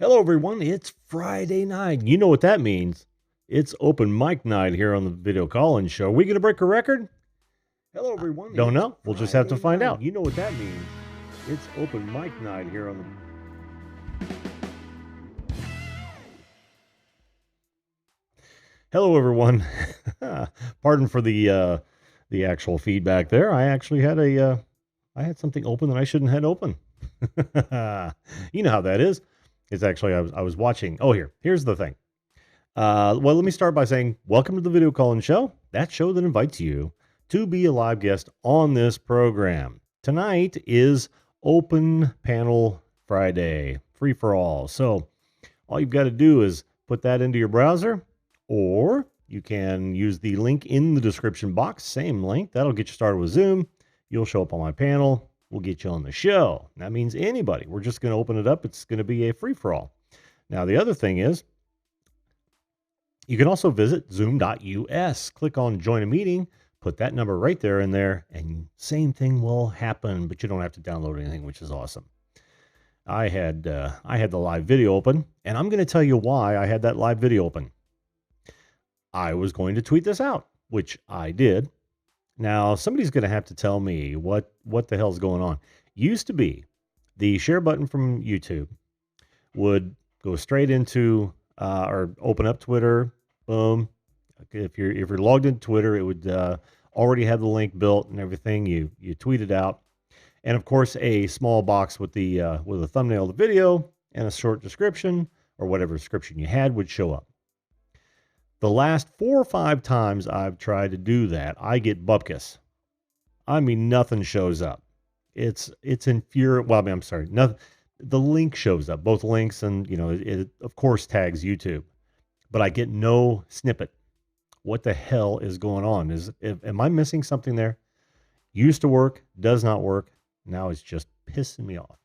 Hello, everyone. It's Friday night. You know what that means. It's open mic night here on the Video Call-In Show. Are we going to break a record? Hello, everyone. Don't It's know. We'll just have to Friday find night. out. You know what that means. It's open mic night here on the... Hello, everyone. Pardon for the actual feedback there. I actually had I had something open that I shouldn't have open. You know how that is. It's actually I was watching. Oh, here's the thing. Well, let me start by saying welcome to the Video Call-In Show, that show that invites you to be a live guest on this program. Tonight is Open Panel Friday, free for all. So all you've got to do is put that into your browser, or you can use the link in the description box, same link. That'll get you started with Zoom. You'll show up on my panel. We'll get you on the show. That means anybody. We're just going to open it up. It's going to be a free-for-all. Now, the other thing is, you can also visit zoom.us. Click on join a meeting, put that number right there in there, and same thing will happen, but you don't have to download anything, which is awesome. I had the live video open, and I'm going to tell you why I had that live video open. I was going to tweet this out, which I did. Now, somebody's going to have to tell me what the hell's going on. Used to be the share button from YouTube would go straight into or open up Twitter. Boom. If you're logged into Twitter, it would already have the link built and everything. You tweet it out, and of course, a small box with a thumbnail of the video and a short description or whatever description you had would show up. The last 4 or 5 times I've tried to do that, I get bupkis. I mean, nothing shows up. It's infuriating. Well, I mean, I'm sorry, nothing. The link shows up, both links, and it of course tags YouTube, but I get no snippet. What the hell is going on? Am I missing something there? Used to work, does not work. Now it's just pissing me off.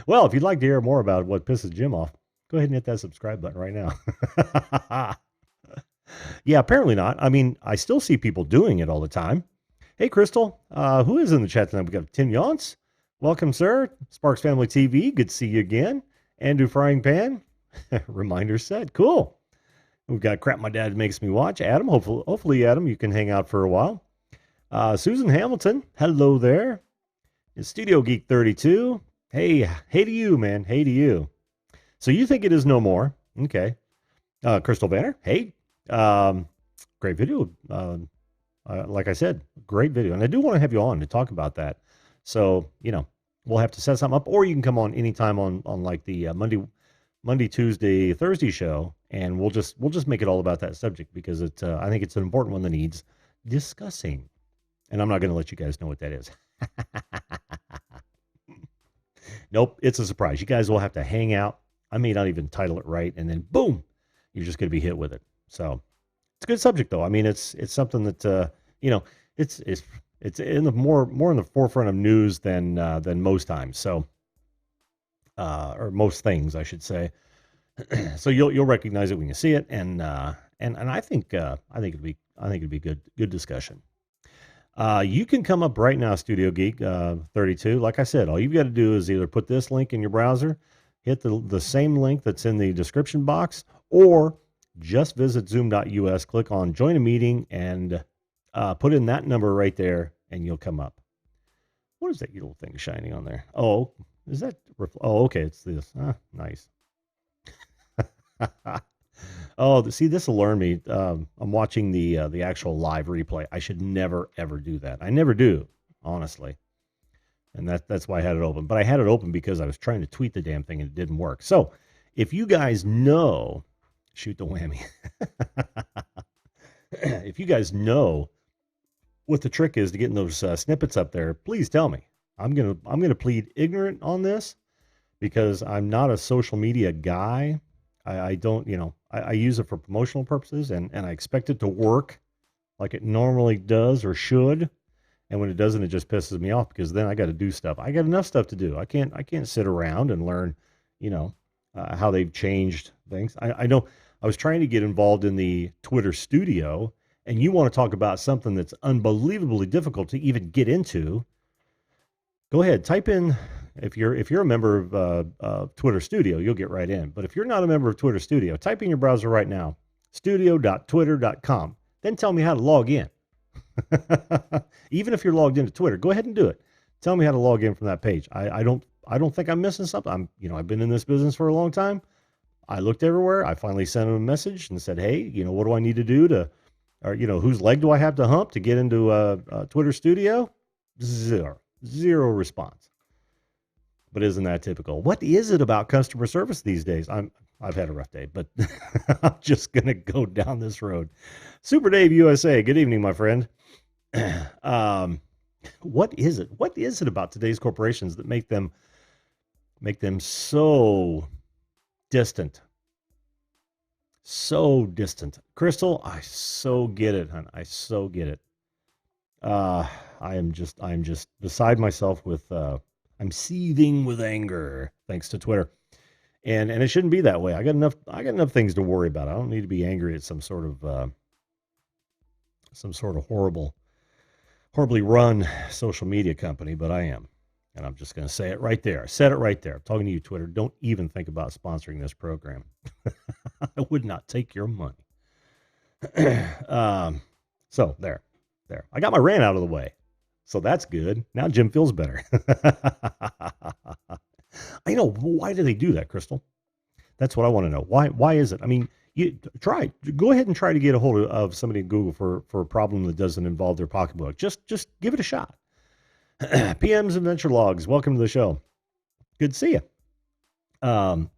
Well, if you'd like to hear more about what pisses Jim off, go ahead and hit that subscribe button right now. Yeah, apparently not. I mean, I still see people doing it all the time. Hey, Crystal, who is in the chat tonight? We got Tim Yance. Welcome, sir. Sparks Family TV. Good to see you again. Andrew Frying Pan. Reminder set. Cool. We've got Crap My Dad Makes Me Watch. Adam, hopefully, Adam, you can hang out for a while. Susan Hamilton. Hello there. It's Studio Geek 32. Hey to you, man. Hey to you. So you think it is no more. Okay. Crystal Banner. Hey. Great video. Like I said, great video. And I do want to have you on to talk about that. So, we'll have to set something up, or you can come on anytime on like the Monday, Tuesday, Thursday show, and we'll just make it all about that subject because I think it's an important one that needs discussing. And I'm not going to let you guys know what that is. Nope, it's a surprise. You guys will have to hang out. I may not even title it right, and then boom, you're just going to be hit with it. So it's a good subject, though. I mean, it's something that it's in the more in the forefront of news than most times. So, or most things, I should say. So you'll recognize it when you see it, and I think it'd be good discussion. You can come up right now, Studio Geek 32. Like I said, all you've got to do is either put this link in your browser, hit the same link that's in the description box, or just visit zoom.us, click on join a meeting, and put in that number right there, and you'll come up. What is that little thing shining on there? Oh, is that? Oh, okay, it's this. Nice. Oh, see, this will learn me. I'm watching the actual live replay. I should never ever do that. I never do, honestly, and that's why I had it open. But I had it open because I was trying to tweet the damn thing and it didn't work. So, if you guys know, shoot the whammy. If you guys know what the trick is to getting those snippets up there, please tell me. I'm gonna plead ignorant on this because I'm not a social media guy. I don't, I use it for promotional purposes, and I expect it to work like it normally does or should. And when it doesn't, it just pisses me off because then I got to do stuff. I got enough stuff to do. I can't sit around and learn, how they've changed things. I know I was trying to get involved in the Twitter studio, and you want to talk about something that's unbelievably difficult to even get into. Go ahead, type in if you're a member of Twitter Studio, you'll get right in. But if you're not a member of Twitter Studio, type in your browser right now, studio.twitter.com. Then tell me how to log in. Even if you're logged into Twitter, go ahead and do it. Tell me how to log in from that page. I don't think I'm missing something. I've been in this business for a long time. I looked everywhere. I finally sent him a message and said, hey, what do I need to do to, or, whose leg do I have to hump to get into Twitter Studio? Zero response. But isn't that typical? What is it about customer service these days? I've had a rough day, but I'm just going to go down this road. Super Dave USA. Good evening, my friend. What is it? What is it about today's corporations that make them so distant? So distant. Crystal, I so get it, hon. I so get it. I am just beside myself with I'm seething with anger thanks to Twitter. And it shouldn't be that way. I got enough things to worry about. I don't need to be angry at some sort of horribly run social media company, but I am. And I'm just going to say it right there. I said it right there. I'm talking to you, Twitter. Don't even think about sponsoring this program. I would not take your money. So there. I got my rant out of the way. So that's good. Now Jim feels better. I know. Why do they do that, Crystal? That's what I want to know. Why is it? I mean, you go ahead and try to get a hold of somebody in Google for a problem that doesn't involve their pocketbook. Just give it a shot. PM's Adventure Logs. Welcome to the show. Good to see you.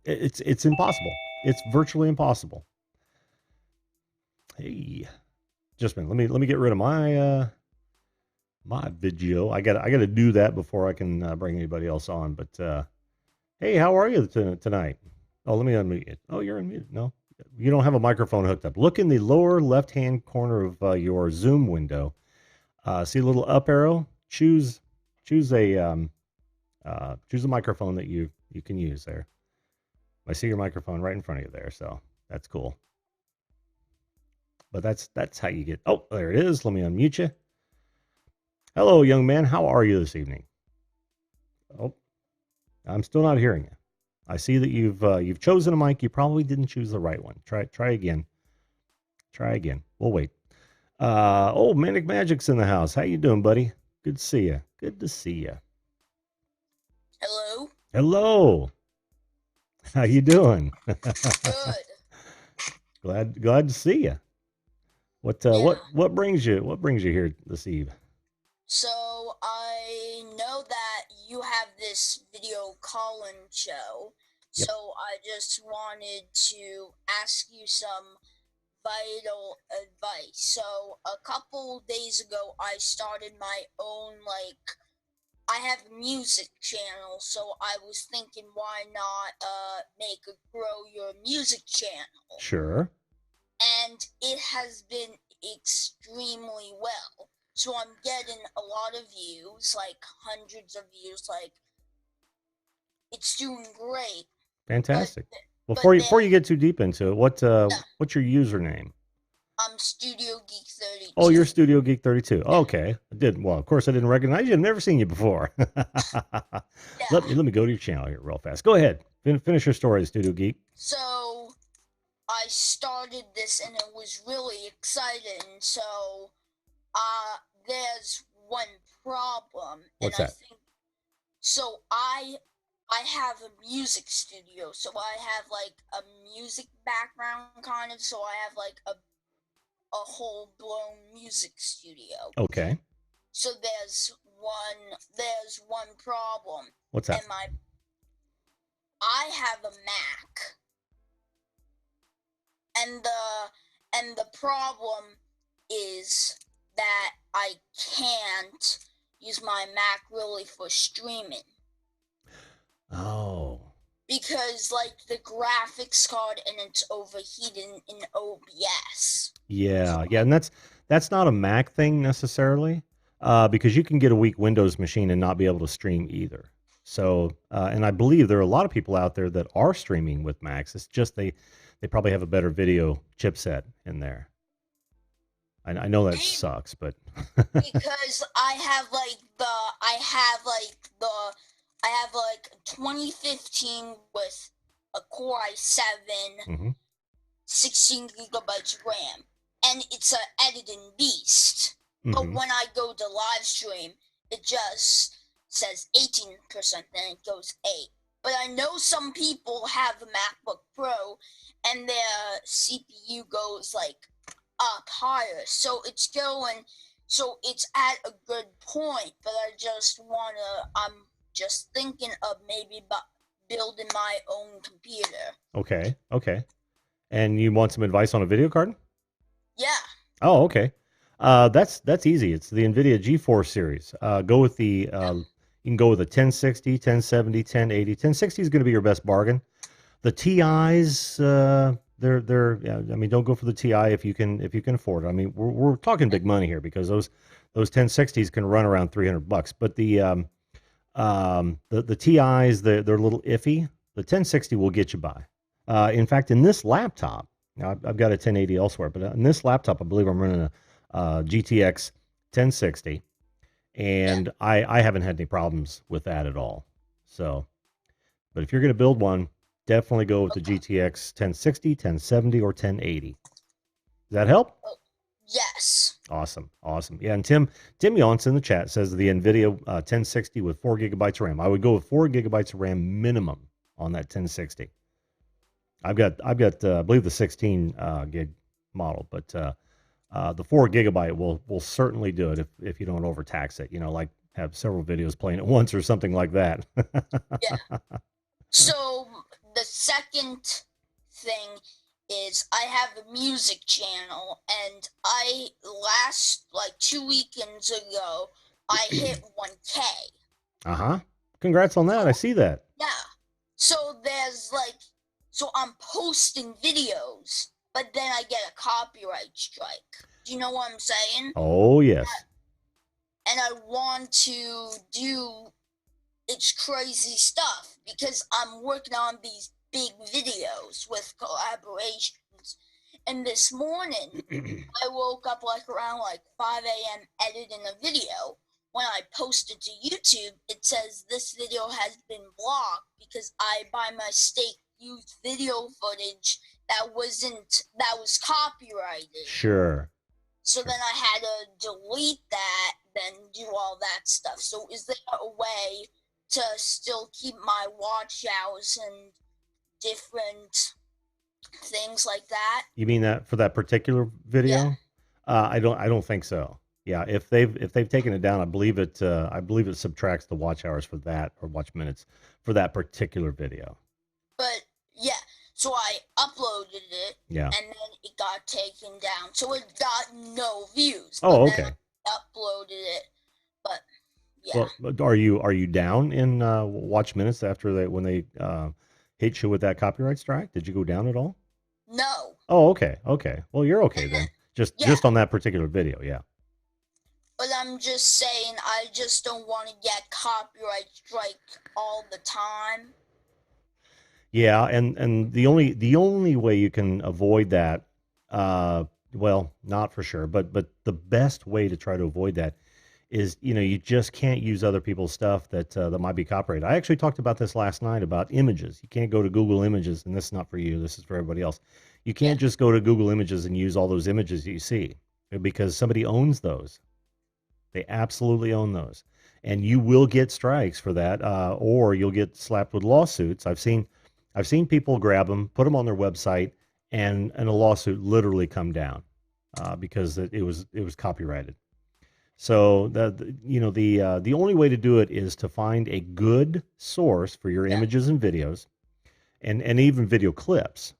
It's impossible. It's virtually impossible. Hey, just a minute. Let me get rid of my my video. I got to do that before I can bring anybody else on. But hey, how are you tonight? Oh, let me unmute you. Oh, you're unmuted. No, you don't have a microphone hooked up. Look in the lower left-hand corner of your Zoom window. See a little up arrow. Choose a microphone that you can use there. I see your microphone right in front of you there, so that's cool. But that's how you get. Oh, there it is. Let me unmute you. Hello, young man. How are you this evening? Oh, I'm still not hearing you. I see that you've chosen a mic. You probably didn't choose the right one. Try again. Try again. We'll wait. Manic Magic's in the house. How you doing, buddy? Good to see you. Good to see you. Hello. Hello. How you doing? Good. Glad to see you. What brings you here this eve? So I know that you have this video call-in show. Yep. So I just wanted to ask you some vital advice. So a couple days ago, I started my own, I have a music channel, so I was thinking, why not grow your music channel? Sure. And it has been extremely well. So I'm getting a lot of views, like hundreds of views, it's doing great. Fantastic. Before you get too deep into it, what's your username? I'm Studio Geek 32. Oh, you're Studio Geek 32. Yeah. Okay. Of course I didn't recognize you. I've never seen you before. Yeah. Let me go to your channel here real fast. Go ahead. Finish your story, Studio Geek. So I started this and it was really exciting. So there's one problem. What's that? I have a music studio, so I have a music background kind of, so I have a whole blown music studio. Okay. So there's one problem. What's that? I have a Mac. And the problem is that I can't use my Mac really for streaming. Oh. Because the graphics card and it's overheating in OBS. Yeah, and that's not a Mac thing necessarily, because you can get a weak Windows machine and not be able to stream either. So, and I believe there are a lot of people out there that are streaming with Macs. It's just they probably have a better video chipset in there. I know that sucks, but because I have the I have like 2015 with a Core i7, Mm-hmm. 16 gigabytes RAM, and it's an editing beast. But Mm-hmm. when I go to live stream, it just says 18%, then it goes 8. But I know some people have a MacBook Pro, and their CPU goes like up higher, so it's at a good point. But I'm just thinking of maybe building my own computer. Okay. Okay. And you want some advice on a video card? Yeah. Oh, okay. That's easy. It's the NVIDIA GeForce series. Go with the you can go with a 1060, 1070, 1080. 1060 is going to be your best bargain. The TIs, they're yeah, I mean, don't go for the TI if you can afford it. I mean, we're talking big money here because those 1060s can run around $300. But the TIs, they're a little iffy. The 1060 will get you by. In fact, in this laptop, now I've got a 1080 elsewhere, but in this laptop, I believe I'm running a GTX 1060, and I haven't had any problems with that at all. So, but if you're going to build one, definitely go with the GTX 1060, 1070, or 1080. Does that help? Yes. Awesome, awesome. Yeah, and Tim Yonts in the chat says the NVIDIA 1060 with 4 GB of RAM. I would go with 4 GB of RAM minimum on that 1060. I've got I believe the 16 gig model, but the 4 GB will certainly do it if you don't overtax it. You know, like have several videos playing at once or something like that. Yeah. So the second thing is I have a music channel, and I last like 2 weekends ago I hit 1K. Uh-huh. Congrats on that. I see that. Yeah. So so I'm posting videos, but then I get a copyright strike. Do you know what I'm saying? Oh, yes. And I want to do it's crazy stuff because I'm working on these big videos with collaborations. And this morning, I woke up like around like 5 a.m. editing a video. When I posted to YouTube, it says this video has been blocked because I, by mistake, used video footage that was copyrighted. Sure. So then I had to delete that, then do all that stuff. So is there a way to still keep my watch hours and different things like that? You mean that for that particular video? Yeah. I don't think so. Yeah, if they've taken it down, I believe it subtracts the watch hours for that or watch minutes for that particular video. But yeah, so I uploaded it, Yeah. and then it got taken down. So it got no views. Oh, but okay. Then I uploaded it, but yeah. Well, but are you down in watch minutes after when they hit you with that copyright strike? Did you go down at all? No. Oh, okay, okay. Well, you're okay then. Just on that particular video, yeah. But I'm just saying, I just don't want to get copyright strike all the time. Yeah, and the only way you can avoid that, well, not for sure, but the best way to try to avoid that is, you just can't use other people's stuff that might be copyrighted. I actually talked about this last night about images. You can't go to Google Images, and this is not for you. This is for everybody else. You can't just go to Google Images and use all those images that you see because somebody owns those. They absolutely own those, and you will get strikes for that, or you'll get slapped with lawsuits. I've seen people grab them, put them on their website, and a lawsuit literally come down because it was copyrighted. So the only way to do it is to find a good source for your images and videos, and even video clips,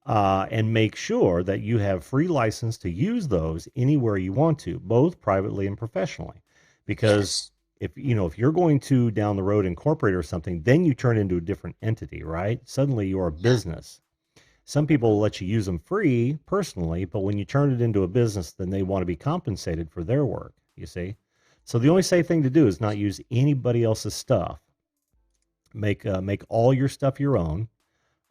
and make sure that you have free license to use those anywhere you want to, both privately and professionally. Because if you're going to down the road incorporate or something, then you turn into a different entity, right? Suddenly you're a business. Some people let you use them free personally, but when you turn it into a business, then they want to be compensated for their work, you see? So the only safe thing to do is not use anybody else's stuff. Make all your stuff your own.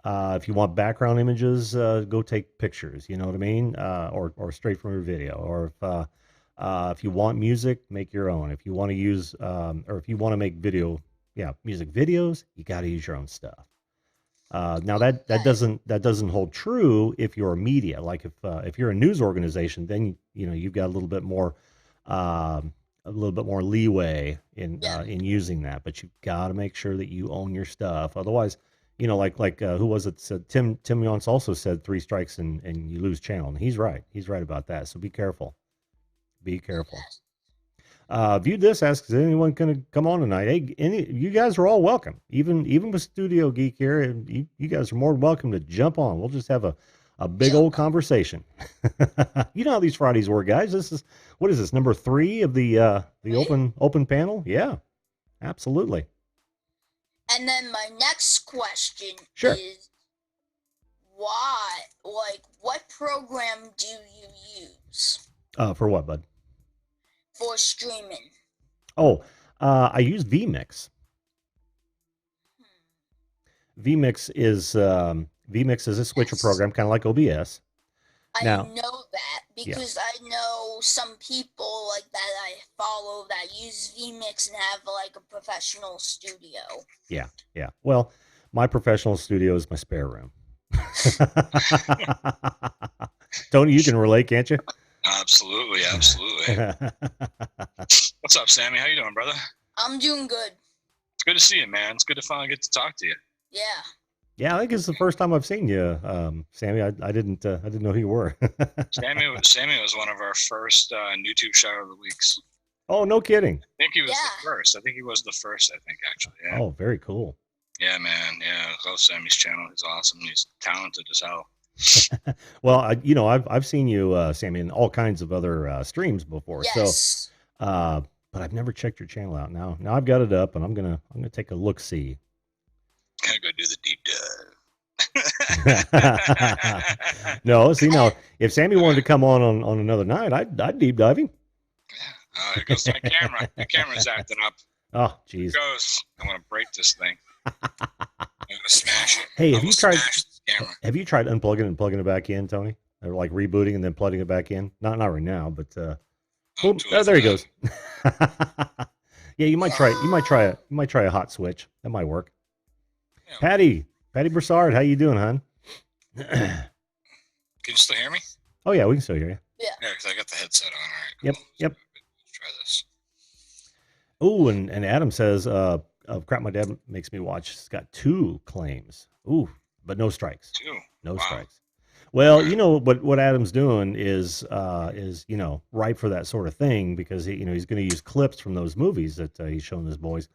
If you want background images, go take pictures. You know what I mean? Or straight from your video. Or if you want music, make your own. If you want to use, or if you want to make video music videos, you got to use your own stuff. Now that Okay. doesn't hold true if you're a media. Like if you're a news organization, then you've got um, a little bit more leeway Yeah. in using that. But you've got to make sure that you own your stuff. Otherwise, like who was it? Said Tim once also said 3 strikes and you lose channel, and he's right. He's right about that. So be careful. Be careful. View this asks, is anyone going to come on tonight? Hey, you guys are all welcome. Even with Studio Geek here, and you guys are more than welcome to jump on. We'll just have a big Jump old on. conversation. You know how these Fridays work, guys. What is this, number 3 of the Right? open panel? Yeah, absolutely. And then my next question Sure. is why, like, what program do you use For what, bud? for streaming? Oh, I use vMix. vMix is a switcher Yes. program, kind of like OBS. I Now, know that yeah. because I know some people like that I follow that use vMix and have like a professional studio. Yeah, yeah. Well, my professional studio is my spare room. Tony, you can relate, can't you? Absolutely, absolutely. What's up, Sammy? How you doing, brother? I'm doing good. It's good to see you, man. It's good to finally get to talk to you. Yeah. Yeah, I think it's the first time I've seen you, Sammy. I didn't know who you were. Sammy was one of our first YouTube shout of the weeks. Oh, no kidding. I think he was Yeah. the first. I think he was the first. I think actually. Yeah. Oh, very cool. Yeah, man. Yeah, I love Sammy's channel. He's awesome. He's talented as hell. Well, I've seen you, Sammy, in all kinds of other streams before. Yes. So, but I've never checked your channel out. Now I've got it up, and I'm gonna take a look see. Gotta go do the deep dive. No, see now, if Sammy wanted to come on another night, I'd deep dive him. Here goes my camera. The camera's acting up. Oh, Here jeez. it goes. I'm gonna break this thing. I'm gonna smash it. Hey, I'm gonna smash this camera. have you tried unplugging and plugging it back in, Tony? Or like rebooting and then plugging it back in? Not right now, but boom, Too oh, late there for he goes. Yeah, you might try a hot switch. That might work. Yeah. Patty Broussard, how you doing, hon? Can you still hear me? Oh yeah, we can still hear you. Yeah. Yeah, because I got the headset on. All right. Cool. Yep. Let's try this. Oh, and Adam says, crap my dad makes me watch. It's got 2 claims. Ooh, but no strikes. 2. No Wow. strikes. Well, Right. you know what Adam's doing is ripe for that sort of thing because he's going to use clips from those movies that he's shown his boys,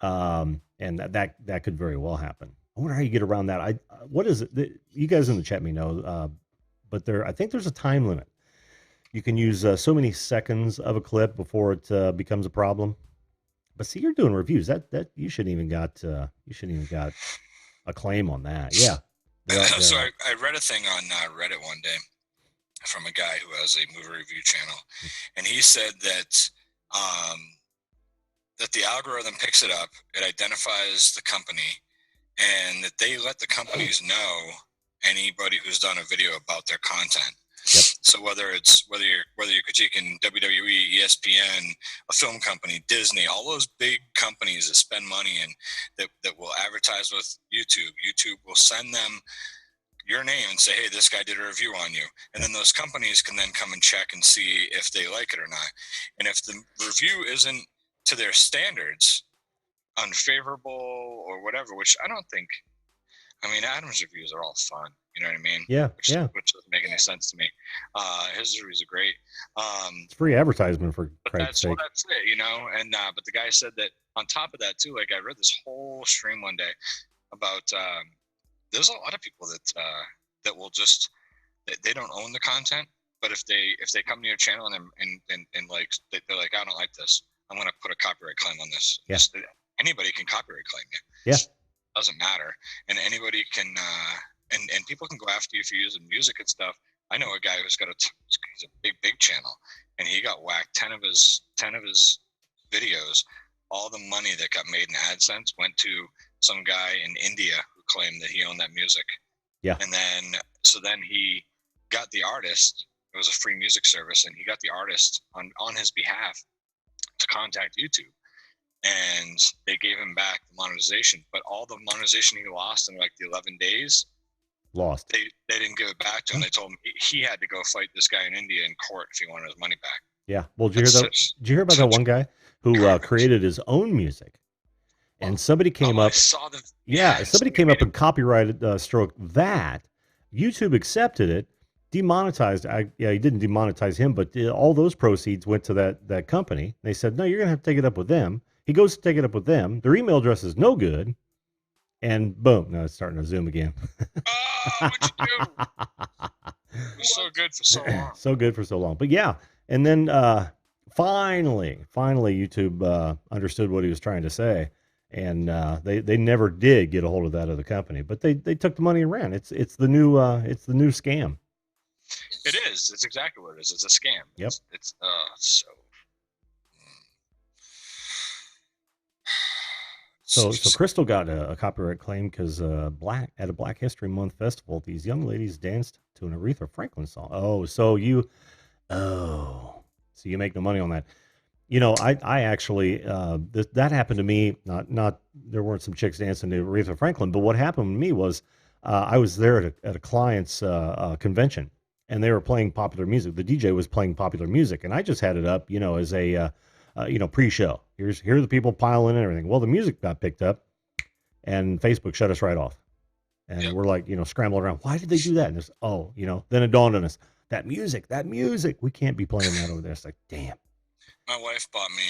and that could very well happen. I wonder how you get around that. What is it? You guys in the chat may know, but I think there's a time limit. You can use so many seconds of a clip before it becomes a problem. But see, you're doing reviews. That you shouldn't even got a claim on that. Yeah. So I read a thing on Reddit one day from a guy who has a movie review channel, and he said that that the algorithm picks it up, it identifies the company, and that they let the companies know anybody who's done a video about their content. Yep. So whether you're critiquing WWE, ESPN, a film company, Disney, all those big companies that spend money and that will advertise with YouTube, YouTube will send them your name and say, hey, this guy did a review on you. And then those companies can then come and check and see if they like it or not. And if the review isn't to their standards, unfavorable or whatever, which I don't think, I mean, Adam's reviews are all fun. You know what I mean? Yeah, which doesn't make any sense to me. His reviews are great. It's free advertisement for Christ's sake. That's it, you know. And but the guy said that on top of that too, like I read this whole stream one day about there's a lot of people that will just they don't own the content, but if they come to your channel and like they're like, I don't like this, I'm gonna put a copyright claim on this. Yeah. Anybody can copyright claim you. Yeah. Doesn't matter, and anybody can and people can go after you if you're using music and stuff. I know a guy who's got he's a big channel, and he got whacked 10 of his videos. All the money that got made in AdSense went to some guy in India who claimed that he owned that music. Yeah. And then he got the artist. It was a free music service, and he got the artist on his behalf to contact YouTube, and they gave him back monetization, but all the monetization he lost in like the 11 days, Lost. they didn't give it back to him. They told him he had to go fight this guy in India in court if he wanted his money back. Yeah. Well, did you hear about that one guy who created his own music? And somebody came up. I saw the, somebody came up and copyrighted stroke that. YouTube accepted it, demonetized. He didn't demonetize him, but all those proceeds went to that company. They said, no, you're gonna have to take it up with them. He goes to take it up with them. Their email address is no good, and boom, now it's starting to zoom again. What'd you do? It was so good for so long. So good for so long, but yeah, and then finally, YouTube understood what he was trying to say. And they never did get a hold of that other company, but they took the money and ran. It's the new scam. It is. It's exactly what it is. It's a scam. Yep. It's so. So Crystal got a copyright claim because at a Black History Month festival, these young ladies danced to an Aretha Franklin song. So you make no money on that. You know, I actually that happened to me. Not there weren't some chicks dancing to Aretha Franklin, but what happened to me was I was there at a client's convention, and they were playing popular music. The DJ was playing popular music, and I just had it up, as a pre-show. Here are the people piling in and everything. Well, the music got picked up, and Facebook shut us right off, and we're like, scrambling around. Why did they do that? And it's then it dawned on us that music, we can't be playing that over there. It's like, damn. My wife bought me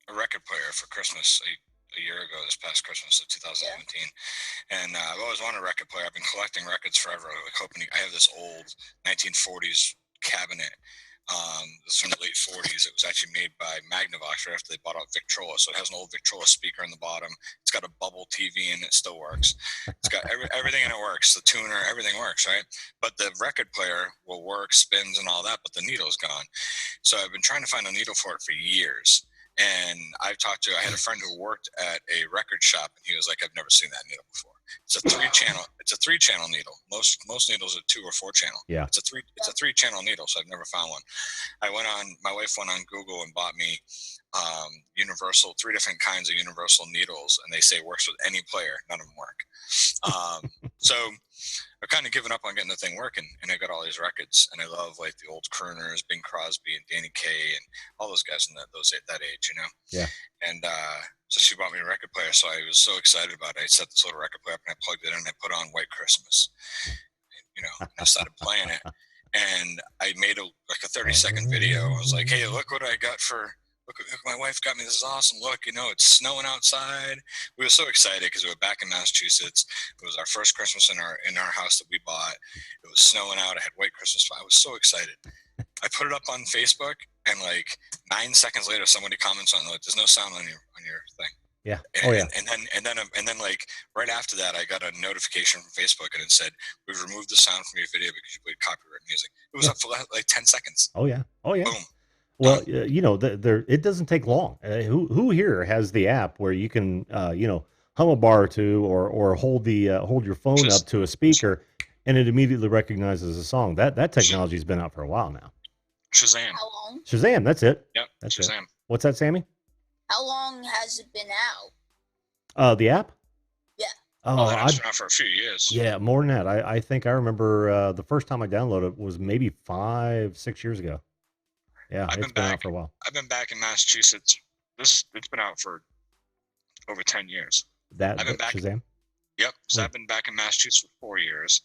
a record player for Christmas a year ago, this past Christmas of 2017. And I've always wanted a record player. I've been collecting records forever, like hoping I have this old 1940s cabinet. This from the late 40s. It was actually made by Magnavox right after they bought out Victrola. So it has an old Victrola speaker in the bottom. It's got a bubble TV in it, still works. It's got everything in it works. The tuner, everything works, right? But the record player will work, spins and all that, but the needle's gone. So I've been trying to find a needle for it for years. And I had a friend who worked at a record shop, and he was like, I've never seen that needle before. It's a three channel needle. Most needles are 2 or 4 channel. Yeah. It's a 3 channel needle, so I've never found one. My wife went on Google and bought me universal, 3 different kinds of universal needles, and they say it works with any player. None of them work. So I've kind of given up on getting the thing working, and I got all these records, and I love like the old crooners, Bing Crosby and Danny Kaye and all those guys in that age, Yeah. And so she bought me a record player, so I was so excited about it. I set this little record player up and I plugged it in and I put on White Christmas, and I started playing it, and I made a 30-second video. I was like, hey, look what I got Look, my wife got me this awesome look. It's snowing outside. We were so excited because we were back in Massachusetts. It was our first Christmas in our house that we bought. It was snowing out. I had White Christmas. I was so excited. I put it up on Facebook, and like 9 seconds later, somebody comments on it. There's no sound on your thing. Yeah. And then like right after that, I got a notification from Facebook, and it said, we've removed the sound from your video because you played copyright music. It was up for like 10 seconds. Oh yeah. Boom. Well, it doesn't take long. Who here has the app where you can, hum a bar or two, or hold your phone up to a speaker, and it immediately recognizes a song? That technology's been out for a while now. Shazam. How long? Shazam. That's it. Yep. That's Shazam. It. What's that, Sammy? How long has it been out? The app? Yeah. Oh, it's been out for a few years. Yeah, more than that. I think I remember the first time I downloaded it was maybe 5-6 years ago. Yeah, it's been out for a while. I've been back in Massachusetts. It's been out for over 10 years. I've been back. Shazam? Yep. So I've been back in Massachusetts for 4 years.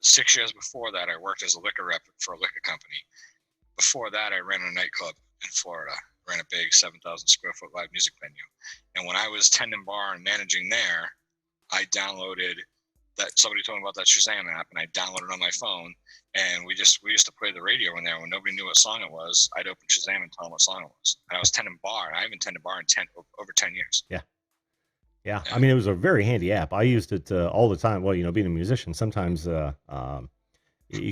6 years before that, I worked as a liquor rep for a liquor company. Before that, I ran a nightclub in Florida. Ran a big 7,000 square foot live music venue. And when I was tending bar and managing there, I downloaded that. Somebody told me about that Shazam app, and I downloaded it on my phone. And we used to play the radio in there when nobody knew what song it was. I'd open Shazam and tell them what song it was. And I was tending bar, and I haven't tended bar in over 10 years. Yeah. I mean, it was a very handy app. I used it all the time. Well, being a musician, sometimes you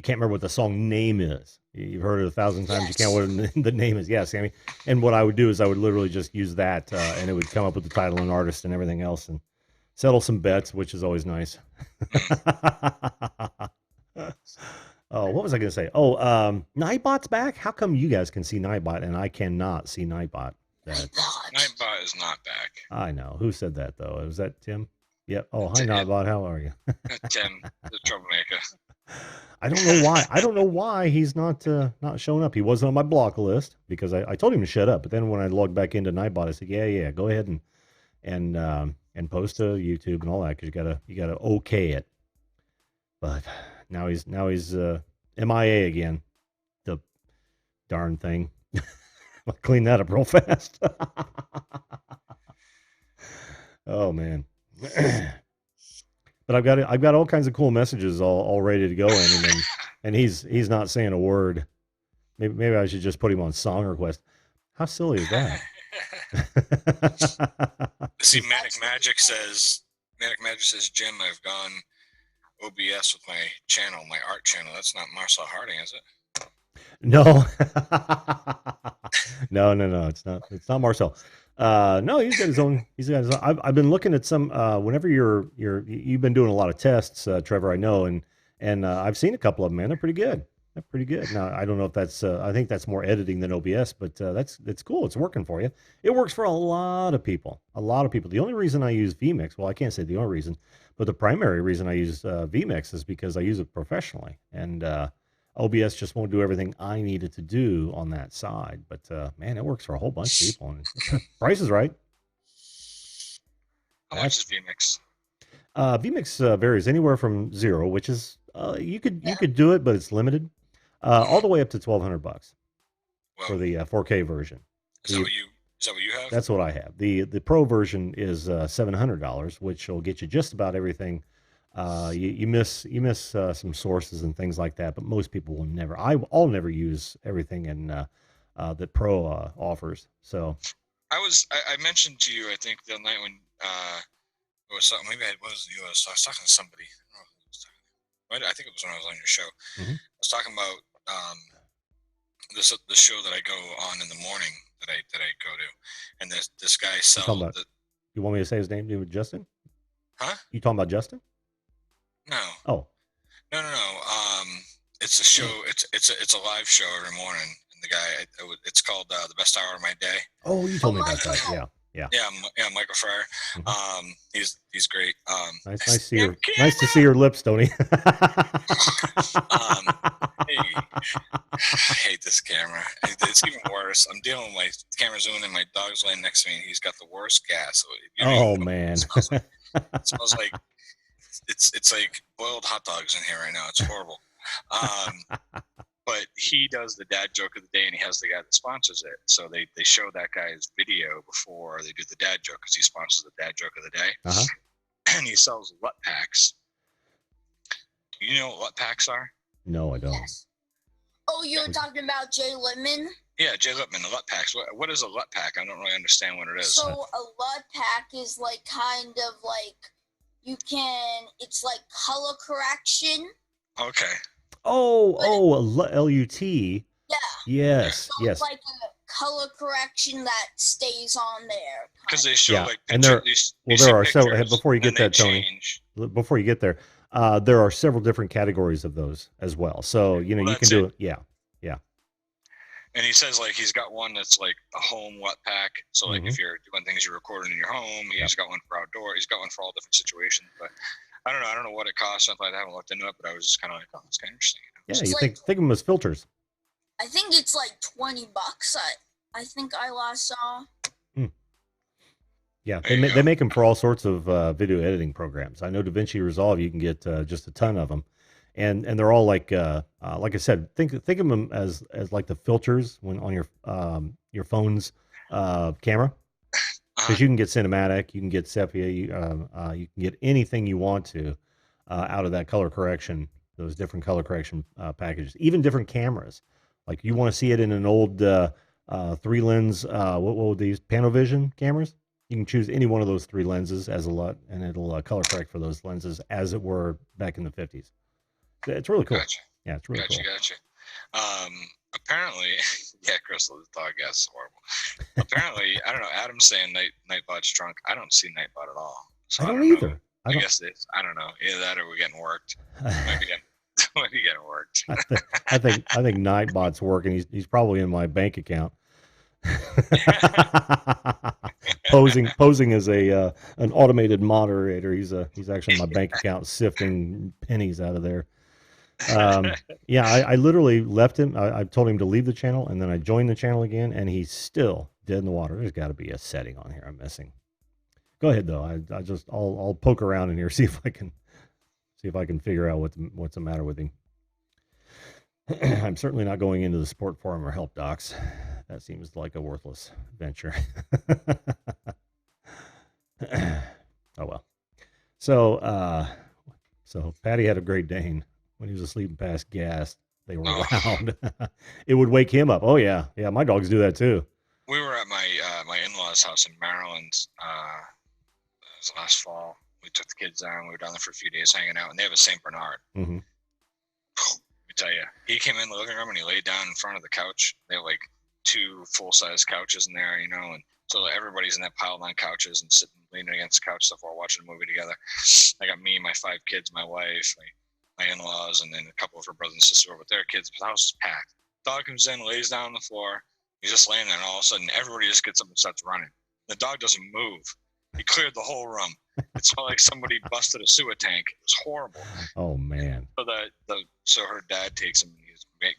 can't remember what the song name is. You've heard it 1,000 times. Yes. You can't what the name is. Yeah, Sammy. And what I would do is I would literally just use that, and it would come up with the title and artist and everything else, and settle some bets, which is always nice. Oh, what was I going to say? Oh, Nightbot's back. How come you guys can see Nightbot and I cannot see Nightbot? that. Nightbot is not back. I know. Who said that though? Was that Tim? Yep. Oh, hi, Tim. Nightbot. How are you? Tim, the troublemaker. I don't know why. I don't know why he's not showing up. He wasn't on my block list because I told him to shut up. But then when I logged back into Nightbot, I said, yeah, go ahead and post to YouTube and all that because you gotta okay it. But now he's MIA again. The darn thing. I'll clean that up real fast. Oh man. But I've got all kinds of cool messages all ready to go in, and he's not saying a word. Maybe I should just put him on song request. How silly is that? See, Manic Magic says, Jim, I've gone OBS with my channel, my art channel. That's not Marcel Harding, is it? No. No. It's not Marcel. No, he's got his own. I've been looking at some. Whenever you've been doing a lot of tests, Trevor. I know, and I've seen a couple of them. Man, they're pretty good. They're pretty good. Now, I don't know if that's. I think that's more editing than OBS, but that's cool. It's working for you. It works for a lot of people. A lot of people. The only reason I use vMix, well, I can't say the only reason, but the primary reason I use vMix is because I use it professionally, and OBS just won't do everything I needed to do on that side. But man, it works for a whole bunch of people. And price is right. How much is vMix? vMix varies anywhere from $0, which is you could do it, but it's limited, all the way up to $1,200 for the 4K version. Is that what you have? That's what I have. The Pro version is $700, which will get you just about everything. You miss some sources and things like that, but most people will never. I'll never use everything in that Pro offers. So I mentioned to you, I think the night when it was something. Maybe I was talking to somebody. I think it was when I was on your show. Mm-hmm. I was talking about the show that I go on in the morning that I go to, and this guy sells. You want me to say his name? Justin? Huh? You talking about Justin? No. Oh. No. It's a show. It's a live show every morning. And the guy, it's called The Best Hour of My Day. Oh, you told me about that. Yeah. Michael Fryer. Mm-hmm. He's great. Nice to see your lips, Tony. Hey, I hate this camera. It's even worse. I'm dealing with my camera zooming and my dog's laying next to me. And he's got the worst gas. Oh man. It smells like it's like boiled hot dogs in here right now. It's horrible. But he does the dad joke of the day, and he has the guy that sponsors it. So they show that guy's video before they do the dad joke because he sponsors the dad joke of the day. Uh-huh. And he sells LUT packs. You know what LUT packs are? No, I don't. Yes. Oh, you're talking about Jay Littman? Yeah, Jay Littman, the LUT packs. What is a LUT pack? I don't really understand what it is. So a LUT pack is like kind of like it's like color correction. Okay. Oh, LUT. Yeah. Yes, so yes. It's like a color correction that stays on there. Because they show like and there are several. Before you get that, Tony. Before you get there, there are several different categories of those as well. So you can do it. Yeah. And he says like he's got one that's like a home LUT pack. So like if you're doing things you're recording in your home, he's got one for outdoor. He's got one for all different situations. But I don't know what it costs. Something like that. I haven't looked into it, but I was just kind of like, oh, that's kind of interesting. Yeah, you think of them as filters. I think it's like $20. I think I last saw. Yeah, they make them for all sorts of video editing programs. I know DaVinci Resolve, you can get just a ton of them, and they're all like I said, think of them as like the filters when on your phone's camera, because you can get cinematic, you can get sepia, you can get anything you want to out of that color correction, those different color correction packages, even different cameras. Like you want to see it in an old 3-lens, what were these Panovision cameras? You can choose any one of those 3 lenses as a LUT, and it'll color correct for those lenses as it were back in the 50s. It's really cool. Gotcha. Yeah, it's really cool. Gotcha. Apparently, yeah, Crystal, the dog gas is horrible. Apparently, I don't know. Adam's saying Nightbot's drunk. I don't see Nightbot at all. So I don't either. I guess I don't know. Either that or we're getting worked. Might be getting worked. I think Nightbot's working. He's probably in my bank account. posing as a an automated moderator. He's actually my bank account sifting pennies out of there. Yeah, I literally left him. I told him to leave the channel, and then I joined the channel again, and he's still dead in the water. There's got to be a setting on here I'm missing. Go ahead though. I'll poke around in here, see if I can figure out what's the matter with him. I'm certainly not going into the support forum or help docs. That seems like a worthless venture. Oh well. So Patty had a Great Dane. When he was asleep and passed gas, they were loud. It would wake him up. Oh yeah, yeah. My dogs do that too. We were at my my in-laws' house in Maryland. It was last fall. We took the kids down. We were down there for a few days hanging out, and they have a Saint Bernard. Mm-hmm. Let me tell you, he came in the living room and he laid down in front of the couch. They have like 2 full-size couches in there, and so everybody's in that piled on couches and sitting leaning against the couch stuff while watching a movie together. I got me, my 5 kids, my wife, my in-laws, and then a couple of her brothers and sisters with their kids. The house is packed. Dog comes in, lays down on the floor. He's just laying there, and all of a sudden, everybody just gets up and starts running. The dog doesn't move. He cleared the whole room. It smelled like somebody busted a sewer tank. It was horrible. Oh man. So her dad takes him and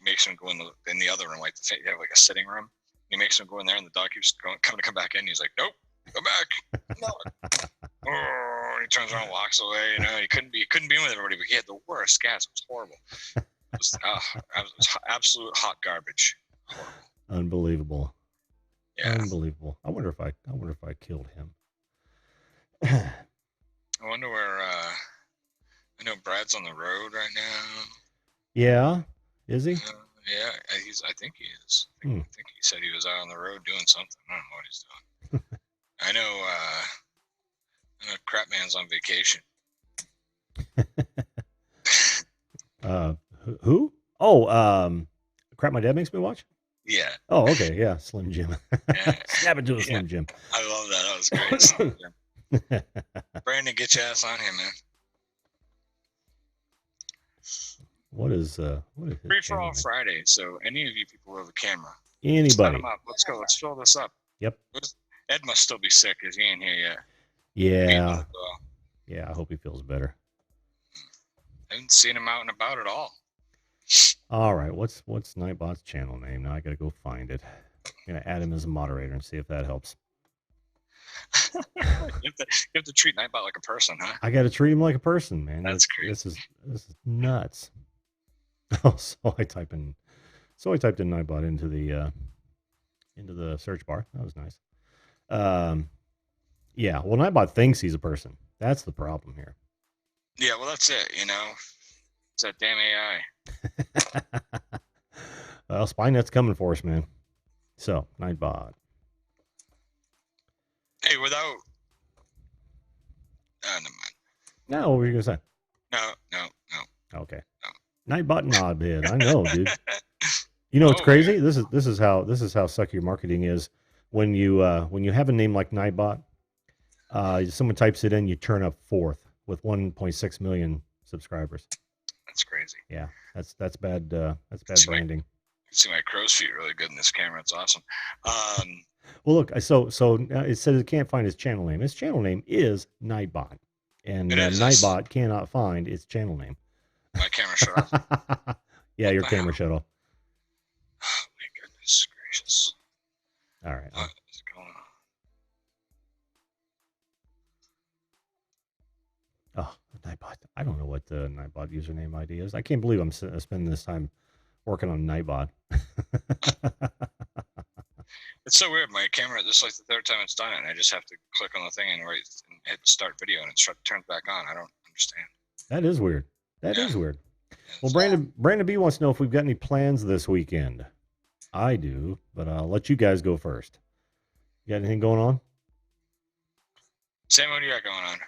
makes him go in the other room, like they have like a sitting room. He makes him go in there, and the dog keeps come back in. He's like, "Nope, go back." No. Oh, he turns around, and walks away. He couldn't be with everybody, but he had the worst gas. It was horrible. It was absolute hot garbage. Horrible. Unbelievable. Yeah. Unbelievable. I wonder if I killed him. I wonder where. I know Brad's on the road right now. Yeah. Is he? Yeah, I think he is. I think he said he was out on the road doing something. I don't know what he's doing. I know Crap Man's on vacation. Who? Oh, Crap My Dad Makes Me Watch? Yeah. Oh, okay. Yeah, Slim Jim. Yeah. Snap it to a Slim Jim. I love that. That was great. Slim Jim. Brandon, get your ass on here, man. What is Free for all Friday? So any of you people who have a camera, anybody? Up. Let's go. Let's fill this up. Yep. Ed must still be sick because he ain't here yet. Yeah. Yeah. I hope he feels better. I haven't seen him out and about at all. All right. What's Nightbot's channel name? Now I gotta go find it. I'm gonna add him as a moderator and see if that helps. You have to treat Nightbot like a person, huh? I gotta treat him like a person, man. That's crazy. This is nuts. Oh, so I typed in Nightbot into the search bar. That was nice. Yeah. Well, Nightbot thinks he's a person. That's the problem here. Yeah. Well, that's it. It's that damn AI. Well, Spinet's coming for us, man. So Nightbot. Hey, without. Never mind. No, what were you gonna say? No. Okay. No. Nightbot Knobhead. I know, dude. You know what's crazy? Yeah. This is how sucky your marketing is. When you have a name like Nightbot, someone types it in, you turn up 4th with 1.6 million subscribers. That's crazy. Yeah, that's bad. That's bad branding. You see my crow's feet really good in this camera. It's awesome. Well, look. So it says it can't find his channel name. His channel name is Nightbot, and Nightbot cannot find its channel name. My camera shut off. Yeah, your camera shut off. Oh my goodness gracious! All right. What is going on? Oh, Nightbot. I don't know what the Nightbot username ID is. I can't believe I'm spending this time working on Nightbot. It's so weird. My camera, this is like the 3rd time it's done it, and I just have to click on the thing and hit start video, and it turns back on. I don't understand. That is weird. That is weird. Well, Brandon B wants to know if we've got any plans this weekend. I do, but I'll let you guys go first. You got anything going on? Sam, what do you got going on?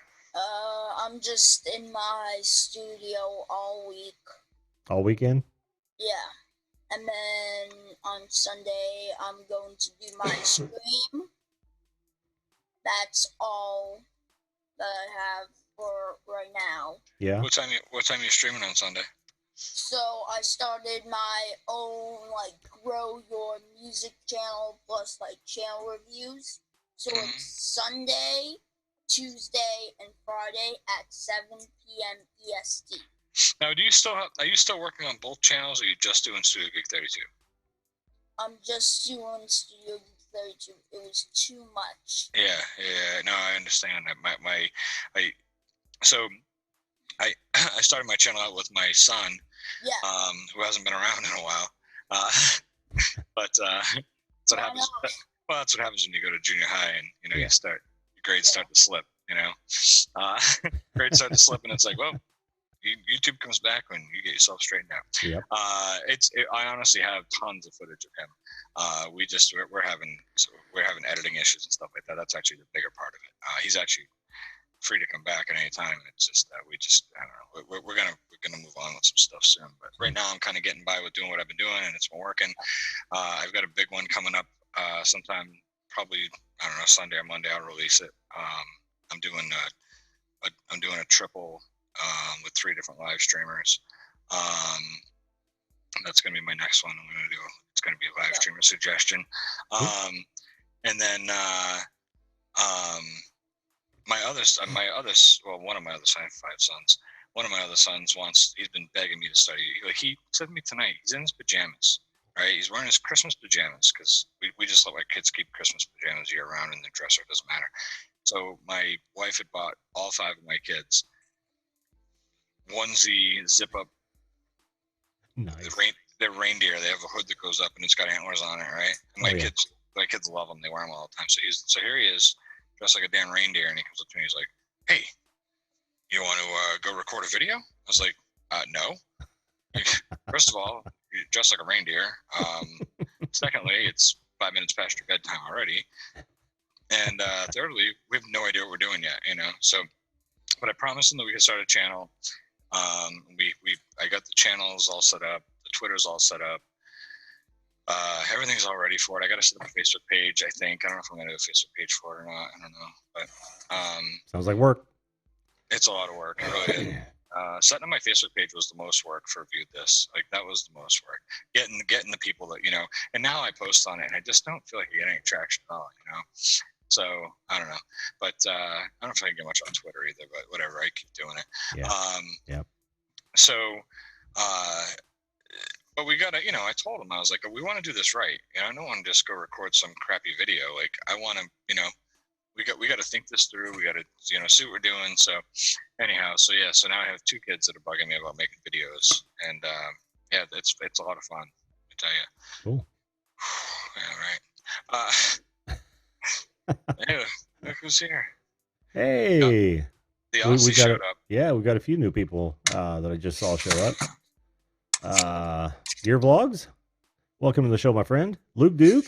I'm just in my studio all week. All weekend? Yeah. And then on Sunday, I'm going to do my stream. That's all that I have for right now. Yeah. What time you streaming on Sunday? So I started my own like grow your music channel plus like channel reviews. So it's Sunday, Tuesday, and Friday at 7 p.m. EST. Now, are you still working on both channels, or are you just doing Studio Geek 32? I'm just doing Studio Geek 32. It was too much. Yeah. No, I understand that. I started my channel out with my son, Yeah. who hasn't been around in a while. But that's what happens. Well, that's what happens when you go to junior high and Yeah. your grades start to slip. Grades start to slip, and it's like, well, YouTube comes back when you get yourself straightened out. Yep. I honestly have tons of footage of him. We're having editing issues and stuff like that. That's actually the bigger part of it. He's actually free to come back at any time. It's just that I don't know. We're gonna move on with some stuff soon. But right now, I'm kind of getting by with doing what I've been doing, and it's been working. I've got a big one coming up sometime, probably I don't know, Sunday or Monday. I'll release it. I'm doing a triple with 3 different live streamers. That's gonna be my next one. It's gonna be a live streamer suggestion. And then one of my other sons, I have 5 sons. One of my other sons he's been begging me to study. He said to me tonight, he's in his pajamas, right? He's wearing his Christmas pajamas because we just let my kids keep Christmas pajamas year round in the dresser. It doesn't matter. So my wife had bought all 5 of my kids onesie zip up. Nice. They're reindeer. They have a hood that goes up and it's got antlers on it, right? And my kids love them. They wear them all the time. So here he is, dressed like a damn reindeer, and he comes up to me. He's like, "Hey, you want to go record a video?" I was like, "No." First of all, you're dressed like a reindeer. Secondly, it's 5 minutes past your bedtime already. And thirdly, we have no idea what we're doing yet, So, but I promised him that we could start a channel. I got the channels all set up. The Twitter's all set up. Everything's all ready for it. I got to set up a Facebook page, I think. I don't know if I'm going to do a Facebook page for it or not. I don't know. But sounds like work. It's a lot of work. It really is. Setting up my Facebook page was the most work for Viewed This. Like, that was the most work. Getting the people that, and now I post on it, and I just don't feel like I get any traction at all, So, I don't know. But I don't know if I can get much on Twitter either, but whatever. I keep doing it. Yeah. So, but we gotta, I told him, I was like, we want to do this right. I don't want to just go record some crappy video. Like, I want to, we got to think this through. We got to, see what we're doing. So anyhow, so now I have 2 kids that are bugging me about making videos, and it's a lot of fun, I tell you. Cool. Yeah, right. Anyway, look who's here. Hey. The Aussie showed up. Yeah, we got a few new people that I just saw show up. Gear Vlogs, welcome to the show, my friend. Luke Duke,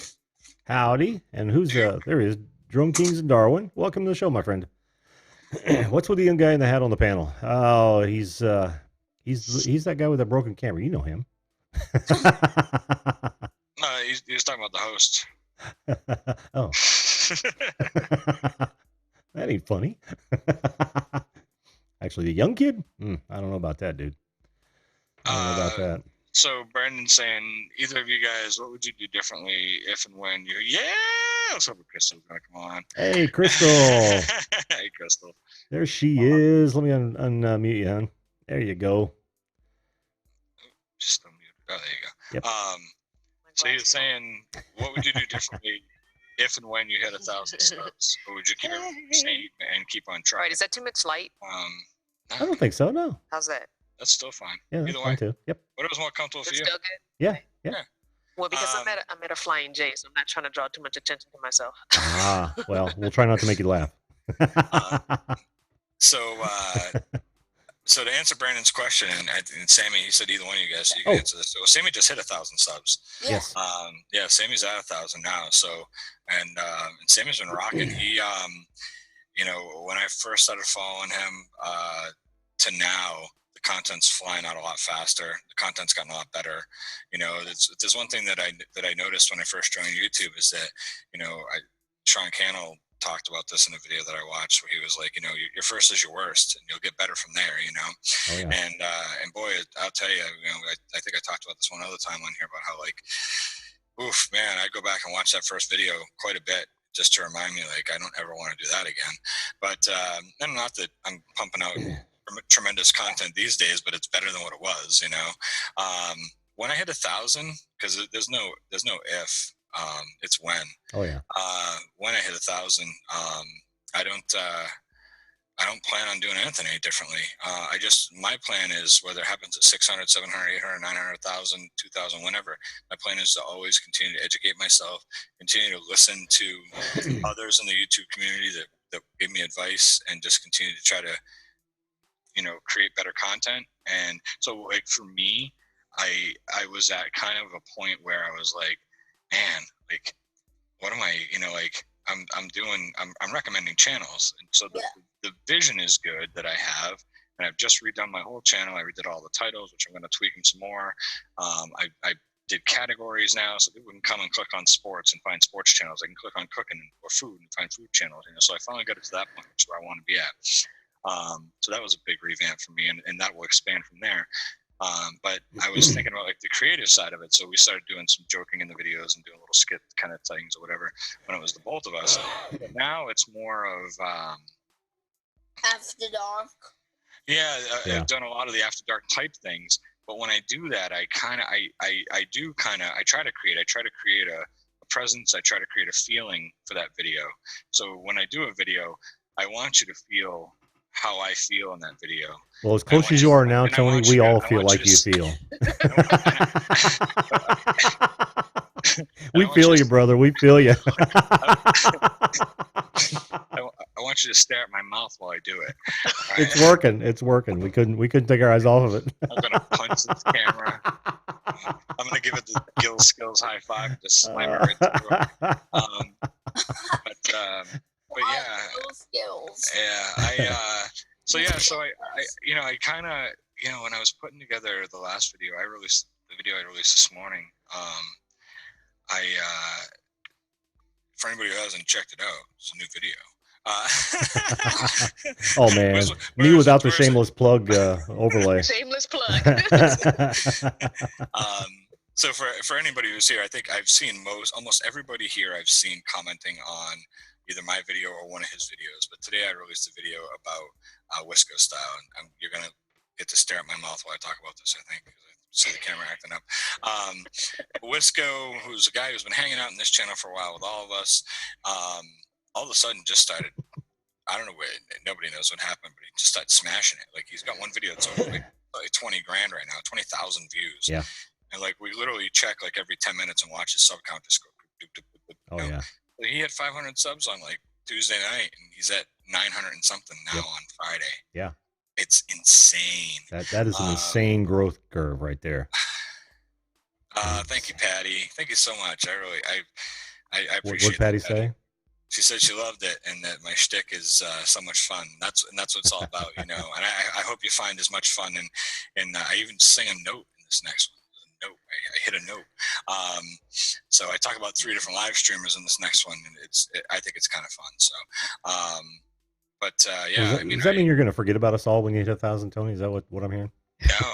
howdy. And who's there he is, Drone Kings and Darwin. Welcome to the show, my friend. What's with the young guy in the hat on the panel? Oh, he's that guy with a broken camera. You know him. No, he was talking about the host. Oh. That ain't funny. Actually, the young kid? I don't know about that, dude. I don't know about that. So Brandon's saying, either of you guys, what would you do differently if and when you? Yeah, let's hope Crystal's gonna come on. Hey, Crystal. Hey, Crystal. There she is. Let me unmute you, hon. There you go. Just unmute. Oh, there you go. Yep. So you're saying, what would you do differently if and when you hit 1,000 subs? Or would you keep it the same and keep on trying? Right, is that too much light? I don't think so, no. How's that? That's still fine. Yeah, that's fine too. Yep. Whatever's more comfortable for It's you. still good? Yeah. Well, because I'm at a flying J, so I'm not trying to draw too much attention to myself. Well, we'll try not to make you laugh. So to answer Brandon's question, and Sammy, he said either one of you guys, so you can answer this. So Sammy just hit 1,000 subs. Yes. Sammy's at 1,000 now. So, and Sammy's been rocking. He, when I first started following him, to now, the content's flying out a lot faster. The content's gotten a lot better. There's one thing that I noticed when I first joined YouTube is that, Sean Cannell talked about this in a video that I watched where he was like, your first is your worst, and you'll get better from there. Oh yeah. And boy, I'll tell you, I think I talked about this one other time on here about how like, oof, man, I go back and watch that first video quite a bit just to remind me, like, I don't ever want to do that again. But and not that I'm pumping out tremendous content these days, but it's better than what it was. When I hit 1,000, because there's no if, it's when. Oh yeah. When I hit 1,000, I don't plan on doing anything any differently. My plan is, whether it happens at 600, 700, 800, 900, 1,000, 2,000, whenever, my plan is to always continue to educate myself, continue to listen to others in the YouTube community that give me advice, and just continue to try to, create better content. And so, like, for me, I was at kind of a point where I was like, man, like, what am I, I'm recommending channels. And so the vision is good that I have, and I've just redone my whole channel. I redid all the titles, which I'm going to tweak them some more. I did categories now, so people can come and click on sports and find sports channels. They can click on cooking or food and find food channels. So I finally got it to that point, which is where I want to be at. So that was a big revamp for me, and that will expand from there. But I was thinking about like the creative side of it. So we started doing some joking in the videos and doing little skit kind of things or whatever when it was the both of us. But now it's more of After dark. Yeah, I've done a lot of the after dark type things. But when I do that, I try to create a presence. I try to create a feeling for that video. So when I do a video, I want you to feel how I feel in that video. Well, as close as you are now, Tony, we all feel like you feel. We feel you, brother. We feel you. I want you to stare at my mouth while I do it. Right? It's working. It's working. We couldn't take our eyes off of it. I'm gonna punch this camera. I'm gonna give it the Gill Skills high five and just slam it right through it. But yeah, skills. Yeah, so I kind of, when I was putting together the last video, I released this morning. For anybody who hasn't checked it out, it's a new video. Oh man, me without the shameless plug overlay. Shameless plug. So for anybody who's here, I think I've seen almost everybody here I've seen commenting on either my video or one of his videos. But today I released a video about Wisco style, and you're gonna get to stare at my mouth while I talk about this, I think, because I see the camera acting up. Wisco, who's a guy who's been hanging out in this channel for a while with all of us, all of a sudden just started, I don't know, nobody knows what happened, but he just started smashing it. Like, he's got one video that's over like 20 grand right now, 20,000 views. Yeah. And like, we literally check like every 10 minutes and watch his sub count just go. Oh yeah. He had 500 subs on like Tuesday night, and he's at 900 and something now on Friday. Yeah. It's insane. That is an insane growth curve right there. Thank you, Patty. Thank you so much. I appreciate it. What Patty say? She said she loved it, and that my shtick is so much fun. That's what it's all about, And I hope you find as much fun. And I even sing a note in this next one. Note. I hit a note. So I talk about 3 different live streamers in this next one, and I think it's kind of fun. So, yeah. Does that mean you're going to forget about us all when you hit 1,000, Tony? Is that what I'm hearing? No.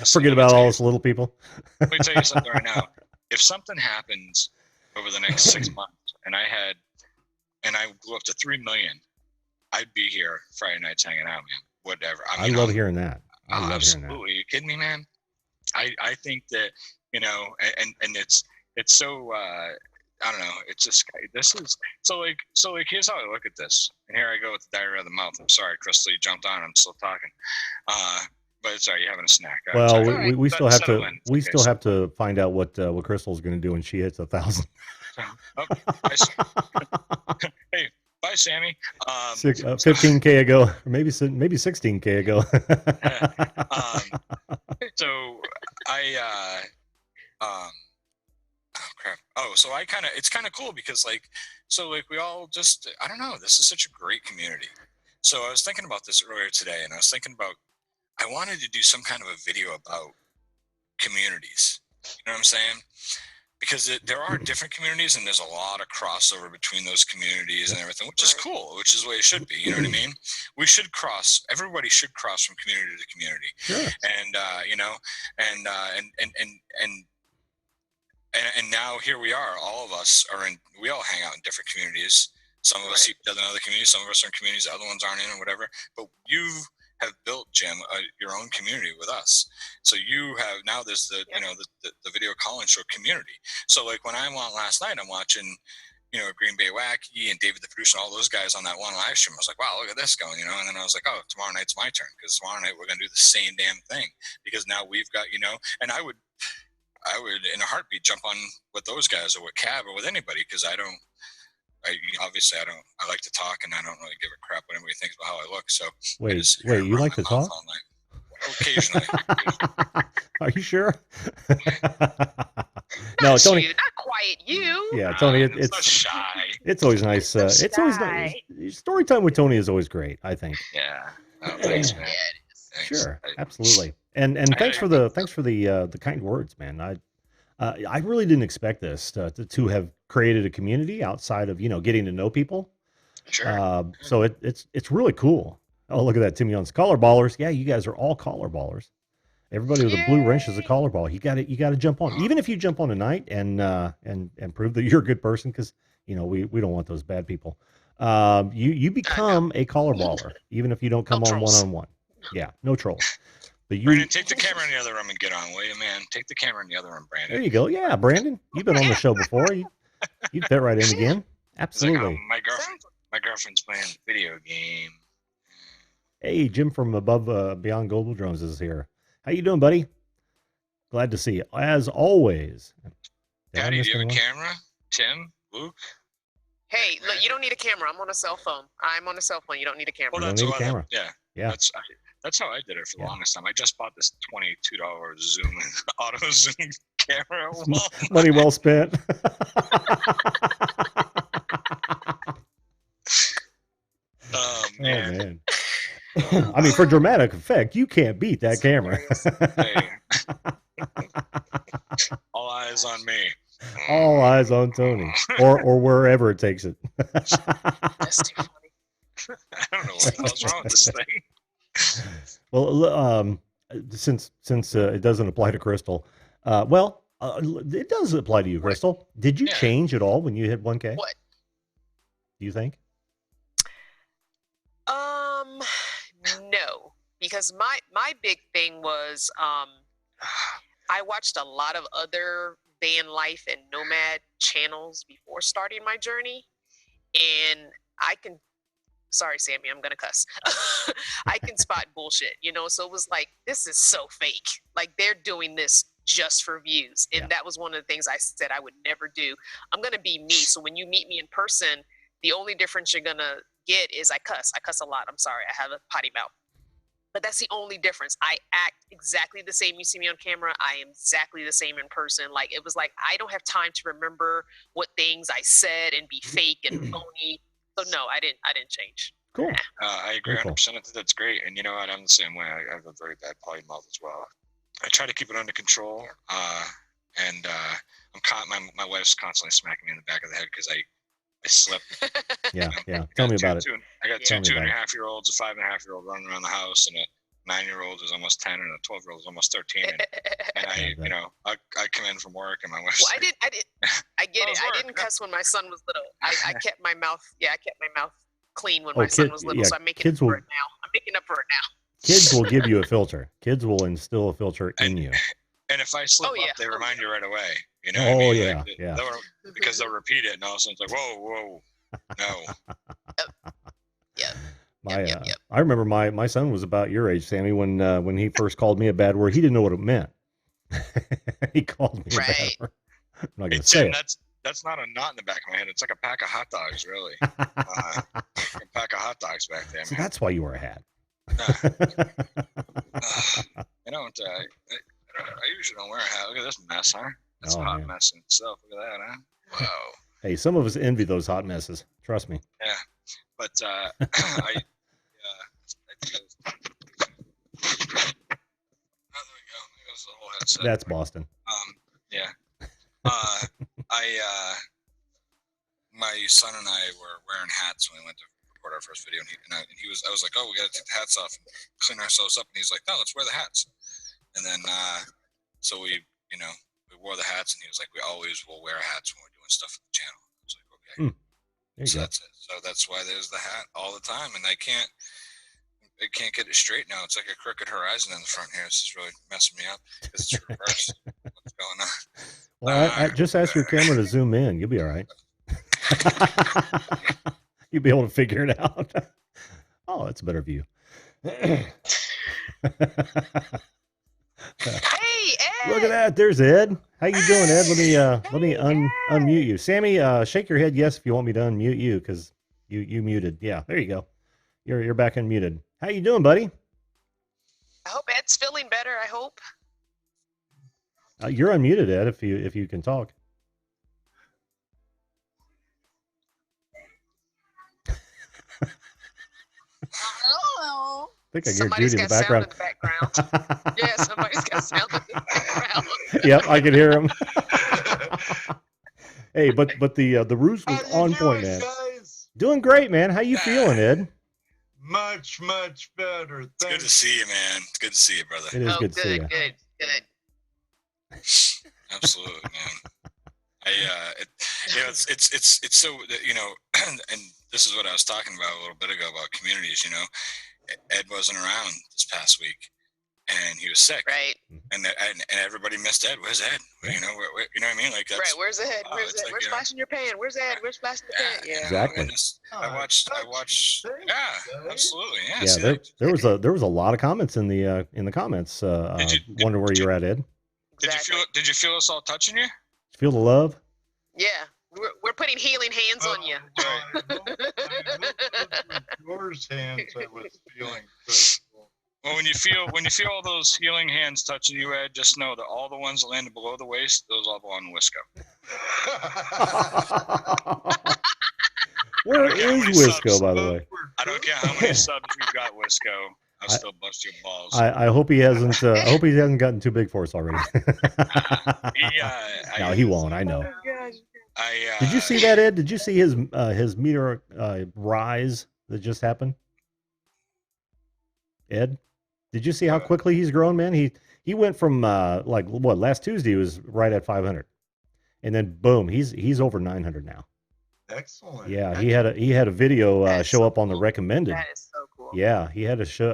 Forget about all us little people. Let me tell you something right now. If something happens over the next 6 months, and I blew up to 3 million, I'd be here Friday nights hanging out, man. Whatever. I love hearing that. Absolutely. Are you kidding me, man? I think that, and it's so, I don't know. It's just, this is, so like, here's how I look at this. And here I go with the diarrhea of the mouth. I'm sorry, Crystal, you jumped on. I'm still talking. But sorry, you're having a snack. Well, we still have to find out what Crystal's going to do when she hits 1,000. Hey, bye, Sammy. 15K ago, or maybe 16K ago. So crap. Oh, so it's kind of cool because we all just, I don't know, this is such a great community. So I was thinking about this earlier today, and I was thinking about, I wanted to do some kind of a video about communities. You know what I'm saying? because there are different communities and there's a lot of crossover between those communities and everything, which is cool, which is the way it should be. You know what I mean? We should cross. Everybody should cross from community to community. Sure. And you know, and now here we are. All of us are in. We all hang out in different communities. Some of us see each other in other communities. Some of us are in communities the other ones aren't in, or whatever. But you have built, Jim, your own community with us. So you have now. There's the you know the video calling show community. So like when I'm on last night, I'm watching, you know, Green Bay Wacky and David the producer and all those guys on that one live stream. I was like, wow, look at this going, you know. And then I was like, oh, tomorrow night's my turn, because tomorrow night we're gonna do the same damn thing, because now we've got, you know. And I would in a heartbeat jump on with those guys or with Cab or with anybody, because I like to talk and I don't really give a crap what anybody thinks about how I look. So wait, you like to talk? Occasionally. Are you sure? No, Tony. Not quite you. Yeah, Tony. It's so shy. It's always nice. It's always nice. Story time with Tony is always great, I think. Yeah. Oh, thanks, man. Thanks. Sure, absolutely. And thanks for the kind words, man. I really didn't expect this to have created a community outside of, you know, getting to know people. Sure. So it's really cool. Oh, look at that, Timmy Young's collar ballers. Yeah, you guys are all collar ballers. Everybody with a blue wrench is a collar ball. You got to jump on, even if you jump on tonight and prove that you're a good person, because you know we don't want those bad people. You become a collar baller, even if you don't come on one-on-one. Yeah, no trolls. But Brandon, take the camera in the other room and get on, will you, man? Take the camera in the other room, Brandon. There you go. Yeah, Brandon, you've been on the show before. You fit right in again. Absolutely. Like, my girlfriend's playing a video game. Hey, Jim from above Beyond Global Drones is here. How you doing, buddy? Glad to see you, as always. Daddy, do you have a camera? Tim? Luke? Hey, look, you don't need a camera. I'm on a cell phone. You don't need a camera. Well, You don't need a camera. Yeah. That's how I did it for the longest time. I just bought this $22 Zoom auto zoom camera. Money well spent. Oh man. I mean, for dramatic effect, you can't beat that camera. All eyes on me. All eyes on Tony, or wherever it takes it. That's too funny. I don't know what the hell's wrong with this thing. Well, since it doesn't apply to Crystal, it does apply to you, Crystal. Did you change at all when you hit 1K? What? Do you think? No, because my big thing was I watched a lot of other van life and nomad channels before starting my journey, and sorry, Sammy, I'm gonna cuss. I can spot bullshit, you know. So it was like, this is so fake. Like, they're doing this just for views, and that was one of the things I said I would never do. I'm gonna be me. So when you meet me in person, the only difference you're gonna get is I cuss. I cuss a lot. I'm sorry. I have a potty mouth. But that's the only difference. I act exactly the same. You see me on camera, I am exactly the same in person. Like, it was like, I don't have time to remember what things I said and be fake and phony. So no, I didn't change. Cool. I agree 100%. That's great. And you know what? I'm the same way. I have a very bad potty mouth as well. I try to keep it under control. And my wife's constantly smacking me in the back of the head because I slip. Yeah. Tell me about it. I got two 2.5-year-olds, a 5.5-year-old running around the house, and a 9-year-old is almost 10, and a 12-year-old is almost 13. And I come in from work, and my wife's I get it. I didn't cuss when my son was little. I kept my mouth. Yeah, I kept my mouth clean when my son was little. So I'm making up for it now. Kids will give you a filter. Kids will instill a filter in you. And if I slip up, they remind you right away. You know? Oh, what I mean? yeah. Because they'll repeat it, and all of a sudden it's like, whoa, no. Yep. I remember my son was about your age, Sammy, when he first called me a bad word. He didn't know what it meant. He called me a bad word. I'm not going to say it. That's not a knot in the back of my head. It's like a pack of hot dogs, really. A pack of hot dogs back there. So that's why you wear a hat. I usually don't wear a hat. Look at this mess, huh? That's a hot mess in itself. Look at that, huh? Wow. Hey, some of us envy those hot messes. Trust me. Yeah, but I there we go. There goes the whole headset. That's Boston. Yeah. My son and I were wearing hats when we went to record our first video, and he was. I was like, "Oh, we got to take the hats off and clean ourselves up," and he's like, "No, let's wear the hats." And then, so we wore the hats, and he was like, "We always will wear hats when we're doing stuff for the channel." I was like, "Okay." There you So go. that's it. So that's why there's the hat all the time, and I can't get it straight now. It's like a crooked horizon in the front here. This is really messing me up because it's reversed. What's going on? Well, I just ask your camera to zoom in. You'll be all right. You'll be able to figure it out. Oh, that's a better view. Hey, Ed. Look at that. There's Ed. How you doing, Ed? Let me unmute you. Sammy, shake your head yes if you want me to unmute you, because you muted. Yeah, there you go. You're back unmuted. How you doing, buddy? I hope Ed's feeling better. I hope. You're unmuted, Ed, if you can talk. Hello. I think I hear Somebody's Judy in got the sound background. in the background. Yeah, somebody's got sound in the background. Yep, I can hear him. Hey, but the ruse was on point, man. Guys? Doing great, man. How you feeling, Ed? Much better. It's good to see you, man. It's good to see you, brother. It is Oh, good to see you. good. Absolutely, man. It's so and this is what I was talking about a little bit ago about communities. Ed wasn't around this past week, and he was sick. Right. And everybody missed Ed. Where's Ed? You know what I mean? Like that's, Right. Where's Ed? wow, Where's it's Ed? like, Where's flashing your pan? Where's Ed? Where's flashing the pan? Yeah. Exactly. and I watched. Yeah, absolutely. Yeah. Yeah, see, there was a lot of comments in the comments. Wonder where you're at, Ed. Exactly. Did you feel us all touching you? Feel the love? Yeah. We're putting healing hands on you. Yours hands I was feeling so Well, when you feel all those healing hands touching you, Ed, just know that all the ones that landed below the waist, those all belong to Wisco. Where Okay, how is many Wisco, subs? by the way? I don't care how many subs you've got, Wisco. I'll still bust your balls. I hope he hasn't. I hope he hasn't gotten too big for us already. No, he won't. I know. Did you see that, Ed? Did you see his meteor rise that just happened? Ed, did you see how quickly he's grown, man? He went from like what, last Tuesday he was right at 500, and then boom, he's over 900 now. excellent. Yeah, he had a video That's show so up on the cool. recommended. That is so cool. Yeah, he had a show.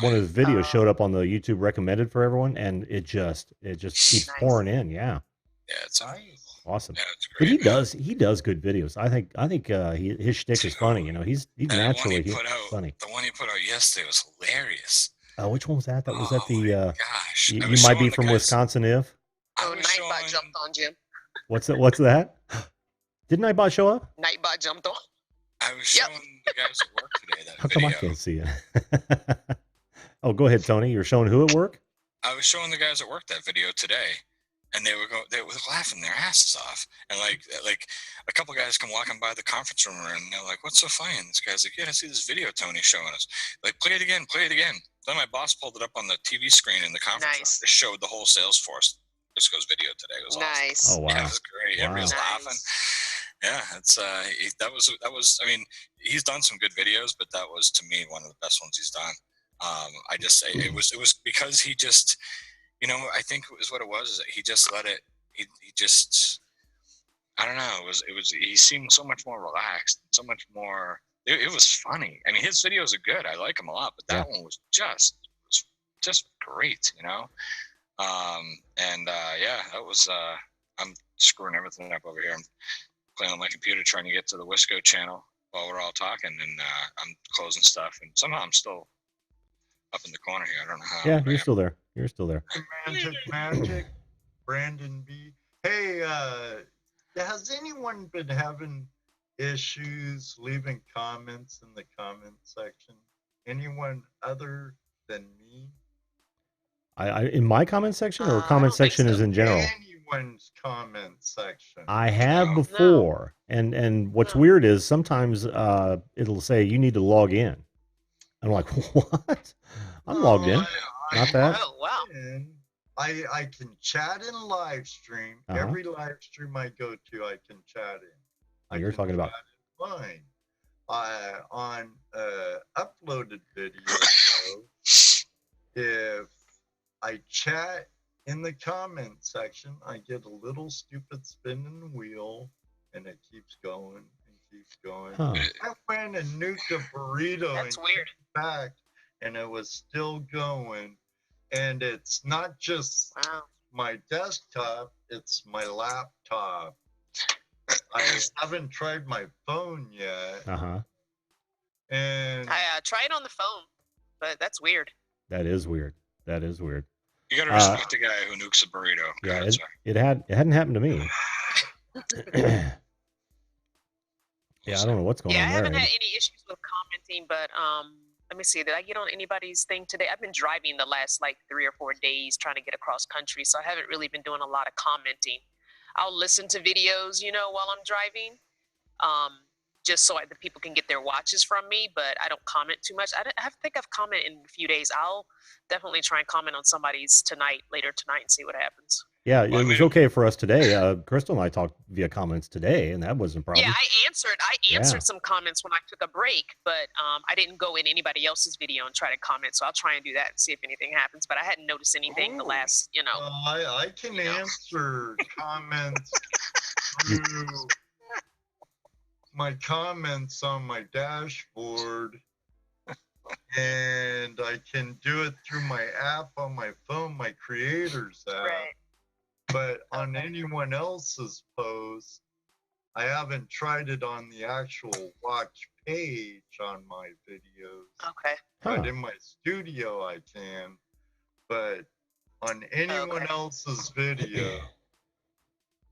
One of his videos showed up on the YouTube recommended for everyone, and it just keeps Nice. pouring in. Yeah, Yeah, it's Nice. awesome. yeah, it's But great. he does good videos. I think his shtick is funny. He's And the one naturally he put out, funny. the one he put out yesterday was hilarious. Which one was that? That was at Oh the. my gosh! You I was might be showing the from guys- Wisconsin, if. I Oh, was Nightbot showing- jumped on Jim. What's that? What's that? Did Nightbot show up? Nightbot jumped on. I was Yep. showing the guys at work today that How come I video. can't see it? Oh, go ahead, Tony. You're showing who at work? I was showing the guys at work that video today, and they were laughing their asses off. And like a couple guys come walking by the conference room, and they're like, "What's so funny?" And this guy's like, "Yeah, I see this video Tony's showing us. Like, play it again, play it again." Then my boss pulled it up on the TV screen in the conference room. Nice. It showed the whole Salesforce Cisco's video today. It was awesome. Nice. Oh wow. Yeah, it was great. Wow. Everybody's Nice. laughing. Yeah, it's that was. I mean, he's done some good videos, but that was to me one of the best ones he's done. It was because he just, I think it was what it was. Is that he just let it. He just. I don't know. It was. He seemed so much more relaxed, so much more. It was funny. I mean, his videos are good. I like him a lot, but that one was just great. Yeah, that was. I'm screwing everything up over here. I'm playing on my computer trying to get to the Wisco channel while we're all talking, and I'm closing stuff, and somehow I'm still up in the corner here. I don't know how. Yeah, you're still there. You're still there. Magic. Brandon B. Hey, has anyone been having issues leaving comments in the comment section? Anyone other than me? I in my comment section, or I comment don't think section so. is in general. Anyone's comment section. I have No. before, and what's No. weird is sometimes it'll say you need to log in. I'm like, what? I'm logged in. Not that. Oh wow. I can chat in live stream. Every live stream I go to, I can chat in. And you're talking about chat in mine. On uploaded video, if I chat in the comment section, I get a little stupid spinning wheel, and it keeps going and keeps going. I went and nuked a burrito That's and weird. came back, and it was still going. And it's not just my desktop, it's my laptop. I haven't tried my phone yet. And I try it on the phone, but that's weird. That is weird. That is weird. You gotta respect the guy who nukes a burrito. Yeah, it hadn't happened to me. Yeah, I don't know what's going on there. I haven't had any issues with commenting, but let me see. Did I get on anybody's thing today? I've been driving the last like 3 or 4 days trying to get across country, so I haven't really been doing a lot of commenting. I'll listen to videos, while I'm driving, just so the people can get their watches from me, but I don't comment too much. I think I've commented in a few days. I'll definitely try and comment on somebody's later tonight, and see what happens. Yeah, it was okay for us today. Crystal and I talked via comments today, and that wasn't a problem. Yeah, I answered some comments when I took a break, but I didn't go in anybody else's video and try to comment. So I'll try and do that and see if anything happens. But I hadn't noticed anything the last, I can answer comments through my comments on my dashboard, and I can do it through my app on my phone, my creators app. Right. But on anyone else's post, I haven't tried it on the actual watch page on my videos. Okay. But in my studio, I can. But on anyone else's video,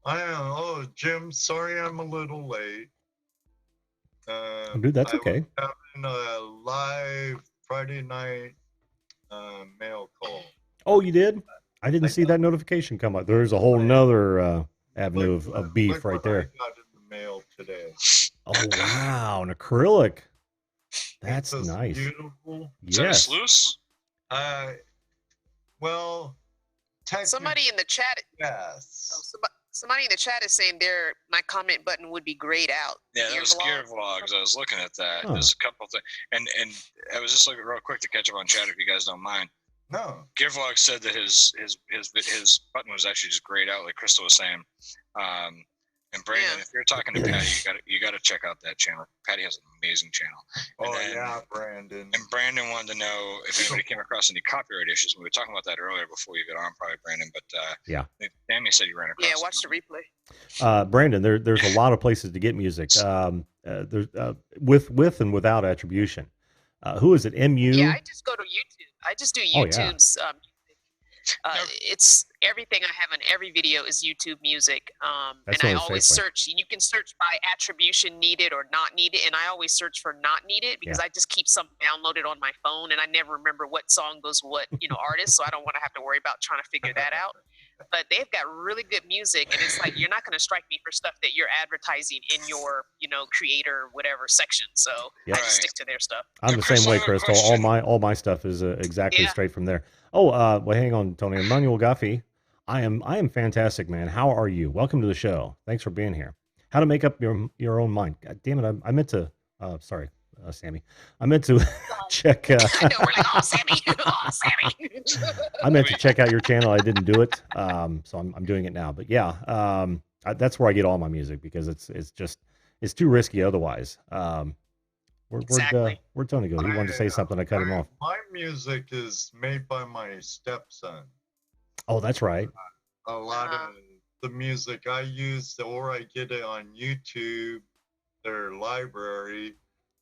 I don't know. Oh, Jim, sorry I'm a little late. Dude, that's okay. I was having a live Friday night mail call. Oh, you did? I didn't see that notification come up. There's a whole nother avenue of beef right there. I got in the mail today. Oh, wow. An acrylic. That's nice. Beautiful. Yes. Is that loose? Well, somebody in the chat. Yes. Somebody in the chat is saying my comment button would be grayed out. Yeah, that was Gear Vlogs. I was looking at that. There's a couple things, and I was just looking real quick to catch up on chat if you guys don't mind. No. Gear Vlog said that his button was actually just grayed out, like Crystal was saying. And Brandon, if you're talking to Patty, you gotta check out that channel. Patty has an amazing channel. Brandon. And Brandon wanted to know if anybody came across any copyright issues. We were talking about that earlier before you got on, probably, Brandon. But yeah, Tammy said you ran across. Yeah, watch the replay. Brandon, there's a lot of places to get music. There's with and without attribution. Who is it? MU? Yeah, I just go to YouTube. I just do YouTube's. It's everything I have in every video is YouTube music. And I always search. You can search by attribution needed or not needed, and I always search for not needed because I just keep something downloaded on my phone, and I never remember what song goes what artist, so I don't want to have to worry about trying to figure that out. But they've got really good music, and it's like you're not going to strike me for stuff that you're advertising in your creator whatever section. So I just stick to their stuff. I'm the same way, Crystal. All my stuff is exactly straight from there. Oh, well, hang on, Tony. Emmanuel Guffey. I am fantastic, man. How are you? Welcome to the show. Thanks for being here. How to make up your own mind. God damn it. I meant to, sorry, Sammy. I meant to check. I know, we're like, oh, Sammy. Oh, Sammy. I meant to check out your channel. I didn't do it. So I'm doing it now. But yeah, that's where I get all my music because it's too risky otherwise. Where'd Tony go? He wanted to say something. I cut him off. My music is made by my stepson. Oh, that's right. A lot of the music I use, or I get it on YouTube, their library.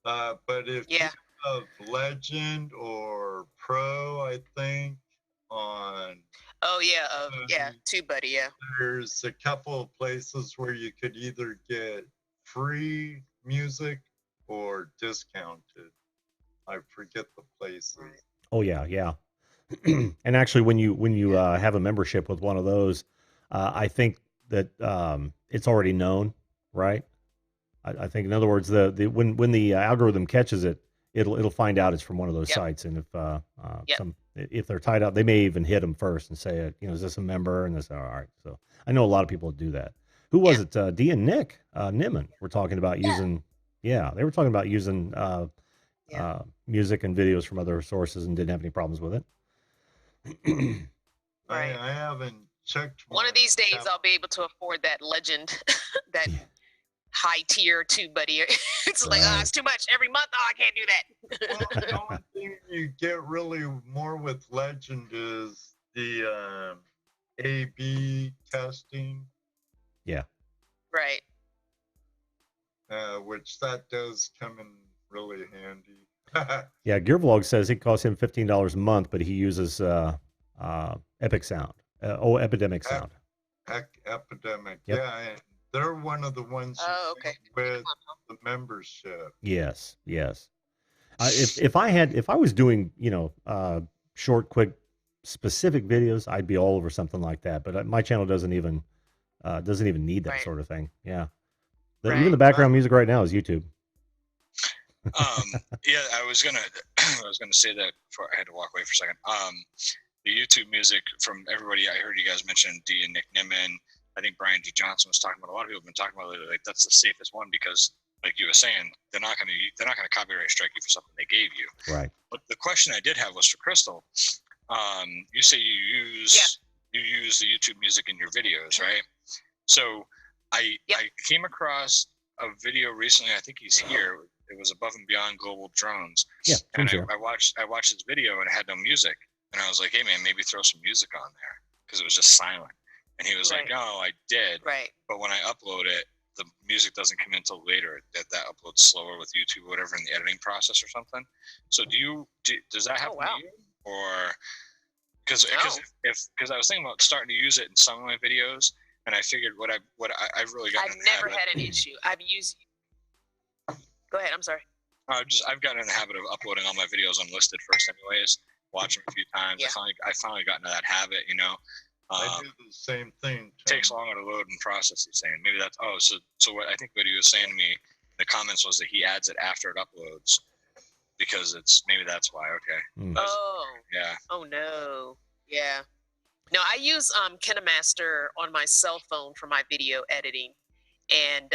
But if you have Legend or Pro, I think, on... Oh, yeah. TubeBuddy, yeah. There's a couple of places where you could either get free music or discounted. I forget the places. Oh yeah. And actually, when you have a membership with one of those, I think that it's already known, right? I think, in other words, when the algorithm catches it, it'll find out it's from one of those sites, and if if they're tied out, they may even hit them first and say, is this a member? And they say, all right. So I know a lot of people do that. Who was it? Dee and Nick Nimmin were talking about using. Yeah, they were talking about using music and videos from other sources and didn't have any problems with it. Right. I haven't checked. One of these days, I'll be able to afford that Legend, that high tier tube buddy. It's like, it's too much every month. Oh, I can't do that. Well, the only thing you get really more with Legend is the A/B testing. Yeah. Right. Which that does come in really handy. Yeah, Gearvlog says it costs him $15 a month, but he uses Epic Sound. Epidemic Sound. Epidemic. Yep. Yeah, and they're one of the ones with the membership. Yes. If I was doing short, quick, specific videos, I'd be all over something like that. But my channel doesn't even need that sort of thing. Yeah. Even the background music right now is YouTube. Yeah, I was gonna say that before I had to walk away for a second. The YouTube music from everybody, I heard you guys mention Dee and Nick Nimmin. I think Brian D. Johnson was talking about. A lot of people have been talking about it. Like that's the safest one because, like you were saying, they're not gonna copyright strike you for something they gave you. Right. But the question I did have was for Crystal. You say you use the YouTube music in your videos, right? So I came across a video recently. I think he's here. It was Above and Beyond Global Drones. Yeah, and I watched his video and it had no music. And I was like, hey man, maybe throw some music on there because it was just silent. And he was like, no, I did. Right. But when I upload it, the music doesn't come in until later. That uploads slower with YouTube or whatever in the editing process or something. So does that happen to you? Or because I was thinking about starting to use it in some of my videos, and I figured I've really gotten. I've never had an issue. I've used. Go ahead. I'm sorry. I've gotten in the habit of uploading all my videos unlisted first, anyways. Watch them a few times. Yeah. I finally got into that habit. I do the same thing. It takes longer to load and process. He's saying maybe that's so what I think what he was saying to me in the comments was that he adds it after it uploads because maybe that's why. Okay. Yeah. Oh no. Yeah. No, I use KineMaster on my cell phone for my video editing, and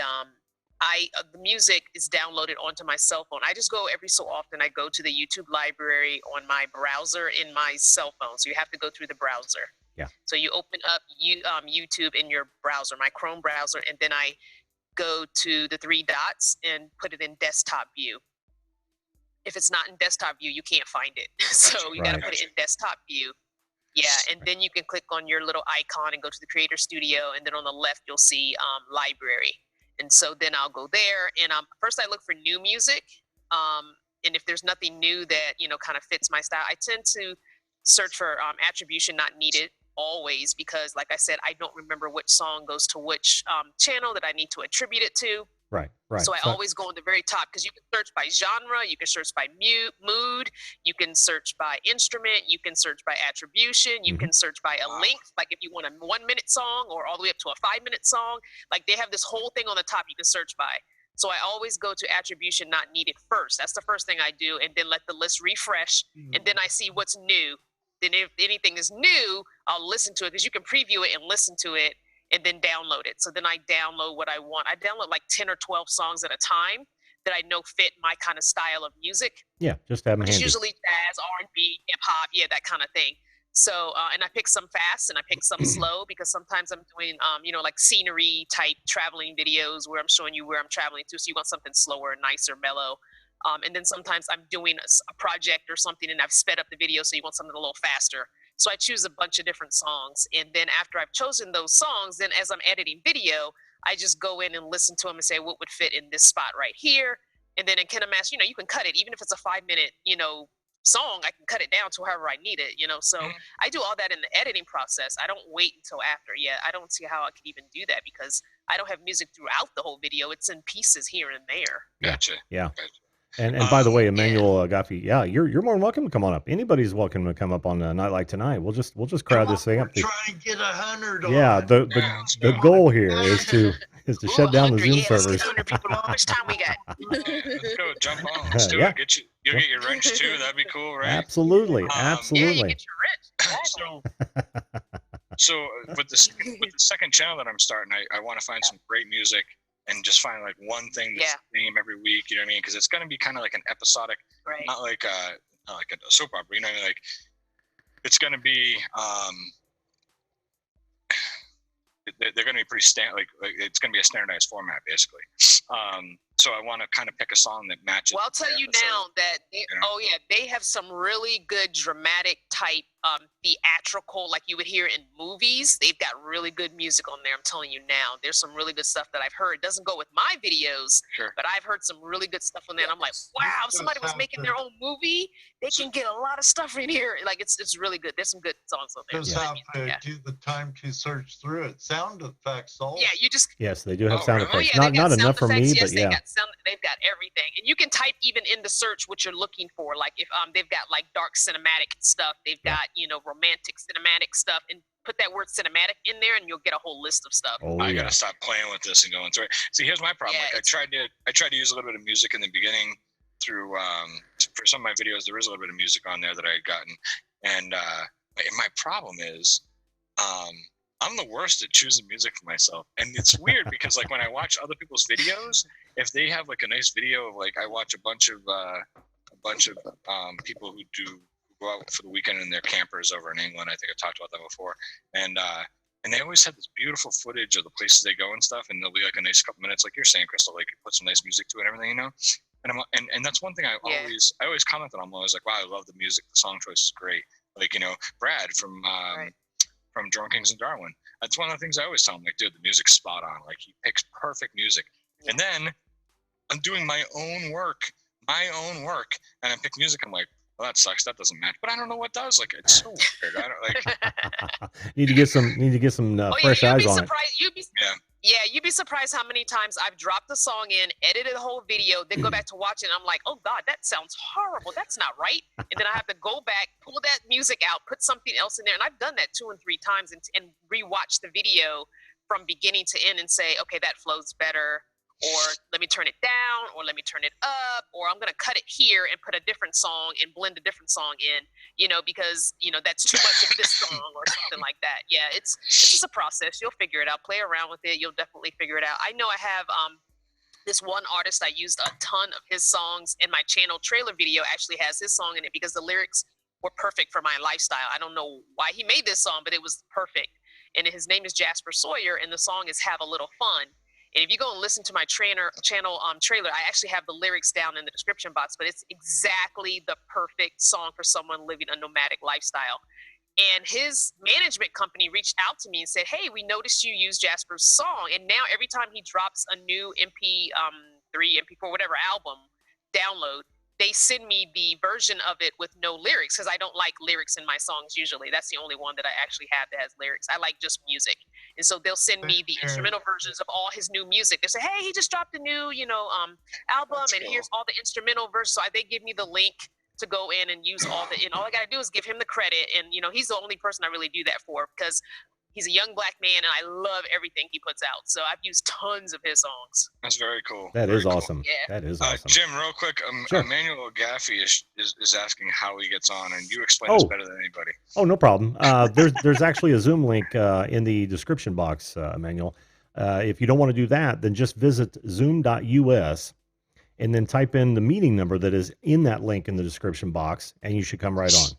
the music is downloaded onto my cell phone. I just go every so often. I go to the YouTube library on my browser in my cell phone, so you have to go through the browser. Yeah. So you open up YouTube in your browser, my Chrome browser, and then I go to the three dots and put it in desktop view. If it's not in desktop view, you can't find it. So you got to put it in desktop view. Yeah, and then you can click on your little icon and go to the Creator Studio, and then on the left you'll see library. And so then I'll go there, and first I look for new music, and if there's nothing new that kind of fits my style, I tend to search for attribution not needed always, because like I said, I don't remember which song goes to which channel that I need to attribute it to. Right. So I always go on the very top, because you can search by genre, you can search by mood, you can search by instrument, you can search by attribution, you can search by a length, like if you want a 1 minute song or all the way up to a 5 minute song, like they have this whole thing on the top you can search by. So I always go to attribution not needed first. That's the first thing I do, and then let the list refresh, and then I see what's new. Then if anything is new, I'll listen to it, because you can preview it and listen to it and then download it. So then I download what I want. I download like 10 or 12 songs at a time that I know fit my kind of style of music. Yeah, just have them handy. It's usually jazz, R&B, hip hop, that kind of thing. So, and I pick some fast and I pick some slow, because sometimes I'm doing, like scenery type traveling videos where I'm showing you where I'm traveling to. So you want something slower, nicer, mellow. And then sometimes I'm doing a project or something and I've sped up the video, so you want something a little faster. So I choose a bunch of different songs. And then after I've chosen those songs, then as I'm editing video, I just go in and listen to them and say, what would fit in this spot right here? And then in KineMaster, you can cut it. Even if it's a 5 minute, song, I can cut it down to however I need it, So I do all that in the editing process. I don't wait until after. I don't see how I could even do that, because I don't have music throughout the whole video. It's in pieces here and there. Gotcha. Yeah. And by the way, Emmanuel Gaffi, you're more than welcome to come on up. Anybody's welcome to come up on a night like tonight. We'll just crowd this thing up. Try and get 100. Yeah, the goal here is to shut down the Zoom servers. 100 people. How much time we got? Let's go, jump on. Let's do it. You'll get your wrench too. That'd be cool, right? Absolutely, Yeah, you absolutely. get your wrench. Exactly. So with the second channel that I'm starting, I want to find some great music and just find like one thing that's the same every week. You know what I mean? Because it's going to be kind of like an episodic, Right. not like a soap opera. You know what I mean? Like it's going to be they're going to be pretty like it's going to be a standardized format basically. So I want to kind of pick a song that matches. Well, I'll tell you now that they have some really good dramatic type theatrical, like you would hear in movies. They've got really good music on there. I'm telling you now, there's some really good stuff that I've heard. It doesn't go with my videos, but I've heard some really good stuff on there. And I'm like, wow, if somebody was making their own movie, they can get a lot of stuff in here. Like it's really good. There's some good songs on there. Just have to do the time to search through it. Sound effects also. Yeah, you just Yes, they do have sound effects. yeah, Not enough for me, yes, but yeah. They've got everything, and you can type even in the search what you're looking for. Like if they've got like dark cinematic stuff, they've got romantic cinematic stuff, and put that word cinematic in there, and you'll get a whole list of stuff. Oh, I gotta stop playing with this and going through it. See, here's my problem. Like I tried to use a little bit of music in the beginning through for some of my videos. There is a little bit of music on there that I had gotten, and my problem is I'm the worst at choosing music for myself. And it's weird because like when I watch other people's videos, if they have like a nice video of like, I watch a bunch of people who go out for the weekend in their campers over in England. I think I've talked about that before. And they always have this beautiful footage of the places they go and stuff. And there'll be like a nice couple minutes, like you're saying, Crystal, like put some nice music to it and everything, you know? And that's one thing I always comment on. I'm always like, wow, I love the music. The song choice is great. Like, Brad from Drone Kings and Darwin. That's one of the things I always tell him, like, dude, the music's spot on. Like, he picks perfect music. And then I'm doing my own work, and I pick music. I'm like, well, that sucks. That doesn't match. But I don't know what does. Like, it's so weird. I don't like. Need to get some fresh eyes on it. You'd be surprised how many times I've dropped the song in, edited the whole video, then go back to watch it, and I'm like, oh God, that sounds horrible. That's not right. And then I have to go back, pull that music out, put something else in there. And I've done that 2 and 3 times and rewatch the video from beginning to end and say, okay, that flows better. Or let me turn it down, or let me turn it up, or I'm going to cut it here and put a different song and blend a different song in, because, that's too much of this song or something like that. Yeah, it's just a process. You'll figure it out. Play around with it. You'll definitely figure it out. I know I have this one artist, I used a ton of his songs in my channel. Trailer video actually has his song in it because the lyrics were perfect for my lifestyle. I don't know why he made this song, but it was perfect. And his name is Jasper Sawyer, and the song is Have a Little Fun. And if you go and listen to my channel trailer, I actually have the lyrics down in the description box, but it's exactly the perfect song for someone living a nomadic lifestyle. And his management company reached out to me and said, hey, we noticed you use Jasper's song. And now every time he drops a new MP3, MP4, whatever album download, they send me the version of it with no lyrics because I don't like lyrics in my songs usually. That's the only one that I actually have that has lyrics. I like just music. And so they'll send me the instrumental versions of all his new music. They say, hey, he just dropped a new, album, and here's all the instrumental versions. So they give me the link to go in and use all I got to do is give him the credit. And, he's the only person I really do that for because he's a young black man and I love everything he puts out. So I've used tons of his songs. That's very cool. That very is cool. awesome. Yeah. That is awesome. Jim, real quick, Sure. Emmanuel Gaffey is asking how he gets on, and you explain this better than anybody. Oh, no problem. There's actually a Zoom link in the description box, Emmanuel. If you don't want to do that, then just visit zoom.us and then type in the meeting number that is in that link in the description box, and you should come right on.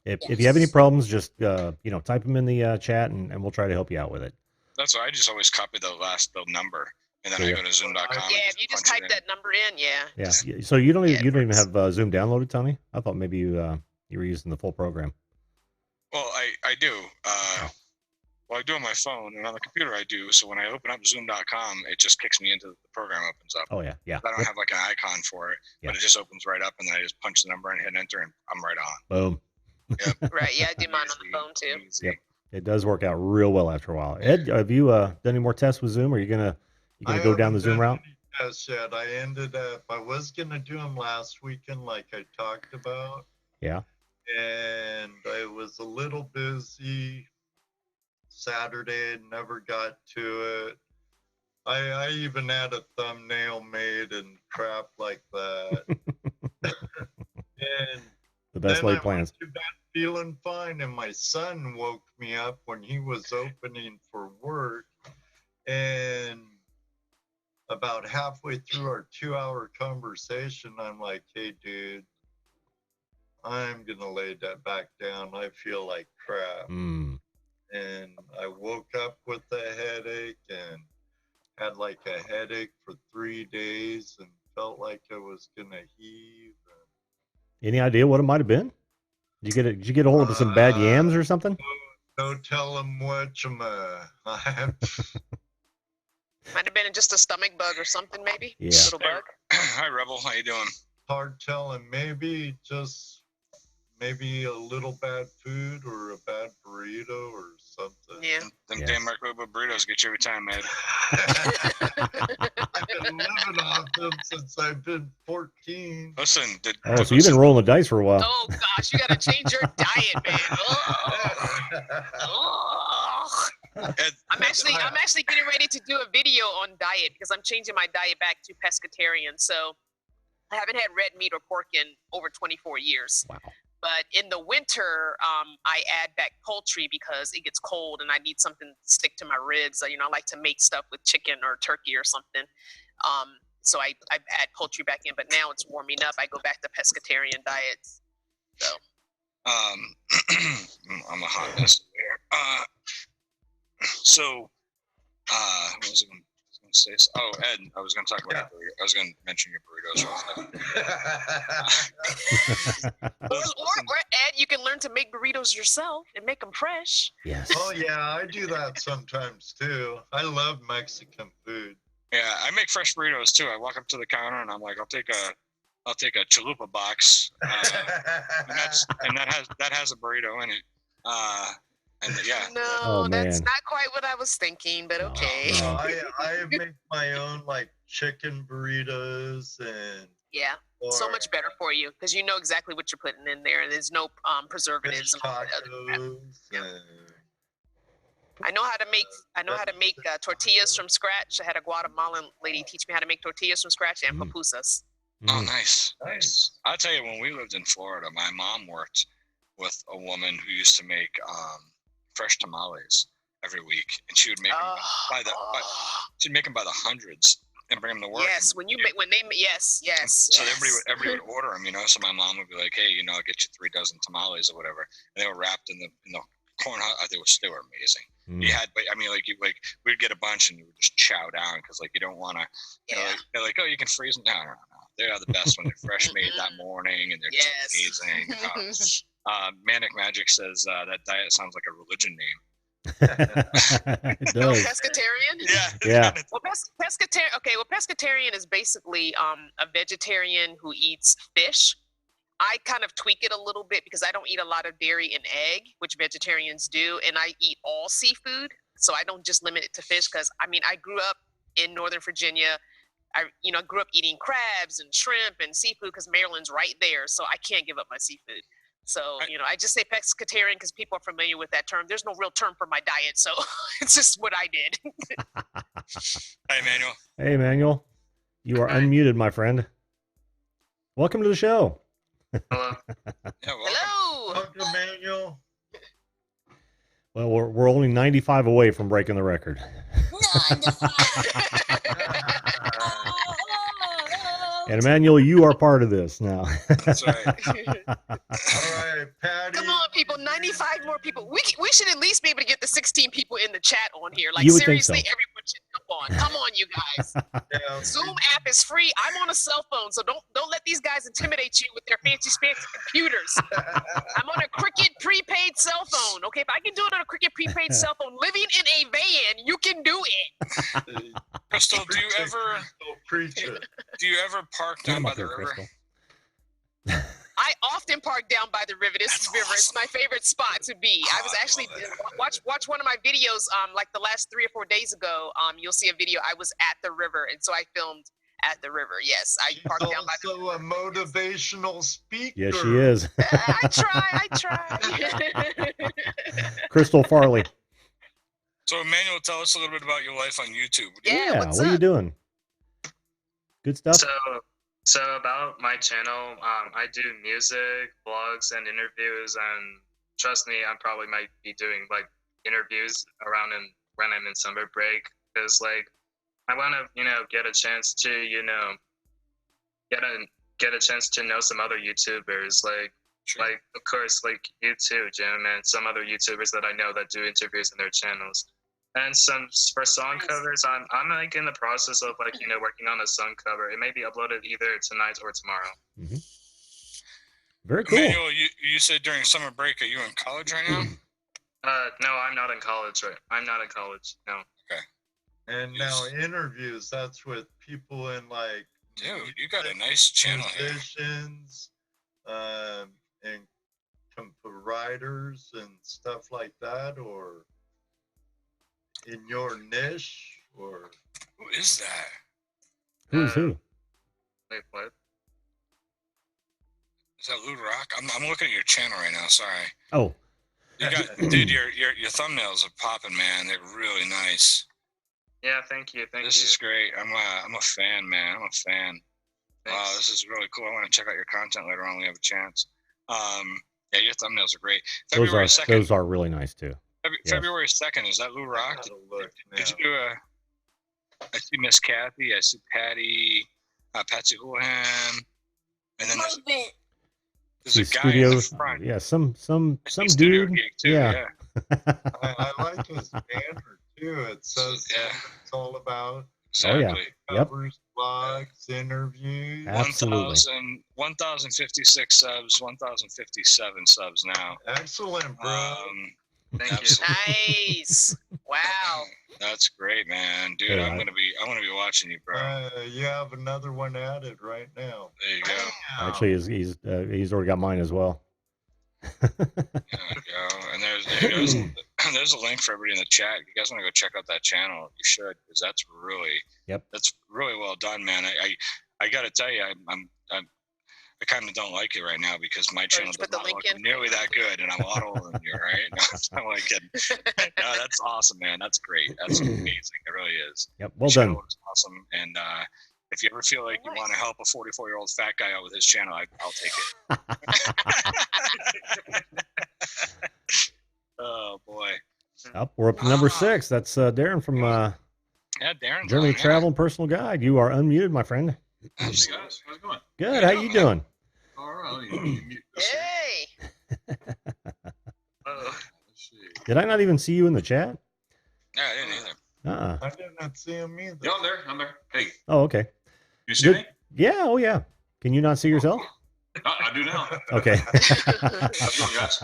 If you have any problems, just type them in the chat, and we'll try to help you out with it. That's why I just always copy the number, and then I go to zoom.com. Yeah, if you just type that number in, Yeah. So you don't even have Zoom downloaded, Tony? I thought maybe you were using the full program. Well, I do. Well, I do on my phone, and on the computer I do. So when I open up zoom.com, it just kicks me into the program opens up. Oh, yeah. I don't have like an icon for it, but it just opens right up, and then I just punch the number and hit enter, and I'm right on. Boom. Yep. Right, yeah, I do mine on the phone too. Easy. Yep. It does work out real well after a while. Ed, have you done any more tests with Zoom? Or are you gonna go down the Zoom route? Tests yet. I was gonna do them last weekend, like I talked about. Yeah. And I was a little busy Saturday, never got to it. I even had a thumbnail made and crap like that. best then laid I plans. went to bed feeling fine, and my son woke me up when he was opening for work, and about halfway through our 2-hour conversation, I'm like, "Hey, dude, I'm gonna lay that back down. I feel like crap." Mm. And I woke up with a headache and had like a headache for 3 days and felt like I was gonna heave. Any idea what it might have been? Did you get a hold of some bad yams or something? No telling what you Might have been just a stomach bug or something, maybe. Yeah. A little bug. Hi, Rebel. How you doing? hard telling. Maybe a little bad food or a bad burrito or something. Yeah. Them Yeah. damn microwave burritos get you every time, man. I've been living off them since I've been 14. Listen, Oh, so you've been rolling the dice for a while. Oh gosh, you gotta change your diet, man. Ugh. Ugh. Ed, I'm actually getting ready to do a video on diet because I'm changing my diet back to pescatarian. So I haven't had red meat or pork in over 24 years. Wow. But in the winter, I add back poultry because it gets cold and I need something to stick to my ribs. I like to make stuff with chicken or turkey or something. So I add poultry back in, but now it's warming up. I go back to pescatarian diets. So I'm a hot mess here. So, what was I going to say? Oh, Ed, I was going to talk about your burrito. I was going to mention your burritos. or Ed, you can learn to make burritos yourself and make them fresh. Yes. Oh yeah, I do that sometimes too. I love Mexican food. Yeah, I make fresh burritos too. I walk up to the counter and I'm like, I'll take a chalupa box, and that has a burrito in it. And yeah. No, Oh, that's man. not quite what I was thinking, but No, okay. no. I make my own like chicken burritos and Yeah, so much better for you because you know exactly what you're putting in there, and there's no preservatives fish and all that other crap. tacos. I know how to make tortillas from scratch. I had a Guatemalan lady teach me how to make tortillas from scratch and Mm. pupusas. Oh, Mm. nice. I'll tell you, when we lived in Florida, my mom worked with a woman who used to make fresh tamales every week, and she would make them she'd make them by the hundreds and bring them to work. Yes, yes. So everybody would order them, So my mom would be like, "Hey, I'll get you 3 dozen tamales or whatever," and they were wrapped in the corn. They were amazing. Mm. You had, we'd get a bunch and you would just chow down because you don't want to. They're like, "Oh, you can freeze them." No. They are the best when they're fresh made that morning, and they're just amazing. Manic Magic says that diet sounds like a religion name. It Oh, does. pescatarian? Yeah. Well, pescatarian. Okay, well, pescatarian is basically a vegetarian who eats fish. I kind of tweak it a little bit because I don't eat a lot of dairy and egg, which vegetarians do, and I eat all seafood. So I don't just limit it to fish because I grew up in Northern Virginia. I grew up eating crabs and shrimp and seafood because Maryland's right there, so I can't give up my seafood. So, I just say pescatarian because people are familiar with that term. There's no real term for my diet, so it's just what I did. Hi, Emmanuel. Hey, Emmanuel. You are unmuted, my friend. Welcome to the show. Hello. Yeah, well, Hello. Welcome, Manuel. Well, we're only 95 away from breaking the record. 95. And Emmanuel, you are part of this now. That's right. All right, Patty. Come on, people. 95 more people. We should at least be able to get the 16 people in the chat on here. Like, You would think seriously, so. everyone should come on. Come on, you guys. Yeah, Zoom app is free. I'm on a cell phone, so don't let these guys intimidate you with their fancy computers. I'm on a Cricket prepaid cell phone. Okay, if I can do it on a Cricket prepaid cell phone, living in a van, you can do it. Crystal, do you preach it? park Come down by up the here, river? Crystal. I often park down by the river. This That's river. It's awesome. my favorite spot to be. I was I actually love watch one of my videos. Like the last 3 or 4 days ago. You'll see a video. I was at the river, and so I filmed at the river. Yes, I parked down by the Also a motivational speaker. Yes, she is. I try. Crystal Farley. So, Emmanuel, tell us a little bit about your life on YouTube. Yeah, what's what are you up? doing? Good stuff? So about my channel, I do music, vlogs, and interviews. And trust me, I probably might be doing like interviews around when I'm in summer break, because like I want to get a chance to get a chance to know some other YouTubers, like of course like you too, Jim, and some other YouTubers that I know that do interviews in their channels. And some for song covers, I'm like in the process of like working on a song cover. It may be uploaded either tonight or tomorrow. Mm-hmm. Very cool. Emmanuel, you said during summer break, are you in college right now? No, I'm not in college. Right, I'm not in college. No. Okay. And now interviews, that's with people in like, dude, you got a nice channel here. Musicians, and writers and stuff like that, or in your niche, or who is that? Who's who? Wait, what? Is that Lou Rock? I'm looking at your channel right now. Sorry. Oh, you got, dude, your thumbnails are popping, man. They're really nice. Yeah, thank you. This is great. I'm a fan, man. I'm a fan. Thanks. Wow, this is really cool. I want to check out your content later on when we have a chance. Yeah, your thumbnals are great. February 2nd. Those are really nice too. February 2nd, is that Lou Rock? Did you do I see Miss Kathy, I see Patty, Patsy Houlihan, and then there's a guy in the front. Yeah, some dude. Gig too, yeah. I like his banner too. It says it's all about. Exactly. Oh yeah. Covers, blogs, interviews. Absolutely. 1,056 subs, 1,057 subs now. Excellent, bro. Thank you. Nice. Wow. That's great, man, dude. Yeah. I want to be watching you, bro. You have another one added right now. There you go. Actually, he's already got mine as well. There you go. And there's a link for everybody in the chat. If you guys want to go check out that channel, you should, because that's really well done, man. I got to tell you, I kind of don't like it right now because my channel does not look nearly that good, and I'm a lot older than you, right? No, I'm like kidding. No, that's awesome, man. That's great. That's amazing. It really is. Yep. Well done. It's awesome. And if you ever feel like you want to help a 44-year-old fat guy out with his channel, I'll take it. Oh boy. We're up to number 6. That's Darren from Darren. Journey Travel and Personal Guide. You are unmuted, my friend. Hey guys, how's it going? Good. How you doing? All right. You mute this Hey. Let's see. Did I not even see you in the chat? Yeah, I didn't either. I did not see him either. Yeah, I'm there. Hey. Oh, okay. You see me? Yeah. Oh, yeah. Can you not see yourself? I do now. Okay. How's it going, guys?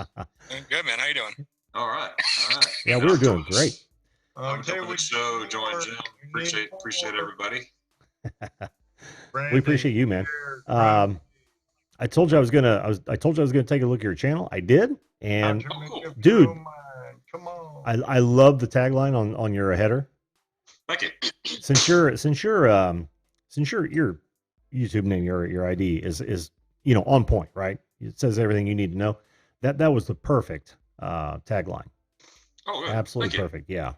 Good, man. How you doing? All right. Yeah, we're doing great. I'm enjoying the show. Join Jim. Appreciate everybody. We appreciate you, man. I told you I was gonna take a look at your channel. I did, and dude, come on. I love the tagline on your header. Thank you. Since your YouTube name, your ID is on point, right? It says everything you need to know. That was the perfect tagline. Oh, good. Absolutely perfect. Yeah.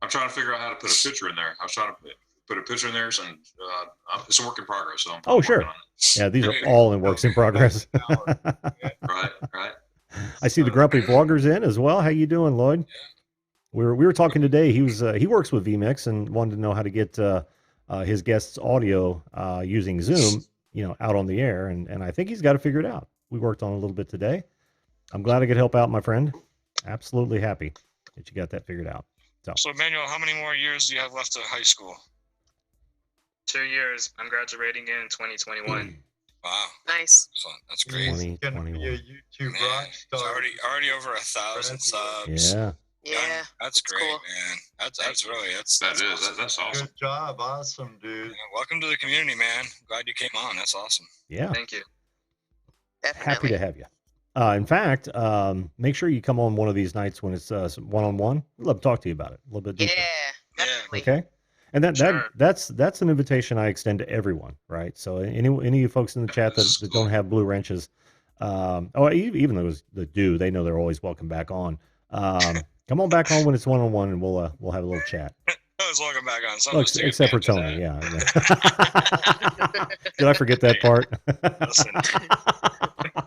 I'm trying to figure out how to put a picture in there. I was trying to put a picture in there, and it's a work in progress. So I'm sure. Yeah, these are all in works in progress. Right. I see the grumpy vloggers in as well. How you doing, Lloyd? We were talking today. He works with vMix and wanted to know how to get his guests' audio using Zoom, out on the air, and I think he's got to figure it out. We worked on it a little bit today. I'm glad I could help out, my friend. Absolutely happy that you got that figured out. So Emmanuel, how many more years do you have left of high school? 2 years. I'm graduating in 2021. Wow. Nice. That's great. He's gonna be a YouTube rock star. Already over 1,000 subs. Yeah. Yeah. That's great, cool. man. That's That's awesome. Good job. Awesome, dude. Yeah, welcome to the community, man. Glad you came on. That's awesome. Yeah. Thank you. Definitely. Happy to have you. In fact, make sure you come on one of these nights when it's one-on-one. I'd love to talk to you about it a little bit deeper. Yeah. Definitely. Okay. And Sure. that's an invitation I extend to everyone, right? So any of you folks in the chat that don't have blue wrenches, even those that do, they know they're always welcome back on. Come on back on when it's one-on-one, and we'll have a little chat. I was welcome back on. Except for Tony, yeah. Did I forget that part? Listen,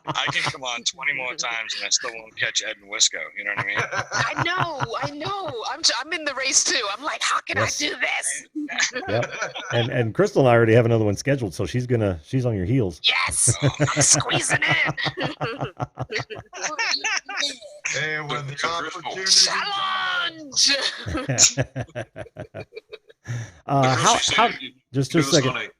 I can come on 20 more times and I still won't catch Ed and Wisco. You know what I mean? I know. I'm in the race too. I'm like, how can Yes. I do this? Yep. And Crystal and I already have another one scheduled, so she's on your heels. Yes, I'm squeezing in. Hey, when the Challenge. How just a second.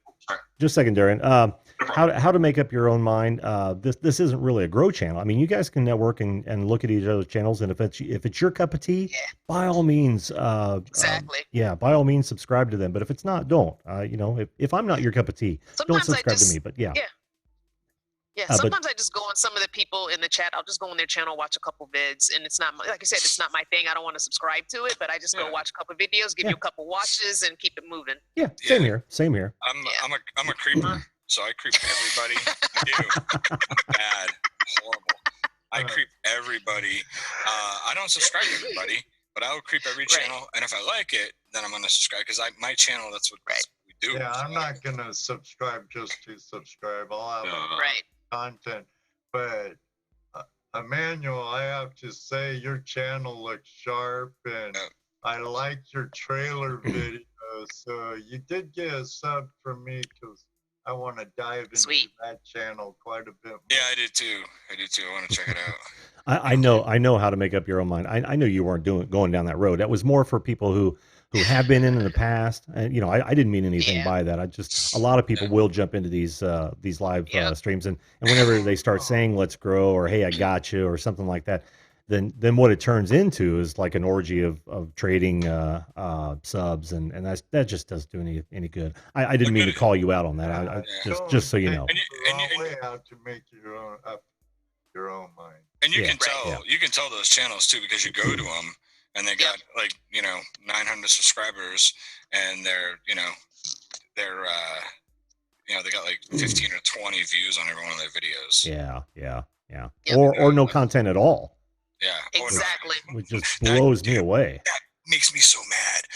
Just a second, Darren. How to make up your own mind? This isn't really a grow channel. I mean, you guys can network and look at each other's channels, and if it's your cup of tea, by all means, Exactly. by all means, subscribe to them. But if it's not, don't. If I'm not your cup of tea, don't subscribe to me. But yeah. Sometimes I just go on some of the people in the chat. I'll just go on their channel, watch a couple vids, and it's not like I said, it's not my thing. I don't want to subscribe to it, but I just go watch a couple videos, give you a couple watches, and keep it moving. Yeah, same here. I'm a creeper, so I creep everybody. I do. I'm bad, horrible. I creep everybody. I don't subscribe to everybody, but I will creep every channel, and if I like it, then I'm gonna subscribe because my channel. That's what we do. Yeah, I'm not gonna subscribe just to subscribe. I'll have content, but Emmanuel, I have to say your channel looks sharp, and I liked your trailer video. So you did get a sub from me because I want to dive into that channel quite a bit more. Yeah, I did too. I want to check it out. I know how to make up your own mind. I know you weren't going down that road. That was more for people who have been in the past. And I didn't mean anything by that. A lot of people will jump into these live streams, and whenever they start saying "let's grow" or "hey, I got you" or something like that, then what it turns into is like an orgy of trading subs, and that just doesn't do any good. I didn't mean to call you out on that. I just so you know. And way out to make your own mind. And you can tell those channels too, because you go to them and they got 900 subscribers, and they're they got like 15 or 20 views on every one of their videos. Yeah. Or no content at all. Yeah, exactly. Which just blows me away. That makes me so mad.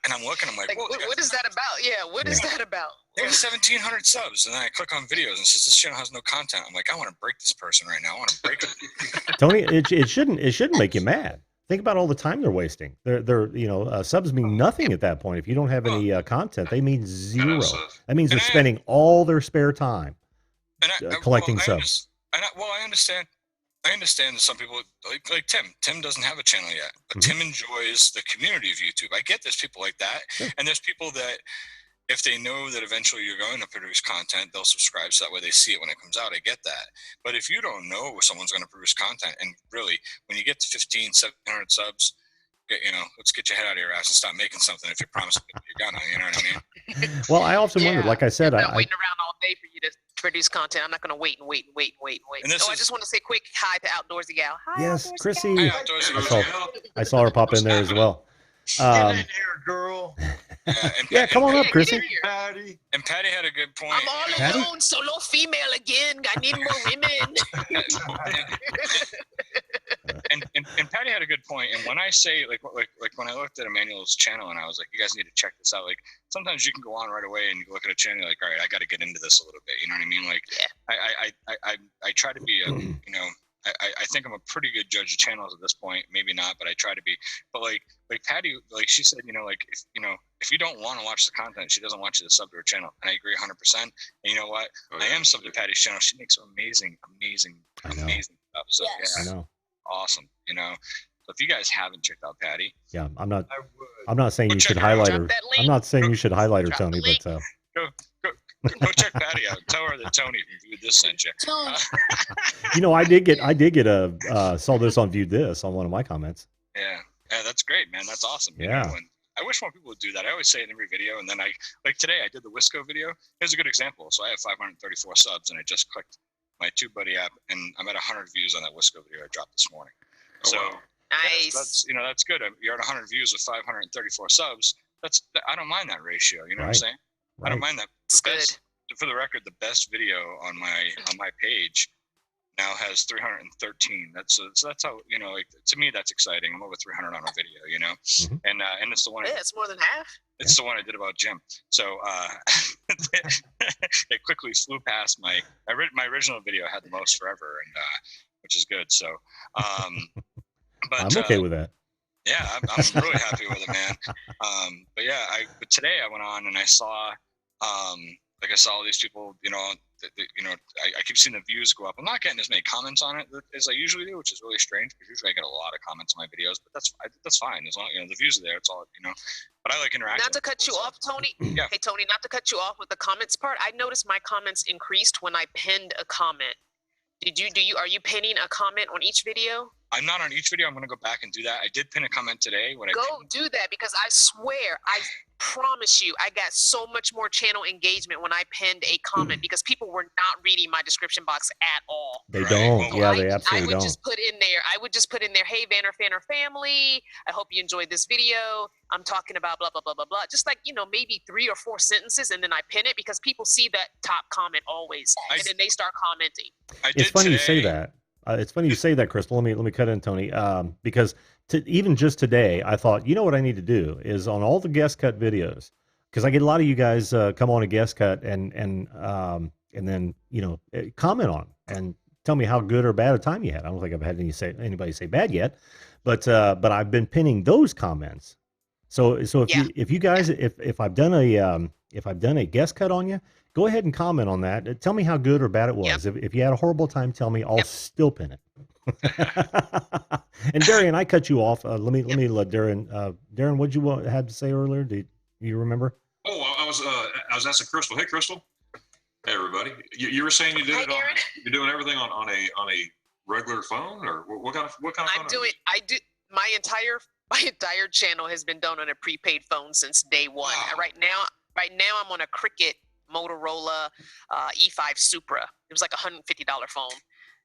And I'm looking, I'm like, what is that about? Yeah, what is that about? They have 1,700 subs, and then I click on videos and says this channel has no content. I'm like, I want to break this person right now. I want to break it. Tony, it shouldn't make you mad. Think about all the time they're wasting. Subs mean nothing at that point. If you don't have any content, they mean zero. That means they're spending all their spare time collecting subs. I understand. I understand that some people like Tim. Tim doesn't have a channel yet, but Tim enjoys the community of YouTube. I get there's people like that, and there's people that if they know that eventually you're going to produce content, they'll subscribe so that way they see it when it comes out. I get that. But if you don't know someone's going to produce content, and really, when you get to 1,700 subs, let's get your head out of your ass and stop making something if you promise you're gonna, you know what I mean? Well, I often wondered, like I said, I'm not waiting around all day for you to produce content. I'm not going to wait. I just want to say quick hi to Outdoorsy Gal. Hi, yes, Outdoorsy Chrissy. Gal. Hi, I saw her pop in there as well. Get in here, girl. Come on up, Chrissy. Patty. And Patty had a good point. I'm all alone, solo female again. I need more women. and Patty had a good point. And when I say like when I looked at Emmanuel's channel and I was like, you guys need to check this out. Like sometimes you can go on right away and you look at a channel, you're like, all right, I got to get into this a little bit. You know what I mean? Like I try to be I think I'm a pretty good judge of channels at this point. Maybe not, but I try to be. But like Patty, like she said, if you don't want to watch the content, she doesn't want you to sub to her channel. And I agree 100%. And you know what? I am sub to Patty's channel. She makes amazing stuff. So I know. Awesome. So if you guys haven't checked out Patty, I'm not saying you should highlight her. I'm not saying you should highlight her, Tony, but go check Patty out. Tell her that Tony reviewed this sent you. I did get a saw this on Viewed This on one of my comments. Yeah, that's great, man. That's awesome. Yeah. And I wish more people would do that. I always say it in every video, and then today I did the Wisco video. Here's a good example. So I have 534 subs, and I just clicked my TubeBuddy app, and I'm at 100 views on that Wisco video I dropped this morning. So nice. That's good. You're at 100 views with 534 subs. I don't mind that ratio. You know what I'm saying? Right. I don't mind that. It's good. For the record, the best video on my page now has 313. So that's how, you know, like, to me, that's exciting. I'm over 300 on a video, you know, and it's the one. Yeah, it's more than half. It's the one I did about Jim. So it quickly flew past my original video. Had the most forever, and which is good. So, but I'm okay with that. Yeah, I'm really happy with it, man. But yeah, but today I went on and I saw, like I saw all these people, you know, I keep seeing the views go up. I'm not getting as many comments on it as I usually do, which is really strange because usually I get a lot of comments on my videos. But that's fine as long, you know, the views are there. It's all, you know. But I like interacting. Not to cut you off, Tony. Yeah. Hey, Tony, not to cut you off with the comments part. I noticed my comments increased when I pinned a comment. Are you pinning a comment on each video? I'm not on each video. I'm going to go back and do that. I did pin a comment today. Do that, because I swear, I promise you, I got so much more channel engagement when I pinned a comment because people were not reading my description box at all. They don't. Well, Yeah, they absolutely I would don't. just put in there. I would just put in there, "Hey, Vanner Fanner family, I hope you enjoyed this video. I'm talking about blah blah blah blah blah." Just like, you know, maybe 3 or 4 sentences, and then I pin it because people see that top comment always, and then they start commenting. It's funny you say that. It's funny you say that, Crystal. Let me cut in, Tony, because even just today, I thought, you know what I need to do is on all the guest cut videos, because I get a lot of you guys come on a guest cut and then, you know, comment on and tell me how good or bad a time you had. I don't think I've had anybody say bad yet, but I've been pinning those comments. So if you guys if I've done a guest cut on you, go ahead and comment on that. Tell me how good or bad it was. If you had a horrible time, tell me. I'll still pin it. And Darian, I cut you off. Let me let Darian. Darian, what'd you had to say earlier? Do you remember? Oh, I was asking Crystal. Hey, Crystal. Hey, everybody. You were saying you did it on. You're doing everything on a regular phone, or what kind of phone? I do my entire channel has been done on a prepaid phone since day one. Wow. Right now I'm on a Cricket Motorola E5 Supra. It was like $150 phone.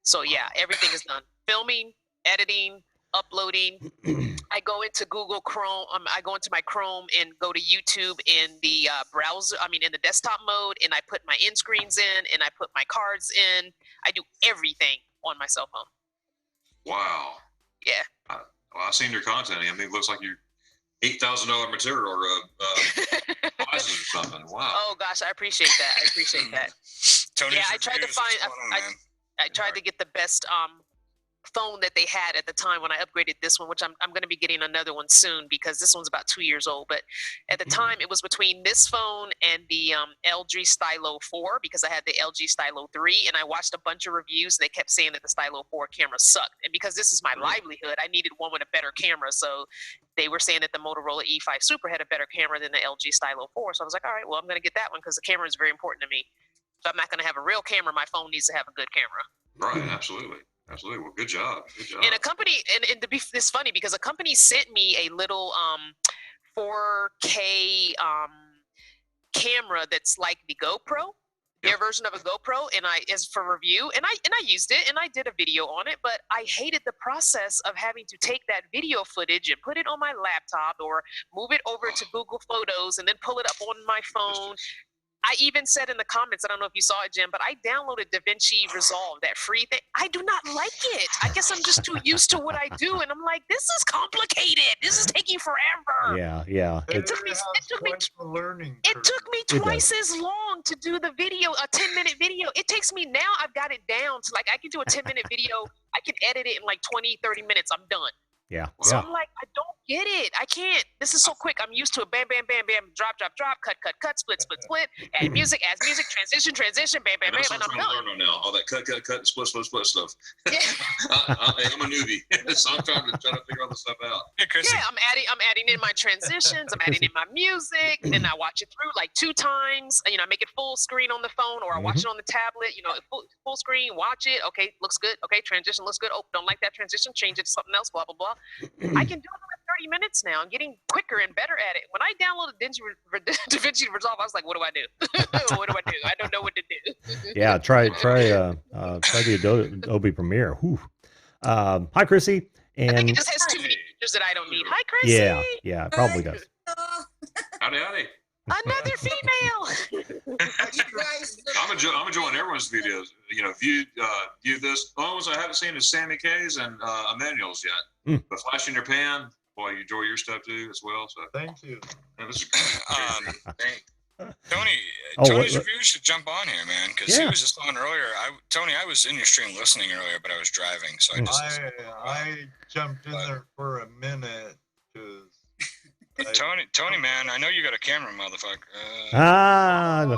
So yeah, everything is done. Filming, editing, uploading. I go into Google Chrome. I go into my Chrome and go to YouTube in the browser. In the desktop mode, and I put my end screens in, and I put my cards in. I do everything on my cell phone. Wow. Yeah. Well, I've seen your content. I mean, it looks like you $8,000 material or prizes or something. Wow. Oh gosh, I appreciate that. Tony's I tried to find. I tried to get the best phone that they had at the time when I upgraded this one, which I'm going to be getting another one soon because this one's about 2 years old. But at the time, it was between this phone and the LG Stylo 4 because I had the LG Stylo 3, and I watched a bunch of reviews. And they kept saying that the Stylo 4 camera sucked, and because this is my livelihood, I needed one with a better camera. So they were saying that the Motorola E5 Super had a better camera than the LG Stylo 4. So I was like, all right, well, I'm going to get that one because the camera is very important to me. If I'm not going to have a real camera, my phone needs to have a good camera. Right, absolutely. Absolutely. Well, good job. And a company, and it's funny because a company sent me a little 4K camera that's like the GoPro, their version of a GoPro, and is for review. And I used it and I did a video on it, but I hated the process of having to take that video footage and put it on my laptop or move it over to Google Photos and then pull it up on my phone. I even said in the comments, I don't know if you saw it, Jim, but I downloaded DaVinci Resolve, that free thing. I do not like it. I guess I'm just too used to what I do, and I'm like, this is complicated. This is taking forever. Yeah. It took me twice as long to do the video, a 10-minute video. It takes me now. I've got it down to I can do a 10-minute video. I can edit it in 20, 30 minutes. I'm done. Yeah. So I'm like, I don't get it. I can't. This is so quick. I'm used to it. Bam, bam, bam, bam. Drop, cut, split, add music, transition, bam, bam, bam, and I'm done. Now. All that cut, split stuff. Yeah. I'm a newbie, so I'm trying to figure all this stuff out. Yeah, I'm adding in my transitions. I'm adding in my music. Then I watch it through 2 times. I make it full screen on the phone, or I watch it on the tablet. Full screen. Watch it. Okay, looks good. Okay, transition looks good. Oh, don't like that transition. Change it to something else. Blah blah blah. I can do it in 30 minutes now. I'm getting quicker and better at it. When I downloaded DaVinci Resolve, I was like, what do I do? What do I do? I don't know what to do. Yeah, try the Adobe Premiere. Whew. Hi, Chrissy. And I think it just has too many features that I don't need. Hi, Chrissy. Yeah, it probably does. Howdy. Another female. I'm enjoying everyone's videos. viewed this. The only ones I haven't seen is Sammy K's and Emmanuel's yet. But Flash in Your Pan, boy, you enjoy your stuff too as well. So Thank you. yeah, this is Tony's review should jump on here, man, because he Yeah. was just on earlier. Tony, I was in your stream listening earlier, but I was driving, so I just I jumped in there for a minute because Tony, man, I know you got a camera, motherfucker. No.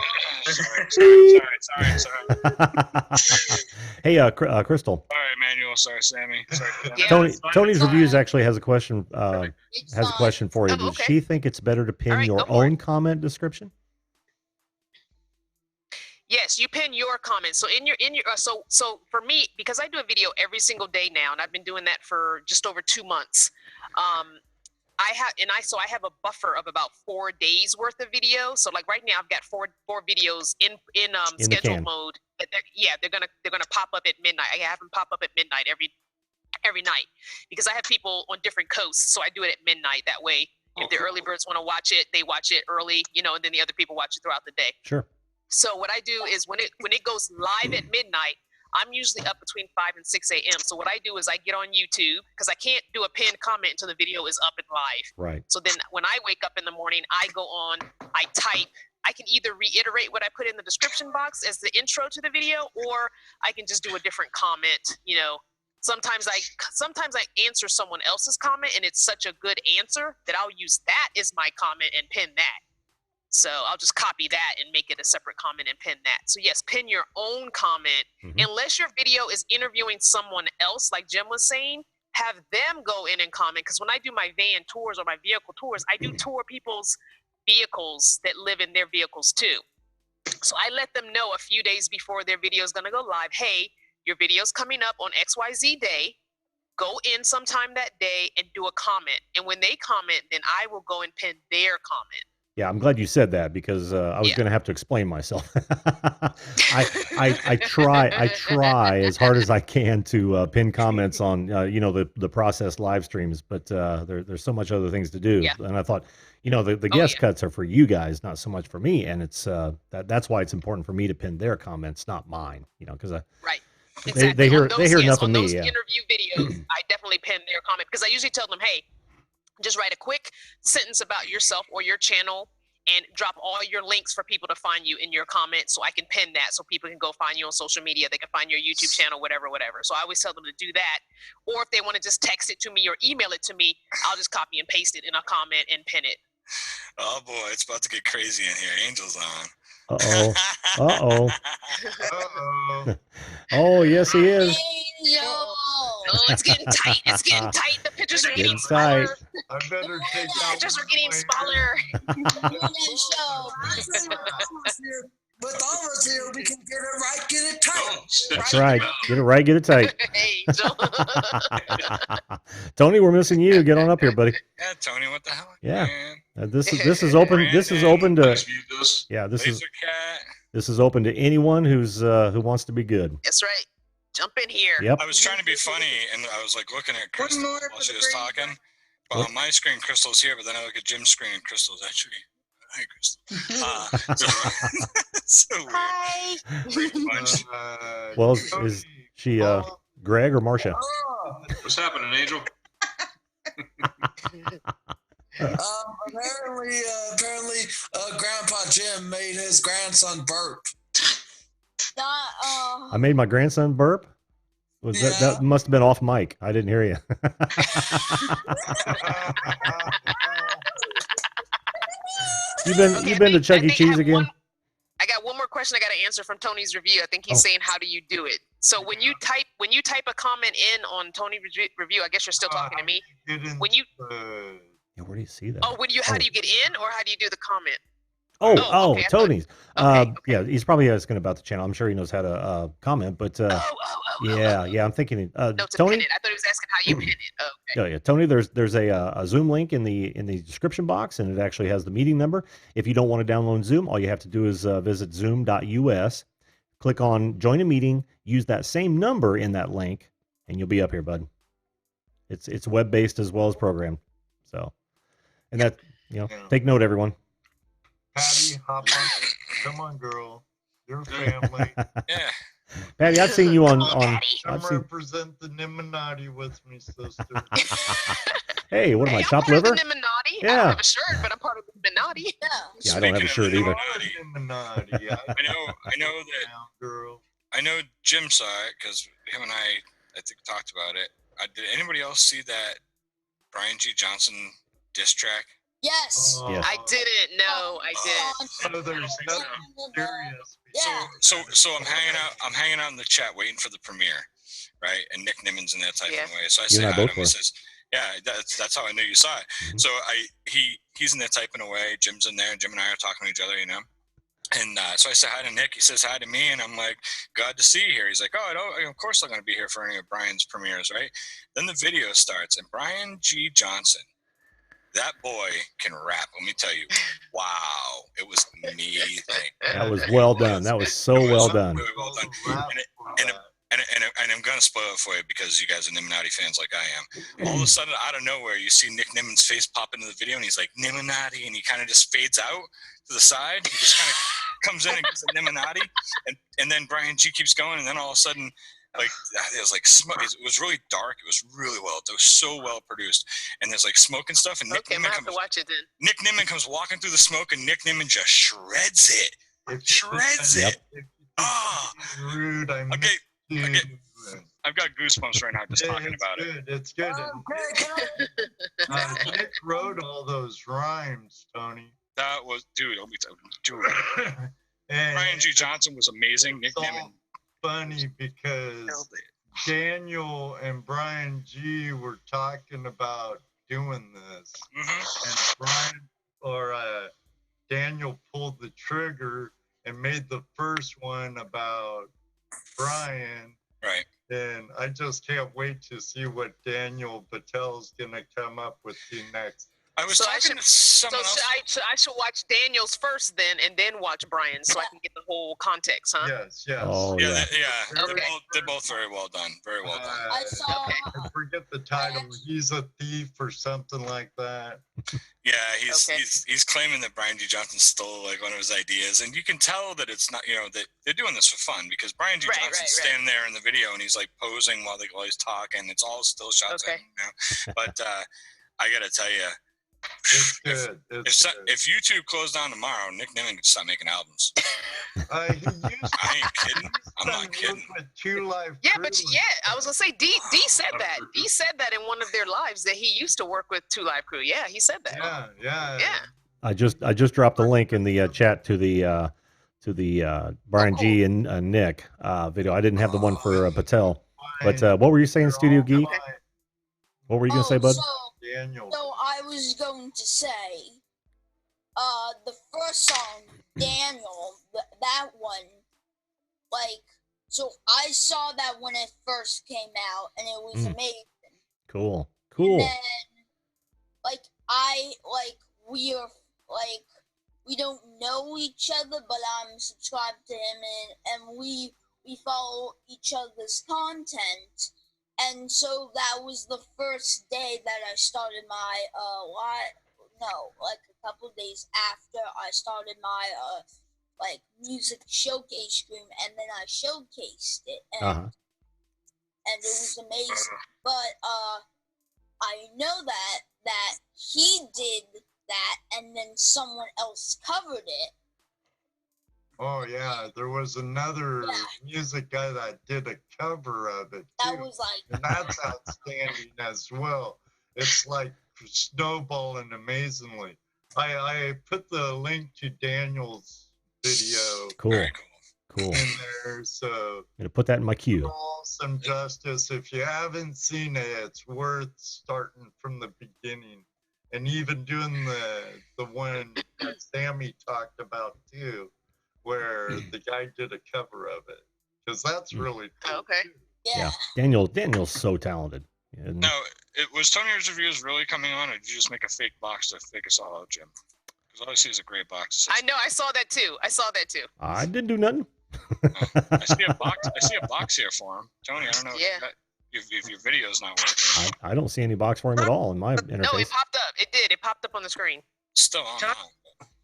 Sorry. Hey, Crystal. Sorry, Emmanuel. Sorry, Sammy. Sorry. Yeah. Tony's Sorry. reviews actually has a question. It's Has a fine. question for you. Oh, Does okay. she think it's better to pin All right, your go for own comment description? Yes, you pin your comments. So in your so for me, because I do a video every single day now, and I've been doing that for just over 2 months. I have a buffer of about 4 days worth of video. So like right now, I've got four videos in the scheduled can. mode. They're gonna pop up at midnight. I have them pop up at midnight every night because I have people on different coasts. So I do it at midnight. That way, if the early birds want to watch it, they watch it early, and then the other people watch it throughout the day. Sure. So what I do is when it goes live at midnight, I'm usually up between 5 and 6 a.m. So what I do is I get on YouTube because I can't do a pinned comment until the video is up and live. Right. So then when I wake up in the morning, I go on, I type. I can either reiterate what I put in the description box as the intro to the video, or I can just do a different comment. Sometimes I answer someone else's comment and it's such a good answer that I'll use that as my comment and pin that. So I'll just copy that and make it a separate comment and pin that. So yes, pin your own comment. Unless your video is interviewing someone else, like Jim was saying, have them go in and comment. Because when I do my van tours or my vehicle tours, I do tour people's vehicles that live in their vehicles too. So I let them know a few days before their video is going to go live, hey, your video's coming up on XYZ day. Go in sometime that day and do a comment. And when they comment, then I will go and pin their comment. Yeah, I'm glad you said that because I was going to have to explain myself. I try as hard as I can to pin comments on the process live streams, but there's so much other things to do. Yeah. And I thought, the guest cuts are for you guys, not so much for me, and it's that's why it's important for me to pin their comments, not mine. Because right. Exactly. They hear enough of me. Those Yeah. interview videos, I definitely pin their comment because I usually tell them, hey, just write a quick sentence about yourself or your channel and drop all your links for people to find you in your comments so I can pin that so people can go find you on social media. They can find your YouTube channel, whatever. So I always tell them to do that. Or if they want to just text it to me or email it to me, I'll just copy and paste it in a comment and pin it. Oh boy, it's about to get crazy in here. Angel's on. Uh-oh. Oh, yes, he is. Angel. Oh, it's getting tight. It's getting tight. The pictures are getting Getting tight. smaller. I better take The out pictures are getting my- smaller. With all of us here, we can get it right, get it tight. That's right. Get it right, get it tight. Angel. Tony, we're missing you. Get on up here, buddy. Yeah, Tony, what the hell? Yeah. Man. This is open. This is open to. Nice view this. Yeah, this is Laser Cat. this is open to anyone who wants to be good. That's right. Jump in here. Yep. I was trying to be funny, and I was like looking at Crystal more while for she the was green talking. But on my screen, Crystal's here, but then I look at Jim's screen, and Crystal's actually. Hi, Crystal. So weird. Hi. Bunch. Well, Tony, is she follow- Greg or Marcia? What's happening, Angel? Apparently, Grandpa Jim made his grandson burp. I made my grandson burp. Was Yeah. that must have been off mic? I didn't hear you. You've been to Chuck E. Cheese again? I got one more question I got to answer from Tony's review. I think he's saying, how do you do it? So when you type a comment in on Tony's review, I guess you're still talking to me. When you Yeah, where do you see that? how do you get in, or how do you do the comment? Oh, okay, I thought- Tony's. okay. Yeah, he's probably asking about the channel. I'm sure he knows how to comment, but yeah, I'm thinking No, to Tony. pin it. I thought he was asking how you pin it. Oh, okay. Yeah, Tony. There's a Zoom link in the description box, and it actually has the meeting number. If you don't want to download Zoom, all you have to do is visit zoom.us, click on join a meeting, use that same number in that link, and you'll be up here, bud. It's web based as well as programmed. So, and that take note, everyone. Patty, hop on. Come on, girl. Your family. Yeah. Patty, I've seen you on Come on, Daddy. Come I've seen. represent the Illuminati with me, sister. Hey, what am I, I'm chopped part of liver? the Illuminati. I Yeah. don't have a shirt, but I'm part of the Illuminati. Yeah. Yeah, I don't have a shirt either. Illuminati. I know that Girl. I know Jim saw it because him and I think talked about it. Did anybody else see that Brian G. Johnson diss track? Yes. Yes. I didn't. No, I didn't. So there's nothing serious. Yeah. So I'm hanging out in the chat waiting for the premiere, right? And Nick Nimmon's in there typing away. So I say and I hi to both him. were. He says, "Yeah, that's how I knew you saw it." Mhm. So he's in there typing away. Jim's in there. Jim and I are talking to each other, you know. And so I say hi to Nick. He says hi to me, and I'm like, "Glad to see you here." He's like, "Oh, of course I'm going to be here for any of Brian's premieres, right?" Then the video starts, and Brian G. Johnson, that boy can rap. Let me tell you, wow, it was amazing. That was well done. That was so well done. Really well done. And I'm going to spoil it for you because you guys are Illuminati fans like I am. All of a sudden, out of nowhere, you see Nick Nimmon's face pop into the video, and he's like, Illuminati, and he kind of just fades out to the side. He just kind of comes in and gets the Illuminati, and then Brian G keeps going, and then all of a sudden, like, it was like smoke. It was really dark. It was really well. It was so well produced, and there's like smoke and stuff. And Nick Okay, I'm Nimmin gonna have to watch it then. Nick Nimmin comes walking through the smoke, and Nick Nimmin just shreds it. Shreds it. Oh, Rude. I'm okay. okay. I've got goosebumps right now just talking about it. It's good. Nick wrote all those rhymes, Tony. That was, dude. And Brian G. Johnson was amazing. Nick it's all Nimmin funny because nailed it. Daniel and Brian G were talking about doing this, Mm-hmm. and Daniel pulled the trigger and made the first one about Brian. Right. And I just can't wait to see what Daniel Patel's gonna come up with the next. I was talking to someone else. I should watch Daniel's first then, and then watch Brian's, so I can get the whole context, huh? Yes. Oh, yeah. Okay. They're both very well done. Very well done. I saw. I forget the title. He's a thief or something like that. Yeah, he's claiming that Brian G. Johnson stole like one of his ideas, and you can tell that it's not, that they're doing this for fun because Brian G. Johnson's standing there in the video and he's like posing while he's talking. It's all still shots. Okay. Of him, but I gotta tell you. It's good. If YouTube closed down tomorrow, Nick Nimmin could stop making albums. I ain't kidding. I'm not kidding. Yeah, I was gonna say D said that. D said that in one of their lives that he used to work with 2 Live Crew. Yeah, he said that. Yeah. I just dropped the link in the chat to the Brian G and Nick video. I didn't have the one for Patel, but what were you saying, Studio Geek? What were you gonna say, bud? Daniel. So I was going to say, the first song, Daniel, that one, like, so I saw that when it first came out, and it was amazing. Cool. And then, we don't know each other, but I'm subscribed to him, and we follow each other's content. And so that was the first day that I started my, a couple of days after I started my, music showcase stream, and then I showcased it, and it was amazing. But, I know that he did that, and then someone else covered it. Oh yeah, there was another music guy that did a cover of it too. That was and that's outstanding as well. It's like snowballing amazingly. I put the link to Daniel's video. Cool. In there, so I'm gonna put that in my queue. Some justice. If you haven't seen it, it's worth starting from the beginning, and even doing the one that Sammy talked about too, where the guy did a cover of it, because that's really cool. Okay. Too. Yeah. Daniel's so talented. Now, was Tony's reviews really coming on, or did you just make a fake box to fake us all out, Jim? Because all I see is a gray box. I know. I saw that too. I didn't do nothing. I see a box here for him, Tony. I don't know if your video's not working. I don't see any box for him at all in my interface. No, it popped up. It did. It popped up on the screen. Still on.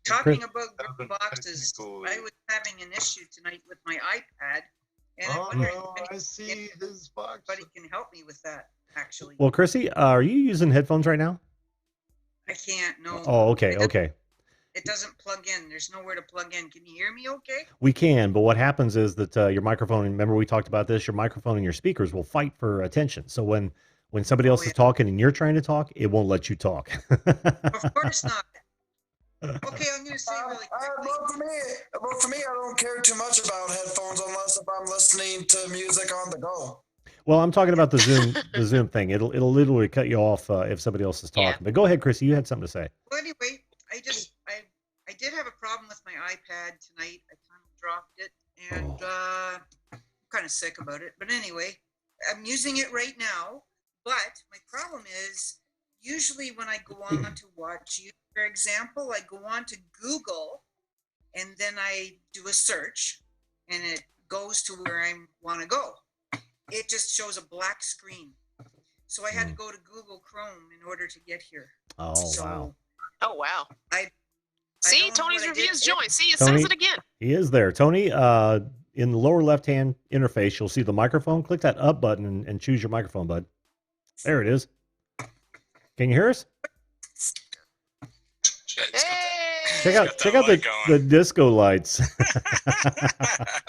Talking about boxes, I was having an issue tonight with my iPad. And I'm Oh wondering no, if I see his box. anybody can help me with that, actually. Well, Chrissy, are you using headphones right now? I can't, no. Oh, okay, okay. It doesn't plug in. There's nowhere to plug in. Can you hear me okay? We can, but what happens is that your microphone, remember we talked about this, your microphone and your speakers will fight for attention. So when somebody else is talking and you're trying to talk, it won't let you talk. Of course not. Okay, I'm going to say really quickly. Well, for me, I don't care too much about headphones unless if I'm listening to music on the go. Well, I'm talking about the Zoom thing. It'll literally cut you off if somebody else is talking. But go ahead, Chrissy, you had something to say. Well, anyway, I did have a problem with my iPad tonight. I kind of dropped it, and I'm kind of sick about it. But anyway, I'm using it right now. But my problem is, usually when I go on to watch you, for example, I go on to Google, and then I do a search, and it goes to where I want to go. It just shows a black screen. So I had to go to Google Chrome in order to get here. Oh, wow. Oh, wow. I See, don't know Tony's what I review did. is joined. See, it Tony, says it again. He is there. Tony, in the lower left-hand interface, you'll see the microphone. Click that up button and choose your microphone, bud. There it is. Can you hear us? Hey! Check out the disco lights.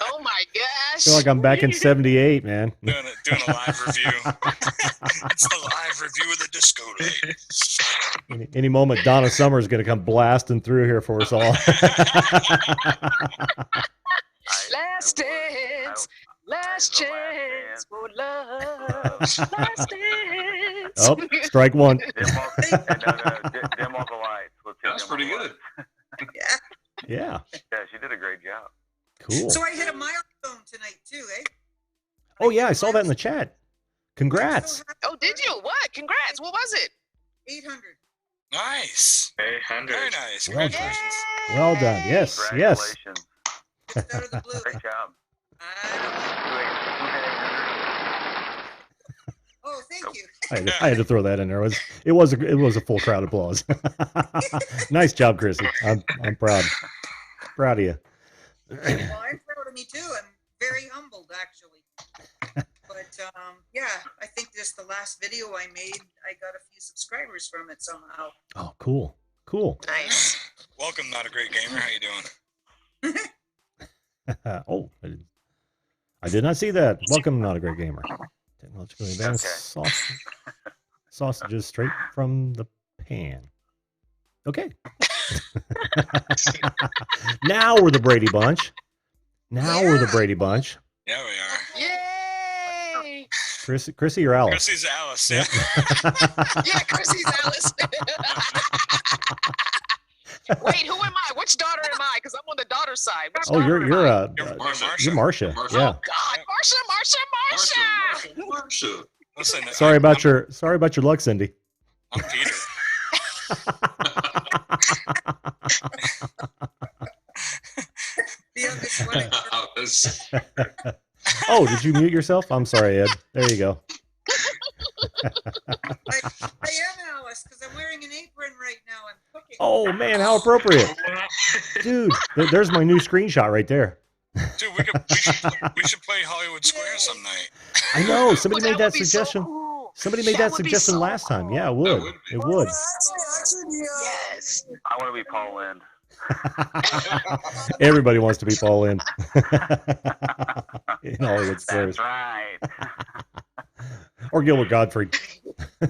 Oh my gosh! I feel like I'm back in '78, man. Doing a live review. It's a live review of the disco light. Any moment, Donna Summer's going to come blasting through here for us all. Last dance, last chance for love, last dance. Oh, strike one. Dim off the lights. That's pretty good. Yeah. Yeah, she did a great job. Cool. So I hit a milestone tonight too, eh? Oh yeah, I saw that in the chat. Congrats. Oh, did you? What? Congrats. What was it? 800. Nice. 800. Very nice. Well done. Congratulations. Well done. Yes. Yes. Congratulations. Out of the blue. Great job. Oh, thank you. I had to throw that in there. It was a full crowd applause. Nice job, Chrissy. I'm proud. Proud of you. Well, I'm proud of me too. I'm very humbled, actually. But yeah, I think this the last video I made. I got a few subscribers from it somehow. Oh, cool. Cool. Nice. Welcome, Not a Great Gamer. How you doing? Oh, I did not see that. Welcome, Not a Great Gamer. Technologically advanced sausages straight from the pan. Okay. Now we're the Brady Bunch. Now we're the Brady Bunch. Yeah, we are. Yay! Chrissy or Alice? Chrissy's Alice. Yeah. Yeah, Chrissy's Alice. Wait, who am I? Which daughter am I? Because I'm on the daughter side. Which Oh, daughter am I? you're Marcia. Yeah. God, Marcia. Listen, Sorry about your luck, Cindy. I'm Peter. The youngest one. Oh, did you mute yourself? I'm sorry, Ed. There you go. I am Alice because I'm wearing an apron right now. I'm cooking. Oh man, how appropriate, dude! There's my new screenshot right there. Dude, we should play Hollywood Square some night. I know somebody made that would be so suggestion. cool. Somebody made That that would be suggestion so last time. cool. Yeah, it would. It would. Yes. I want to be Paul Lynde. Everybody wants to be Paul Lynde. In Hollywood Squares. That's right. Or Gilbert Gottfried.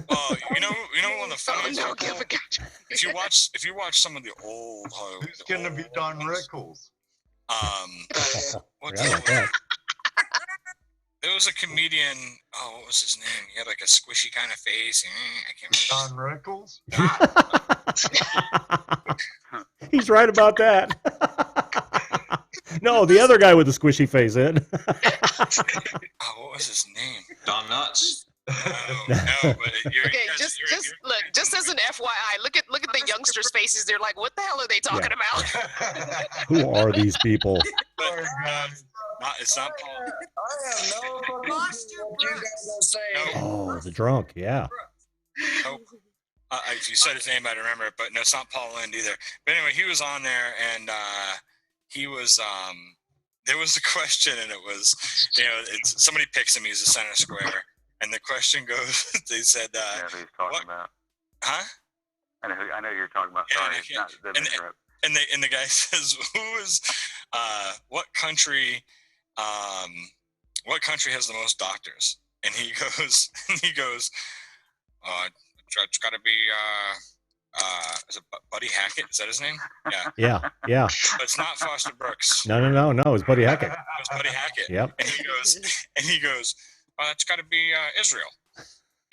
Oh, you know one of the funniest. No, give a God. If you watch some of the old Hollywood, Who's gonna be Don Rickles? What Yeah, like that. There was a comedian. Oh, what was his name? He had like a squishy kind of face. I can't remember. Don Rickles? He's right about that. No, the other guy with the squishy face, Ed. Oh, what was his name? Don Nuts. No, but you're, Okay, just look. Just as an FYI, look at the youngsters' faces. They're like, "What the hell are they talking about?" Who are these people? But, it's not Paul. I have no fucking Lost your clue what you guys are saying. Oh, the drunk. Yeah. Nope. If you said his name, I'd remember it. But no, it's not Paul Lynde either. But anyway, he was on there, and he was there was a question, and it was, somebody picks him. He's a center square, and the question goes. They said, yeah, who he's talking about? Huh? I know who you're talking about. Sorry, it's not and the guy says, what country has the most doctors? And he goes, it's got to be, is it Buddy Hackett? Is that his name? Yeah. Yeah. But it's not Foster Brooks. No. It's Buddy Hackett. It's Buddy Hackett. Yep. And he goes, it's got to be Israel.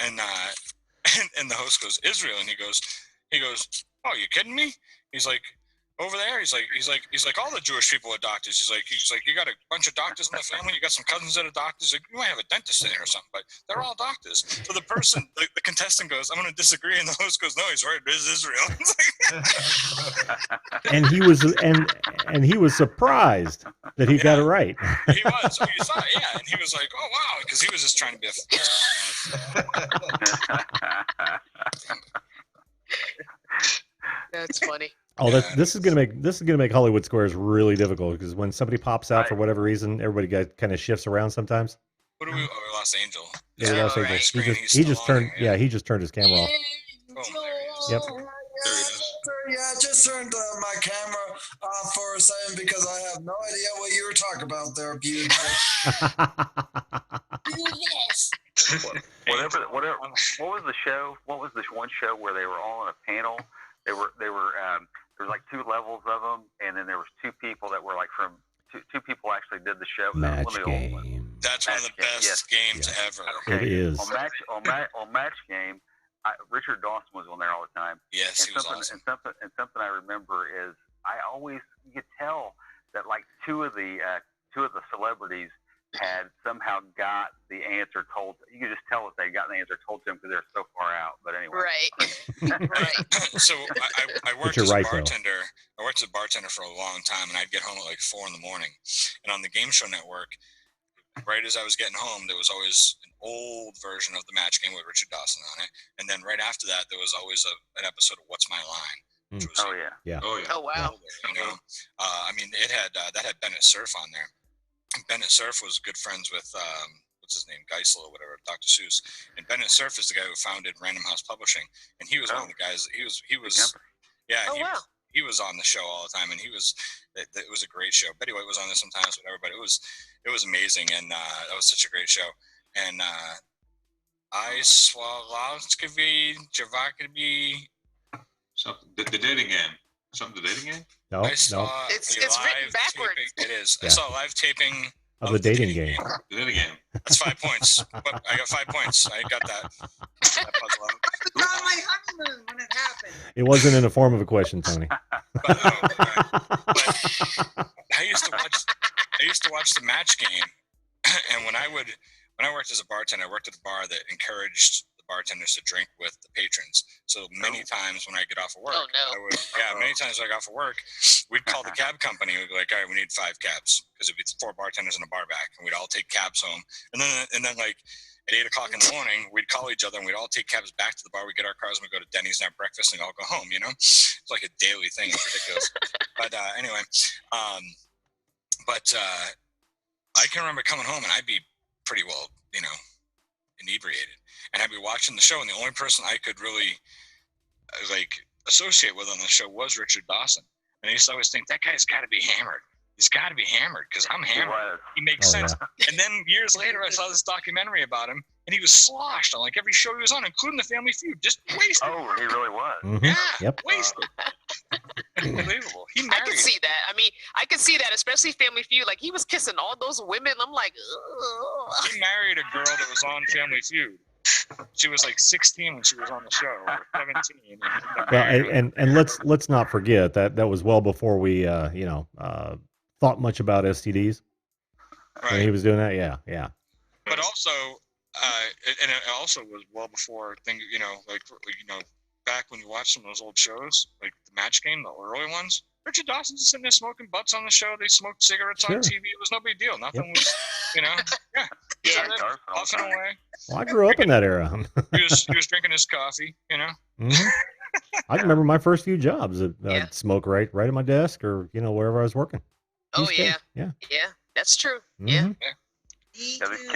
And the host goes, Israel. And he goes, oh, you kidding me? He's like, over there, he's like, all the Jewish people are doctors. He's like, you got a bunch of doctors in the family. You got some cousins that are doctors. Like, you might have a dentist in there or something, but they're all doctors. So the person, the contestant goes, I'm going to disagree, and the host goes, no, he's right. It is Israel. And he was surprised that he got it right. He was. So he saw it, yeah, and he was like, oh wow, because he was just trying to be That's funny. Oh, this is gonna make Hollywood Squares really difficult, because when somebody pops out for whatever reason, everybody kind of shifts around sometimes. What do we? Oh, Los Angel. Yeah, Los Angeles. He just turned his camera off. Oh, there he is. Yep. Yeah, I just turned my camera off for a second because I have no idea what you were talking about there, beauty. Whatever. What was the show? What was this one show where they were all on a panel? They were. There was like 2 levels of them, and then there was 2 people that were like from two people actually did the show. Match Game. That's one of the best games ever. Okay. It is. On Match Game, Richard Dawson was on there all the time. Yes, he was awesome. And something I remember is you could tell that like two of the celebrities had somehow got the answer told. You could just tell that they got the answer told to them because they're so far out. But anyway, right. So I worked as a bartender. I worked as a bartender for a long time, and I'd get home at like 4 a.m. And on the Game Show Network, right as I was getting home, there was always an old version of the Match Game with Richard Dawson on it, and then right after that, there was always an episode of What's My Line. Which was Oh yeah. Oh wow. I mean, it had that had Bennett Cerf on there. Bennett Cerf was good friends with what's his name, Geisel or whatever, Dr. Seuss. And Bennett Cerf is the guy who founded Random House Publishing, and he was one of the guys. He was he was on the show all the time, and it was a great show. Betty White was on there sometimes, whatever, but it was amazing, and that was such a great show. And I Swalowski Javakabi. Something the dating game. Something the dating game? No, It's written backwards. It is. Yeah. I saw a live taping of the dating game. The dating game. That's 5 points. But I got 5 points. I got that. That puzzle out. I was on my honeymoon when it happened. It wasn't in the form of a question, Tony. But I used to watch the Match Game, and when I worked as a bartender, I worked at a bar that encouraged the bartenders to drink with the patrons. So many times when I get off of work, many times when I got off of work, we'd call the cab company. We'd be like, all right, we need 5 cabs, because it'd be 4 bartenders in a bar back, and we'd all take cabs home. And then like at 8 o'clock in the morning, we'd call each other and we'd all take cabs back to the bar. We'd get our cars and we'd go to Denny's and have breakfast and all go home, It's like a daily thing. It's ridiculous. But anyway, I can remember coming home and I'd be pretty well, inebriated. And I'd be watching the show, and the only person I could really associate with on the show was Richard Dawson. And I used to always think, that guy's got to be hammered. He's got to be hammered because I'm hammered. He makes sense. Yeah. And then years later, I saw this documentary about him, and he was sloshed on like every show he was on, including the Family Feud. Just wasted. Oh, he really was. Mm-hmm. Yeah, yep. Wasted. Unbelievable. I can see that. I mean, I can see that, especially Family Feud. Like, he was kissing all those women. I'm like, ugh. He married a girl that was on Family Feud. She was like 16 when she was on the show, or 17. And let's not forget that was well before we thought much about STDs. Right. When he was doing that, yeah. But also, and it also was well before things, back when you watch some of those old shows, like the Match Game, the early ones. Richard Dawson's just sitting there smoking butts on the show. They smoked cigarettes on TV. It was no big deal. Nothing was, puffing away. Well, I grew up in that era. he was drinking his coffee, Mm-hmm. I remember my first few jobs. I'd smoke right at my desk, or wherever I was working. Oh yeah. Yeah. That's true. Yeah. Mhm. Yeah, these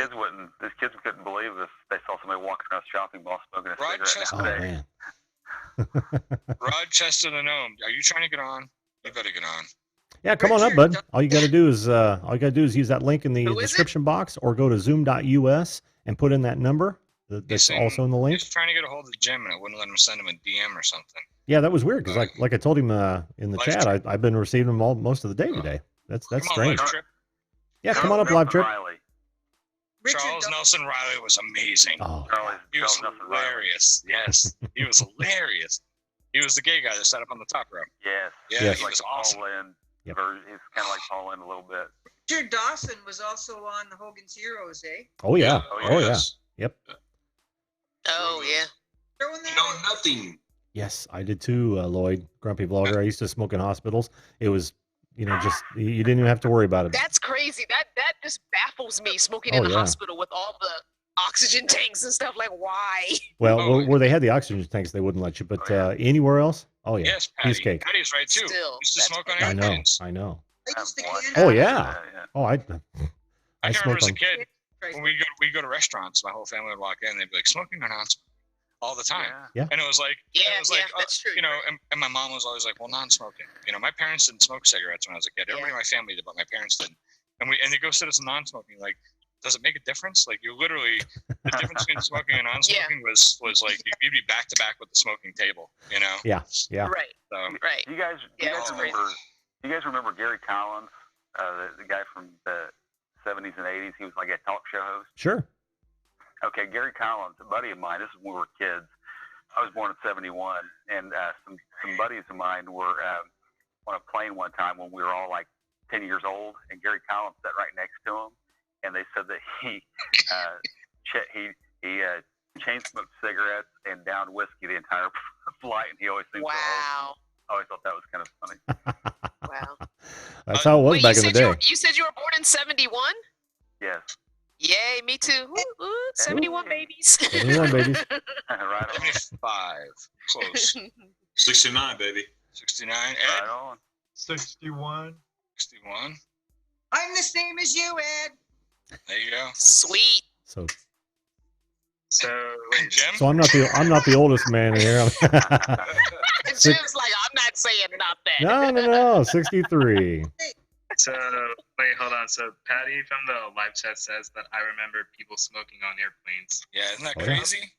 kids couldn't believe if they saw somebody walking across the shopping mall smoking a cigarette Oh nowadays. man. Rochester the Gnome, are you trying to get on? You better get on. Yeah, come on up, bud. All you got to do is use that link in the Who is it? description box, or go to zoom.us and put in that number that's saying- also in the link. He's trying to get a hold of Jim, and it wouldn't let him send him a DM or something. Yeah, that was weird because like I told him in the Live chat, trip. I've been receiving them most of the day today. That's Come on, strange. Live Trip. Yeah, come on up, live trip. Riley. Richard Charles Nelson Riley was amazing. Oh, He was Charles Nelson Riley. hilarious. Yes, he was hilarious. He was the gay guy that sat up on the top row. Yes. Yeah, Yes. he Like was awesome. Paul Lynn. Yep. He's kind of like Paul Lynn a little bit. Richard Dawson was also on the Hogan's Heroes, eh? oh yeah, Oh, oh yeah. yes. Yep. Oh yeah. Throwing that No, out. nothing. Yes, I did too, Lloyd, Grumpy Vlogger. I used to smoke in hospitals. It was, just you didn't even have to worry about it. That's crazy. That just baffles me. Smoking Oh, in the yeah. hospital with all the oxygen tanks and stuff. Like, why? Well, Oh, where they had the oxygen tanks, they wouldn't let you. But anywhere else, oh yeah, Yes, Patty. cheesecake. Patty's right too. Still, Used to that's smoke on I know, airplanes. I know. I used to What? hand Oh out- yeah. Yeah. Oh, I I can remember smoked as a on. kid when we go to restaurants. My whole family would walk in. They'd be like, "Smoking or non-smoking?" All the time. Yeah. Yeah. And it was like, Yeah, it was like, that's true. you know, and my mom was always like, well, non-smoking. You know, my parents didn't smoke cigarettes when I was a kid. Everybody in my family did, but my parents didn't. And they go sit as non-smoking. Like, does it make a difference? Like, you literally, the difference between smoking and non-smoking was like you'd be back to back with the smoking table. You know. Yeah, yeah. Right. So Right. You guys Yeah, that's crazy. remember Gary Collins, the guy from the 70s and 80s? He was like a talk show host. Sure. Okay, Gary Collins, a buddy of mine. This is when we were kids. I was born in '71, and some buddies of mine were on a plane one time when we were all like 10 years old, and Gary Collins sat right next to him, and they said that he chain smoked cigarettes and downed whiskey the entire flight, and he always seemed so Wow. I always thought that was kind of funny. Wow. That's how it was Wait, back you in the said day. you said you were born in 71? Yes. Yay, me too. Ooh, ooh, 71 babies. 71 babies. Right on. 75, close. 69, baby. 69, Right Ed. on. 61. 61. I'm the same as you, Ed. There you go. Sweet. So Jim. I'm not the oldest man here. Jim's like, I'm not saying nothing. no, 63. So wait, hold on. So Patty from the live chat says that I remember people smoking on airplanes. Yeah, isn't that Oh, yeah. crazy?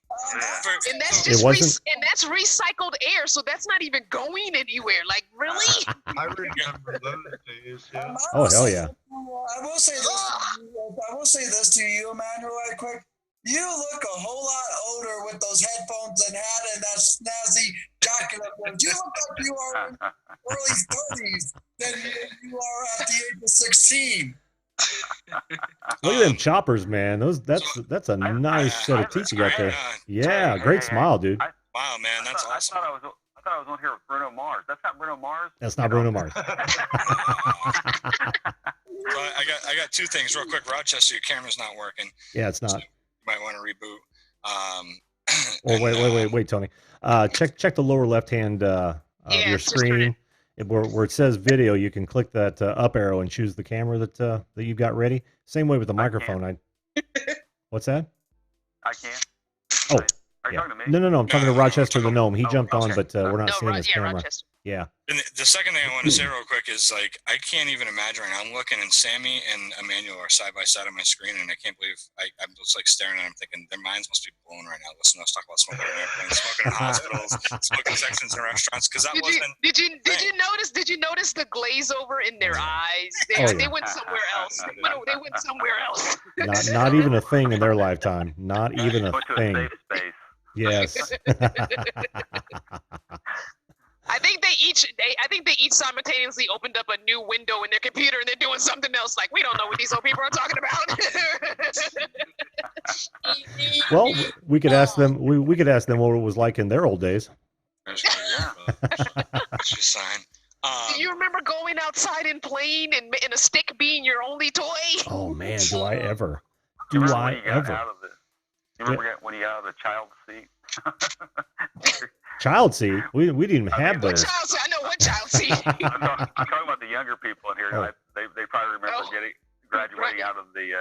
And that's It just wasn't- and that's recycled air, so that's not even going anywhere. Like, really? I remember those days. Yeah. Oh, hell yeah. I will say this. I will say this to you, man, right quick. You look a whole lot older with those headphones and hat and that snazzy jacket up there. You look like you are in early 30s than you are at the age of 16. Look at them choppers, man. That's a nice set of teeth you got there. Yeah, great smile, dude. Wow, man, that's I awesome. thought I was on here with Bruno Mars. That's not Bruno Mars. That's not Bruno Mars. So I got two things real quick. Rochester, your camera's not working. Yeah, it's not. You might want to reboot. Oh, wait, Tony. Check the lower left hand of Yeah, your just turn screen. Where it says video, you can click that up arrow and choose the camera that you've got ready. Same way with the microphone. What's that? I can't. Oh, Are you yeah. talking to me? No, I'm talking to No, Rochester the gnome. He Oh, jumped on, okay. but we're not No, seeing his camera. Rochester. Yeah. And the second thing I want to say real quick is like I can't even imagine right now. I'm looking and Sammy and Emmanuel are side by side on my screen, and I can't believe I'm just like staring at them, thinking their minds must be blown right now. Listen to us talk about smoking in airplanes, smoking in hospitals, smoking sections in restaurants, because that wasn't. Did you notice the glaze over in their eyes? Oh, yeah. They went somewhere else. They went somewhere else. Not even a thing in their lifetime. Not even a Went to a thing. safe space. Yes. I think they each simultaneously opened up a new window in their computer and they're doing something else. Like, we don't know what these old people are talking about. Well, we could ask them. We could ask them what it was like in their old days. That's your sign. Do you remember going outside and playing and a stick being your only toy? Oh man, do I ever? You Do remember I when you got ever? out of the? You remember when you got out of the child seat? Child seat? We didn't even have What those. child seat? I know what child seat. I'm talking about the younger people in here. Oh. They probably remember Oh. graduating out of the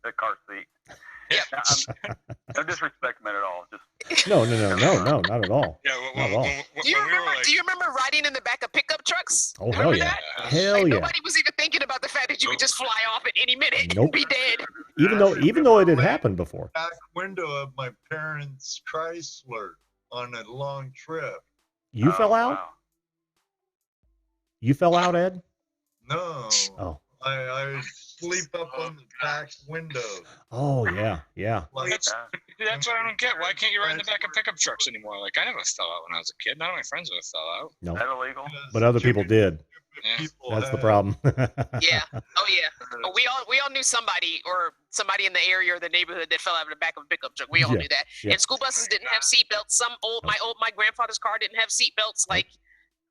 the car seat. Yeah. No disrespect meant at all. Just No, not at all. Yeah. Not at all. Do you remember riding in the back of pickup trucks? Oh, hell Remember yeah. that? Hell Like, yeah. nobody was even thinking about the fact that you could just fly off at any minute Nope. and be dead. Even though it had happened before. Back window of my parents' Chrysler on a long trip. You fell out? Wow. You fell out, Ed? No. Oh. I sleep up on the back window. Oh, yeah. Like, That's what I don't get. Why can't you ride in the back of pickup trucks anymore? Like, I never fell out when I was a kid. None of my friends ever fell out. No. Is that illegal? But other people did. Yeah. That's the problem. Yeah. Oh yeah. We all knew somebody in the area or the neighborhood that fell out of the back of a pickup truck. We all Yeah, knew that. yeah. And school buses didn't have seatbelts. My grandfather's car didn't have seatbelts. Like,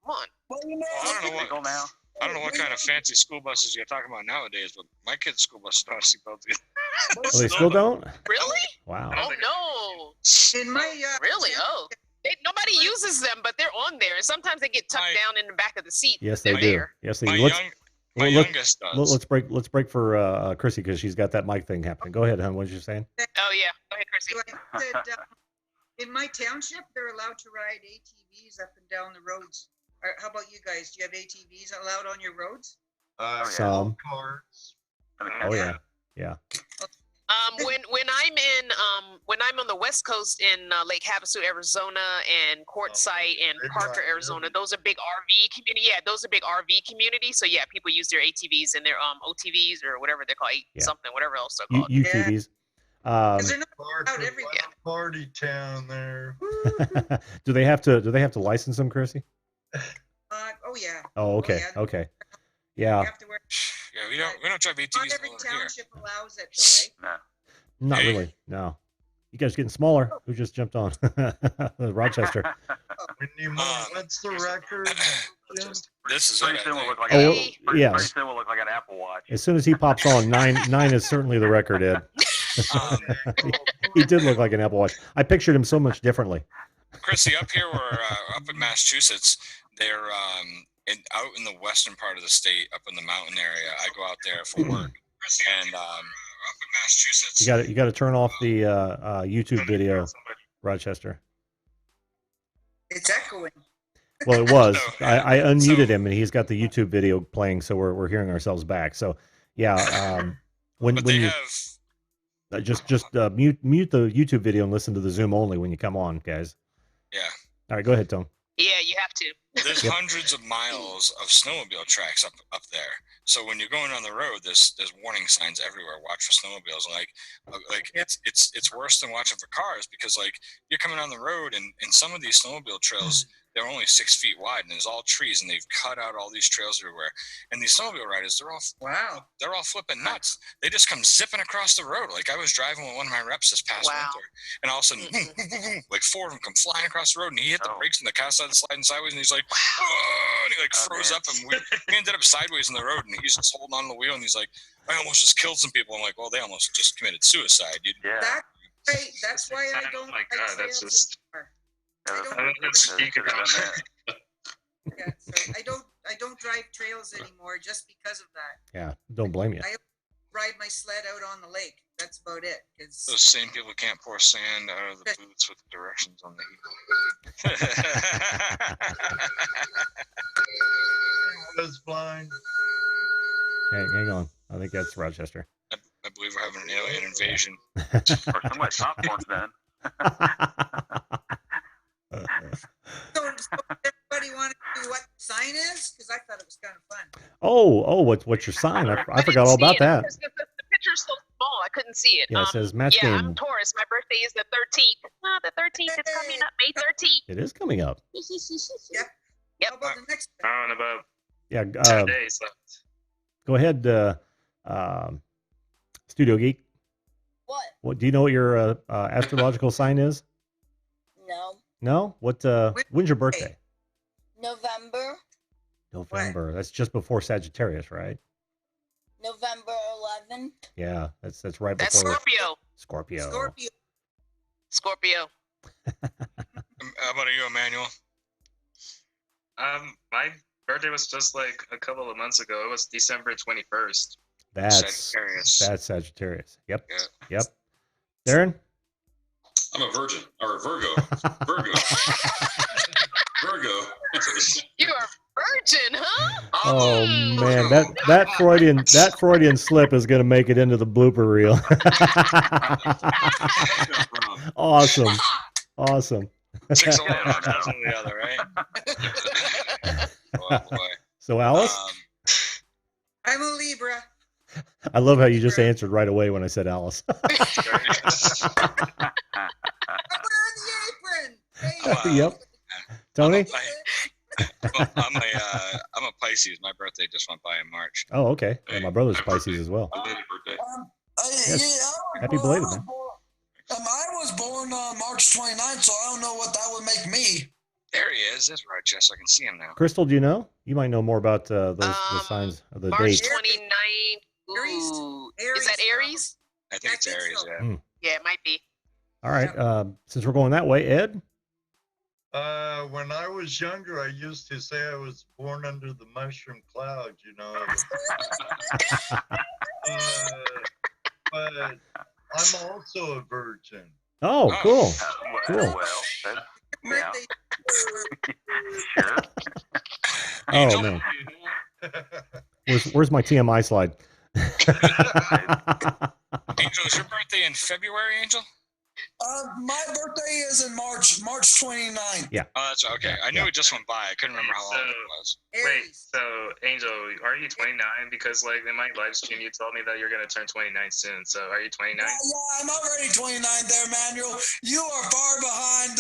come on. Well, you know, Well, I don't know Illegal now. I don't know what kind of fancy school buses you're talking about nowadays, but my kids' school buses don't have seatbelts either. Oh, they still don't? Really? Wow. Oh no. in my Really? Oh. Nobody uses them, but they're on there. And sometimes they get tucked down in the back of the seat. Yes, they They're do. there. Yes, they My, do. my youngest does. Let's break for Chrissy because she's got that mic thing happening. Go ahead, hon. What you saying? Oh yeah. Go ahead, Chrissy. I said, in my township, they're allowed to ride ATVs up and down the roads. How about you guys? Do you have ATVs allowed on your roads? Some. carts. Oh yeah. Yeah. When I'm on the West Coast in Lake Havasu, Arizona, and Quartzsite and Big Parker, rock, Arizona, those are big RV community. Yeah, those are big RV communities. So yeah, people use their ATVs and their OTVs or whatever they're called, Yeah. something, whatever else they're called. UTVs. 'Cause they're not Parker out everywhere. was a party town there. do they have to license them, Chrissy? Oh yeah. Oh, okay. yeah. Okay. Yeah. You have to wear. Yeah, we don't drive Not ATVs every over here. township allows it, though, right? No. Not Hey. really. No. You guys getting smaller. Who just jumped on? Rochester. When you mind, what's the record? Jim? This is Pretty it. I soon we'll think. look like Oh, an Apple. yeah. Pretty soon we'll look like an Apple Watch. As soon as he pops on, nine is certainly the record, Ed. He did look like an Apple Watch. I pictured him so much differently. Chrissy, up here, we're up in Massachusetts. They're out in the western part of the state, up in the mountain area. I go out there for work, and up in Massachusetts. You got to turn off the YouTube video, Rochester. It's echoing. Well, it was. So- I unmuted so- him, and he's got the YouTube video playing, so we're hearing ourselves back. So, yeah. When But they you have, just mute the YouTube video and listen to the Zoom only when you come on, guys. yeah. All right, go ahead, Tom. Yeah, you have to. There's Yep. hundreds of miles of snowmobile tracks up there. So when you're going on the road, there's warning signs everywhere. Watch for snowmobiles. Like it's worse than watching for cars because like you're coming on the road and some of these snowmobile trails they're only 6 feet wide and there's all trees and they've cut out all these trails everywhere. And these snowmobile riders, they're all flipping nuts. They just come zipping across the road. Like I was driving with one of my reps this past Wow. winter, and all of a sudden, boom, boom, boom, boom, like 4 of them come flying across the road, and he hit the Oh. brakes and the car started sliding sideways, and he's like, "Whoa," and he like Oh, froze man. up, and we ended up sideways in the road, and he's just holding on to the wheel, and he's like, "I almost just killed some people." I'm like, "Well, they almost just committed suicide." Yeah. That's why I don't. Oh my like God, that's trails just. anymore. Yeah, so I don't drive trails anymore just because of that. Yeah, don't blame you. I ride my sled out on the lake. That's about it. Those same people can't pour sand out of the boots with directions on the heel. I was blind. Hang on. I think that's Rochester. I believe we're having an alien invasion. Or somebody's popcorn's done. So everybody want to see what the sign is? Because I thought it was kind of fun. Oh, what's your sign? I forgot didn't all see about it that. because the picture's so small. I couldn't see it. Yeah, it says match yeah, game. I'm Taurus. My birthday is the 13th. The 13th is coming up, May 13th. It is coming up. Yep. Yep. How about the next one? On about Yeah, 10 days left. go ahead, Studio Geek. What? Do you know what your astrological sign is? No. No? When's your birthday? November. November. That's just before Sagittarius, right? November 11th. Yeah, that's right That's before Scorpio. Scorpio. Scorpio. How about you, Emmanuel? My birthday was just like a couple of months ago. It was December 21st. That's Sagittarius. Yep. Yep. Darren? I'm a virgin or a Virgo. Virgo. Virgo. You are virgin, huh? Oh man, that Freudian slip is going to make it into the blooper reel. Awesome. 6 of one, half dozen of the other, right? Oh boy. So Alice? I'm a Libra. I love how you just answered right away when I said Alice. I'm wearing the apron. Hey. Yep. Tony? I'm a Pisces. My birthday just went by in March. Oh, okay. Yeah, my brother's Pisces as well. Yes. Happy belated, man. I was born on March 29th, so I don't know what that would make me. There he is. There's Rochester. I can see him now. Crystal, do you know? You might know more about the signs of the March dates. 29th. Ooh. Is that Aries? I think it's Aries, so. yeah. Yeah, it might be. All right. Since we're going that way, Ed? When I was younger, I used to say I was born under the mushroom cloud, you know. But I'm also a virgin. Oh, cool. Well, yeah. Sure. Oh, man. Where's my TMI slide? Angel, is your birthday in February, Angel? My birthday is in March 29th. Yeah. Oh, that's okay. I knew it just went by. I couldn't remember how long it was. Wait, so Angel, are you 29? Because like in my live stream, you told me that you're gonna turn 29 soon. So are you 29? Yeah, I'm already 29 there, Manuel. You are far behind.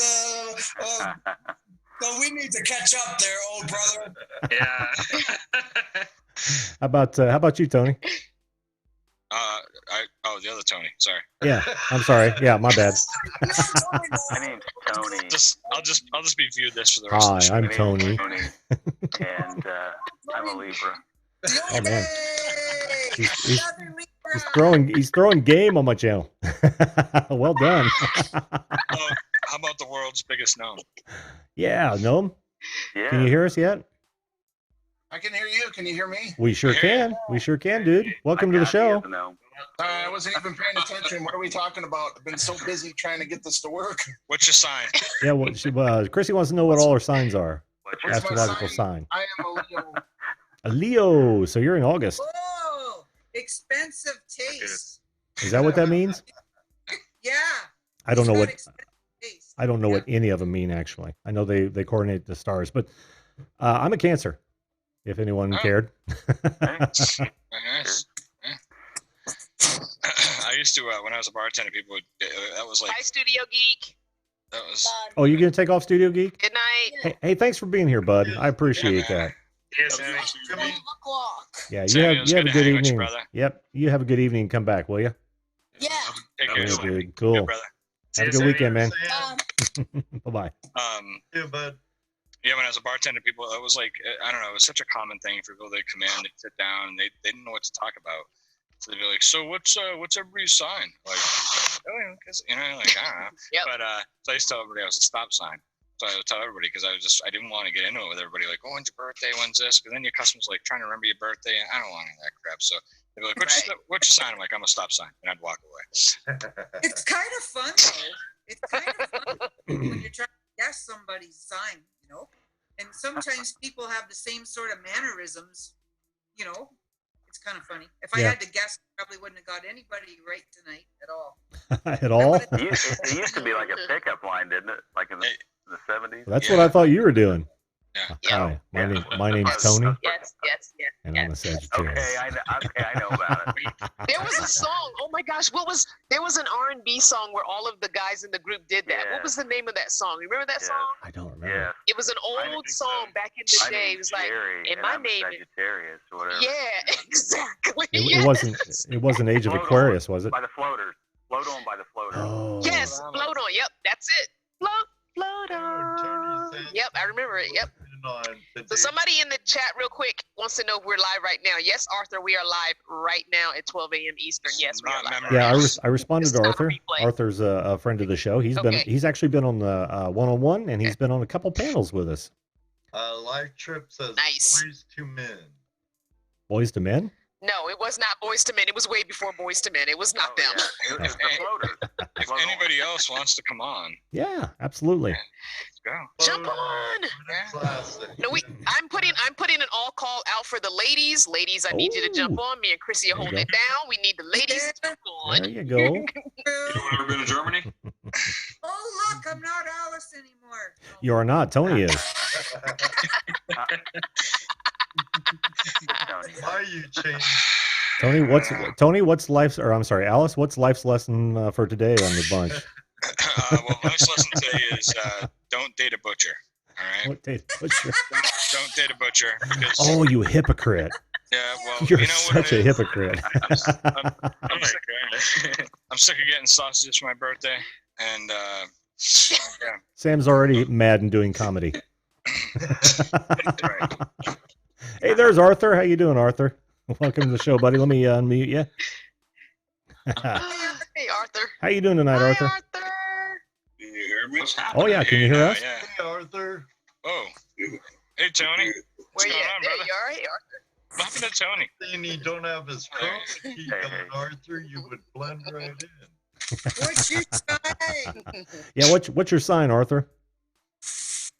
So we need to catch up there, old brother. Yeah. How about you, Tony? The other Tony. Sorry. Yeah, I'm sorry. Yeah, my bad. My name's Tony. I'll just be viewed this for the rest of the show. Hi, I'm Tony. And I'm a Libra. Oh man, he's throwing game on my channel. Well done. How about the world's biggest gnome? Yeah, gnome. Yeah. Can you hear us yet? I can hear you. Can you hear me? We sure can. We sure can, dude. Welcome to the show. I wasn't even paying attention. What are we talking about? I've been so busy trying to get this to work. What's your sign? Yeah, well, Chrissy wants to know what all her signs are. What's Astrological sign. I am a Leo. A Leo. So you're in August. Whoa, expensive taste. Is that what that means? Yeah. I don't know what. Expensive taste. I don't know what any of them mean actually. I know they coordinate the stars, but I'm a Cancer. If anyone cared. Nice. I used to when I was a bartender. People would that was like. Bye, Studio Geek. That was. Oh, you gonna take off, Studio Geek? Good night. Hey, thanks for being here, bud. I appreciate that. Yes, Yeah, you Sammy, have a good evening. brother. Yep, you have a good evening. Come back, will you? Yeah. Take care, Yeah, Sammy. dude. Cool. Good brother. Have a good weekend, man. Bye bye. Yeah, bud. Yeah, when I was a bartender, people, it was like, I don't know, it was such a common thing for people to come in and sit down, and they didn't know what to talk about. So they'd be like, so what's everybody's sign? Like, because, like, I don't know. Yep. But so I used to tell everybody I was a stop sign. So I would tell everybody because I didn't want to get into it with everybody, like, oh, when's your birthday? When's this? Because then your customer's like trying to remember your birthday, and I don't want any of that crap. So they'd be like, what's your sign? I'm like, I'm a stop sign, and I'd walk away. It's kind of fun, though. It's kind of fun when you're trying to guess somebody's sign, you know? And sometimes people have the same sort of mannerisms, you know? It's kind of funny. If I had to guess, I probably wouldn't have got anybody right tonight at all. At all? It used to be like a pickup line, didn't it? Like in the 70s. That's what I thought you were doing. Yeah. Hi, my name's Tony, Yes. and I'm a Sagittarius. Okay, I know about it. There was a song. Oh my gosh, there was an R&B song where all of the guys in the group did that. Yeah. What was the name of that song? Remember that song? I don't remember. Yeah. It was an old song back in the day. It was like, and my name is Sagittarius or whatever. Yeah, exactly. It wasn't Age of Float Aquarius, on was it? By the floaters. Float on by the floaters. Oh. Yes, float on. Yep, that's it. Float on. Yep, I remember it. Yep. So somebody in the chat real quick wants to know if we're live right now. Yes, Arthur, we are live right now at 12 a.m. Eastern. Yes, we are live. Yeah, I responded to It's not a Arthur. replay. Arthur's a friend of the show. He's actually been on the one-on-one, and he's been on a couple panels with us. Live trip says Nice. boys to men. Boys to men? No, it was not Boys to Men. It was way before Boys to Men. It was not them. Yeah. It was the floaters. If anybody else wants to come on, Yeah, absolutely. let's go. Jump on. Classic. No, I'm putting an all call out for the ladies. Ladies, I need you to jump on. Me and Chrissy are There you holding it down. We need the ladies to jump on. There you go. You ever been to Germany? Oh, look, I'm not Alice anymore. You are not. Tony is. Why you change? Tony? What's life's? Or I'm sorry, Alice. What's life's lesson for today on the bunch? Well, life's lesson today is don't date a butcher. All right. What date? Butcher? Don't date a butcher. Because, Oh, you hypocrite! yeah. Well, You're you know what such it a is? hypocrite. I'm sick of getting sausages for my birthday, and yeah. Sam's already mad and doing comedy. Right. Hey, there's Arthur. How you doing, Arthur? Welcome to the show, buddy. Let me unmute you. Hey, Arthur. How you doing tonight, Hi, Arthur? Arthur. You hear me? What's happening? Oh yeah, can you hear us? Yeah. Hey, Arthur. Oh. Hey, Tony. Where What's you going at? on, There brother? you are. Hey, Arthur. What happened to Tony? Seeing he don't have his phone key on Arthur, you would blend right in. What's your sign? Yeah. What's your sign, Arthur?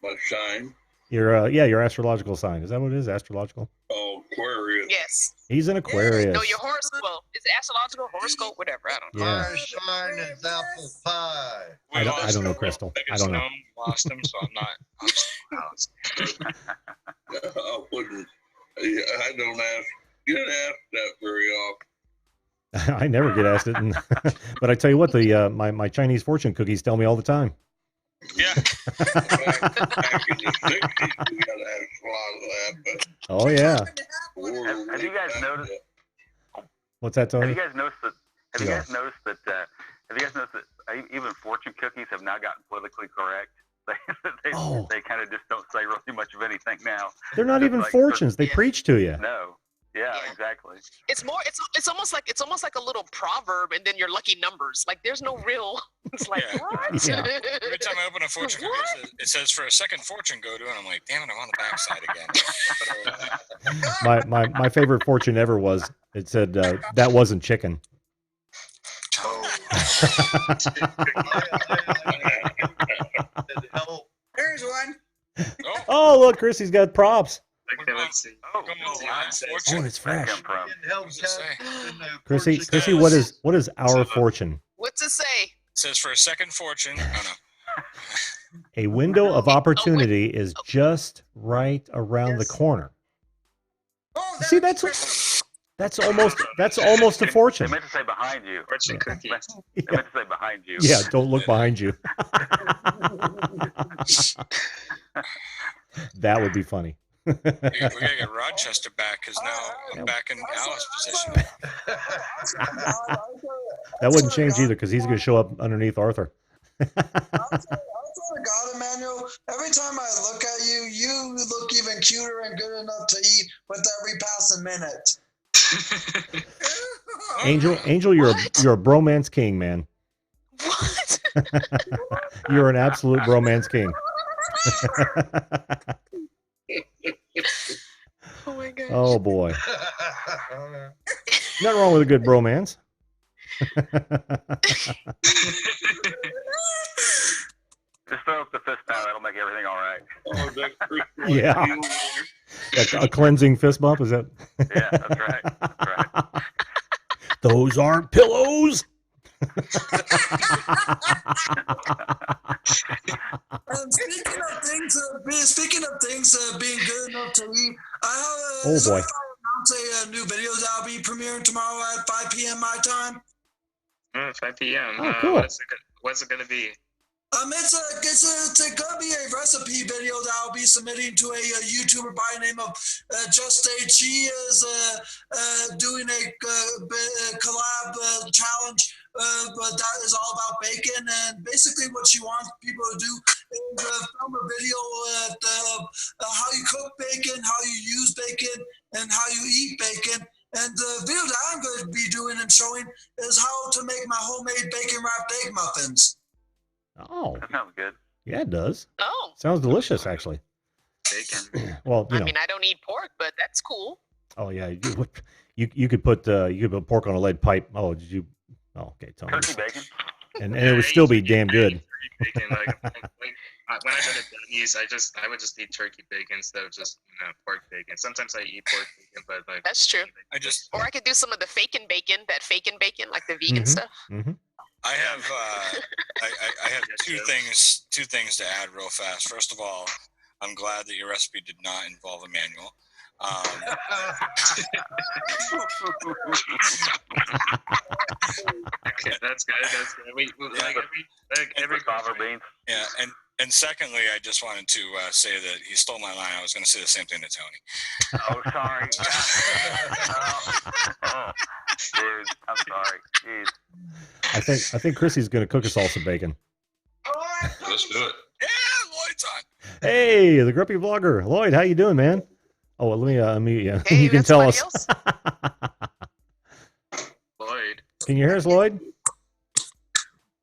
My sign. Your astrological sign. Is that what it is? Astrological. Oh, Aquarius. Yes. He's an Aquarius. No, your horoscope. Well, is it astrological, horoscope, whatever? I don't know. Yeah. My sign is apple pie. I don't know, Crystal. I don't know. Lost him, so I'm not. I wouldn't. I don't ask. You don't ask that very often. I never get asked it, but I tell you what, my Chinese fortune cookies tell me all the time. Yeah. Back in the 60s, we got to ask a lot of that. But Oh yeah. Have you guys noticed? What's that, Have Tony? you guys noticed that? Have you Yeah. guys noticed that? Have you guys noticed that even fortune cookies have now gotten politically correct? Oh. They kind of just don't say really much of anything now. They're not Just even like- fortunes. They preach to you. No. Yeah, Yeah. exactly. It's more. It's almost like a little proverb, and then your lucky numbers. Like there's no real. It's like Yeah. what? Yeah. Every time I open a fortune cookie, it says for a second fortune go to, and I'm like, damn it, I'm on the backside again. But, My favorite fortune ever was it said that wasn't chicken. It helped. There's one. oh, Oh look, Chrissy's got props. Okay, let's see. Oh, come on, yeah. Oh, it's fresh. Come from? It helps What's it have in the Chrissy, fortune Chrissy, cookies. what is our fortune? What's it say? it says for a second fortune. Oh no. A window of opportunity is just right around the Yes. corner. Oh, See, that's that's almost a fortune. They meant to say behind you. Fortune cookies. They meant to say behind you. Yeah, don't look behind you. That would be funny. We gotta get Rochester back because now I'm back in Alice's position. That wouldn't change either because he's going to show up underneath Arthur. I swear to God, Emmanuel, every time I look at you, you look even cuter and good enough to eat with every passing minute. Angel, you're a bromance king, man. What? You're an absolute bromance king. Oh my god. Oh boy, nothing wrong with a good bromance. Just throw up the fist now. That'll make everything all right. oh, that's pretty Yeah. That's a cleansing fist bump, is that? Yeah, that's right. That's right. Those aren't pillows. And speaking of things being good enough to eat, I have Oh, boy. announce a new video that'll be premiering tomorrow at 5 p.m. my time. 5 p.m. Oh, cool. What's it gonna be? It's gonna be a recipe video that I'll be submitting to a YouTuber by the name of Just Stage. She is doing a collab challenge, but that is all about bacon. And basically, what she wants people to do is film a video of how you cook bacon, how you use bacon, and how you eat bacon. And the video that I'm going to be doing and showing is how to make my homemade bacon wrapped egg muffins. Oh, That sounds good. yeah, it does. Oh. Sounds delicious, actually. Bacon. Well, you I know. mean, I don't eat pork, but that's cool. Oh yeah, you could put pork on a lead pipe. Oh, did you? Oh, okay, Tony. Turkey bacon. And it would still be damn good. Bacon, when I go to Denny's, I would just eat turkey bacon instead of just pork bacon. Sometimes I eat pork bacon, but like That's true. Or I could do some of the fakin' bacon, like the vegan stuff. Mm-hmm. I have I have two things to add real fast. First of all, I'm glad that your recipe did not involve a manual. Okay, that's good. Every beans. Yeah, and secondly, I just wanted to say that he stole my line. I was going to say the same thing to Tony. Oh, sorry. Dude, I'm sorry. Jeez. I think Chrissy's going to cook us all some bacon. Let's do it. Yeah, Lloyd's on. Hey, the grumpy vlogger, Lloyd. How you doing, man? Oh, well, let me unmute you. Hey, you can tell us. Lloyd. Can you hear us, Lloyd?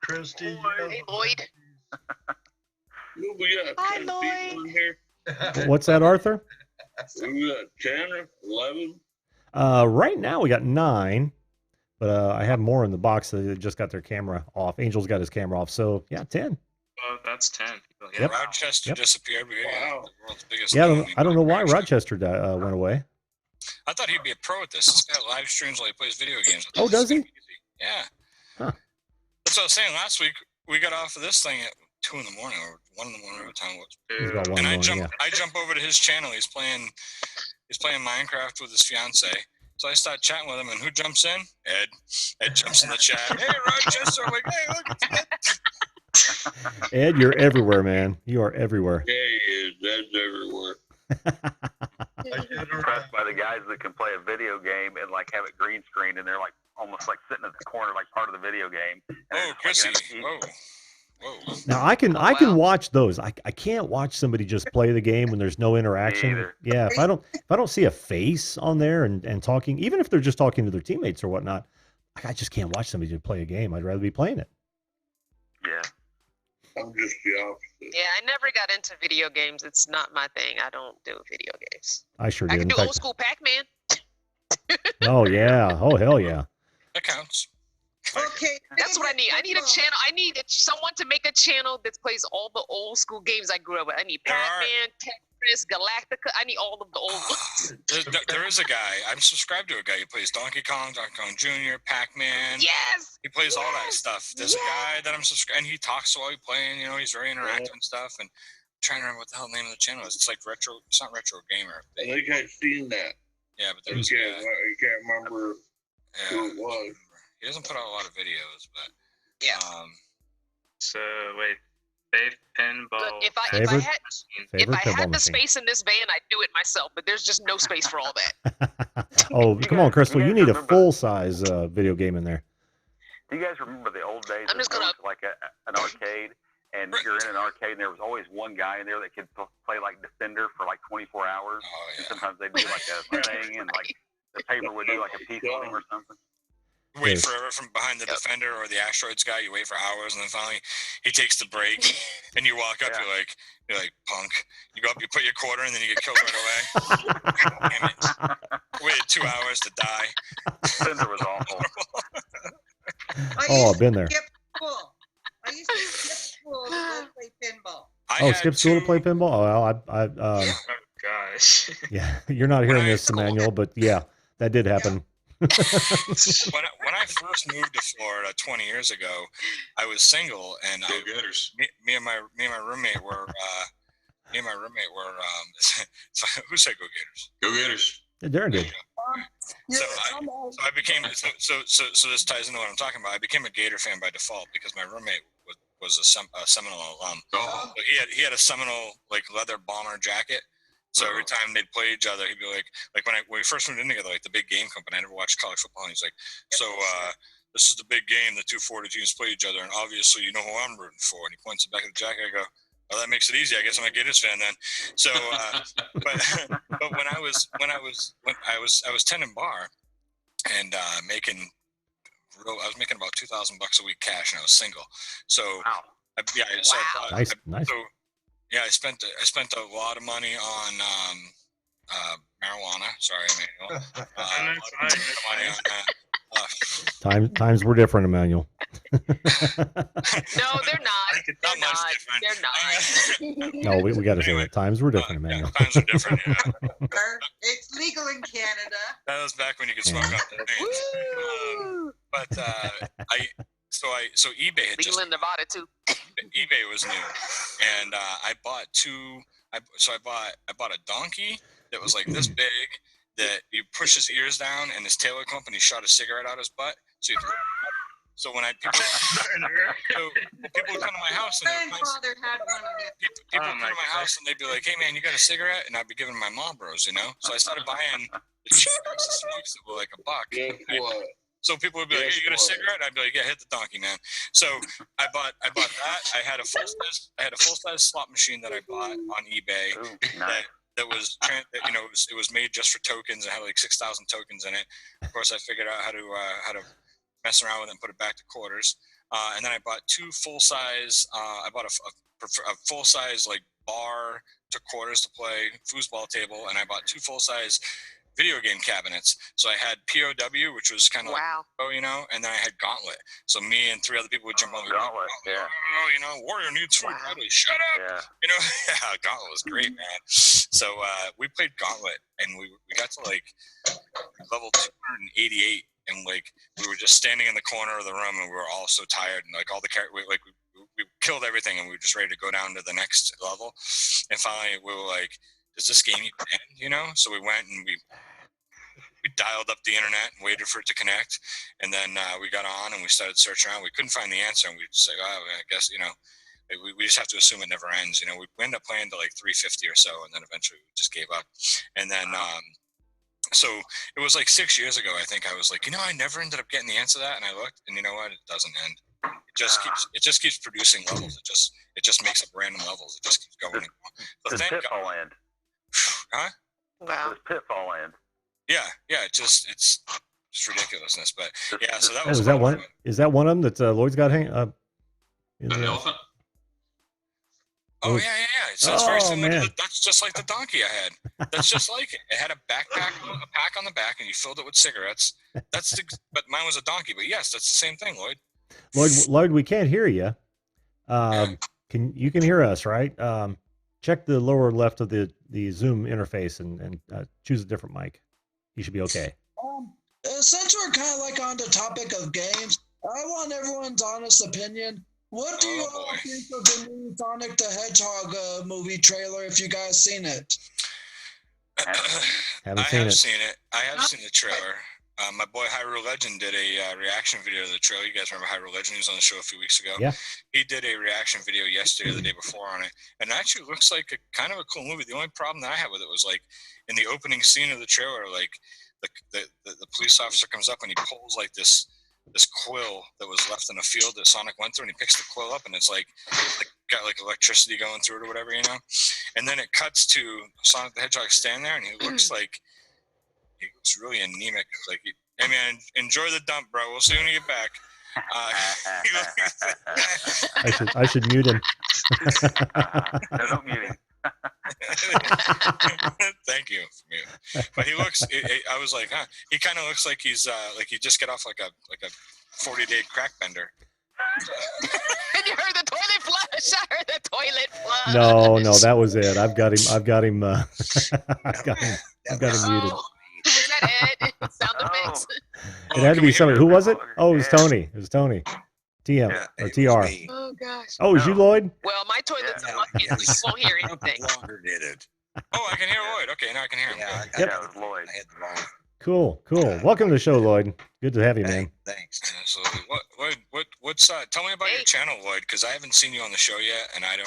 Christy. Hey, Lloyd. We got Hi, 10 Lloyd. people in here. What's that, Arthur? We got 10 or 11. Right now we got 9, but I have more in the box that just got their camera off. Angel's got his camera off, so yeah, 10. Oh, that's 10 people. Yeah. Yep. Rochester disappeared. Wow. The world's biggest. Yeah, gaming I don't know why operation. Rochester went away. I thought he'd be a pro at this. This guy live streams while he plays video games. Oh, does he? Yeah. Huh. That's what I was saying last week. We got off of this thing at 2 in the morning or 1 in the morning, what time it was. It's about 1 And in the morning, I jump over to his channel. He's playing Minecraft with his fiance. So I start chatting with him, and who jumps in? Ed. Ed jumps in the chat. Hey, Rochester. I'm like, hey, look, it's Ed. Ed, you're everywhere, man. You are everywhere. Yeah, he is. That's everywhere. I'm impressed by the guys that can play a video game and like have it green screened, and they're like almost like sitting at the corner, like part of the video game. And Oh, it's Chrissy. like, Whoa. Whoa. Now I can watch those. I can't watch somebody just play the game when there's no interaction. either. Yeah, if I don't see a face on there and talking, even if they're just talking to their teammates or whatnot, I just can't watch somebody just play a game. I'd rather be playing it. Yeah. I'm just the opposite. Yeah, I never got into video games. It's not my thing. I don't do video games. I sure I did. can In do fact- old school Pac-Man. Oh yeah. Oh hell yeah. That counts. Okay. That's what I need. I need a channel. I need someone to make a channel that plays all the old school games I grew up with. I need There are- Pac-Man, Tetris, Galactica. I need all of the old ones. There is a guy. I'm subscribed to a guy who plays Donkey Kong Jr., Pac-Man. Yes. He plays all that stuff. There's a guy that I'm subscribed, and he talks while he's playing. You know, he's very interactive and stuff. And I'm trying to remember what the hell the name of the channel is. It's like retro. It's not Retro Gamer. I think I've seen that. Yeah, but I there was. can't remember Yeah, who it was. he doesn't put out a lot of videos, but Yeah. So wait, Faith Pinball. Look, if I Favorite had pinball the machine. space in this van, I'd do it myself. But there's just no space for all that. Oh, come on, Crystal. you You guys need a remember- full size video game in there. Do you guys remember the old days I'm of just gonna- going to like an arcade, and you're in an arcade, and there was always one guy in there that could play like Defender for like 24 hours. oh And yeah. sometimes they'd do like a thing, and like the paper would do like a piece on him or something. Wait Yes. forever from behind the Defender or the Asteroids guy. You wait for hours, and then finally he takes the break, and you walk up. Yeah. You're like punk. You go up, you put your quarter, and then you get killed right away. Damn it! Waited 2 hours to die. Defender was awful. Oh, I've been there. Skip school. I used to skip school to go play pinball. I Oh, had skip school to two- play pinball. Oh, well, Oh gosh. yeah. You're not hearing When I- this, Emmanuel, but yeah, that did happen. when I first moved to Florida 20 years ago, I was single, and Go Getters. me and my roommate were who said go Gators? Go Getters. Yeah, Darren did. Yeah, So I became so this ties into what I'm talking about. I became a Gator fan by default because my roommate was a Seminole alum. Oh, But he had a Seminole like leather bomber jacket. So every time they'd play each other, he'd be like when we first moved in together, like the big game company. I never watched college football. And he's like, so this is the big game. The two Florida teams play each other, and obviously you know who I'm rooting for. And he points to the back of the jacket. I go, well, that makes it easy. I guess I'm a Gators fan then. So, but when I was tending bar and I was making about $2,000 a week cash, and I was single. So Wow. Nice, nice. So yeah, I spent a lot of money on marijuana. Sorry, Emmanuel. Money on that. Times were different, Emmanuel. No, they're not. They're not. They're not. No, we got to say that times were different, Emmanuel. Yeah, times are different. Yeah. It's legal in Canada. That was back when you could smoke up the but so eBay had legal in Nevada too. eBay was new, and I bought I bought a donkey that was like this big that you push his ears down and his tail would come up and he shot a cigarette out his butt. So when people would come to my house and grandfather had one of them. people would come to my house and they'd be like, "Hey man, you got a cigarette?" And I'd be giving my Marlboros, you know. So I started buying the cheap packs of smokes that were like $1. So people would be like, "Hey, you got a cigarette?" And I'd be like, "Yeah, hit the donkey, man." So I bought that. I had a full size slot machine that I bought on eBay. Ooh, nice. That was, it was made just for tokens. It had like 6,000 tokens in it. Of course, I figured out how to mess around with it and put it back to quarters. And then I bought two full size. I bought a full size like bar to quarters to play foosball table, and I bought two full size video game cabinets. So I had POW, which was kind of and then I had Gauntlet. So me and 3 other people would jump on the Gauntlet. Warrior needs food. Shut up. Yeah. Gauntlet was great, man. So we played Gauntlet, and we got to like level 288, and like we were just standing in the corner of the room, and we were all so tired, and like all the we killed everything, and we were just ready to go down to the next level. And finally, we were like, "Does this game even end?" So we went and we dialed up the internet and waited for it to connect, and then we got on and we started searching around. We couldn't find the answer, and we just like, "Oh, I guess we just have to assume it never ends." We ended up playing to like 350 or so, and then eventually we just gave up. And then so it was like 6 years ago, I think. I was like, I never ended up getting the answer to that, and I looked, and you know what? It doesn't end. It just keeps producing levels. It just makes up random levels. It just keeps going. So Does Pitfall end? Huh? Wow. Does Pitfall end? Yeah. It's just ridiculousness. But yeah, so that was. Is that one? Is that one of them that Lloyd's got hanging? An elephant. Oh yeah. So it's very similar. Man. That's just like the donkey I had. That's just like it. It had a pack on the back, and you filled it with cigarettes. But mine was a donkey. But yes, that's the same thing, Lloyd. Lloyd, we can't hear you. You can hear us, right? Check the lower left of the Zoom interface and choose a different mic. You should be okay. Since we're kind of like on the topic of games, I want everyone's honest opinion. What do you all think of the new Sonic the Hedgehog movie trailer? If you guys seen it, I have seen it. I have seen the trailer. My boy Hyrule Legend did a reaction video to the trailer. You guys remember Hyrule Legend? He was on the show a few weeks ago. Yeah. He did a reaction video yesterday or the day before on it. And it actually looks like a kind of a cool movie. The only problem that I had with it was like in the opening scene of the trailer, like the police officer comes up and he pulls like this quill that was left in a field that Sonic went through, and he picks the quill up, and it's like got like electricity going through it or whatever, And then it cuts to Sonic the Hedgehog standing there, and he looks really anemic. Like, "Hey man, enjoy the dump, bro. We'll see when you get back." I should mute him. No, don't mute him. Thank you. But he looks. I was like, huh? He kind of looks like he's like he just got off like a 40-day crack bender. And you heard the toilet flush. I heard the toilet flush. No, that was it. I've got him. I've got him muted. Was that Ed? Sound effects. It had to be somebody. Who was it? Oh, it was Tony. It was Tony. TM or TR. Oh gosh. Oh, it was you, Lloyd? Well, my toilet's lucky, so you won't hear anything. Longer did it. Oh, I can hear Lloyd. Okay, now I can hear him. Yeah, That was Lloyd. I had the wrong. Cool. Welcome to the show, Lloyd. Good to have you, man. Thanks. Absolutely. What's tell me about your channel, Lloyd? Because I haven't seen you on the show yet, and I'm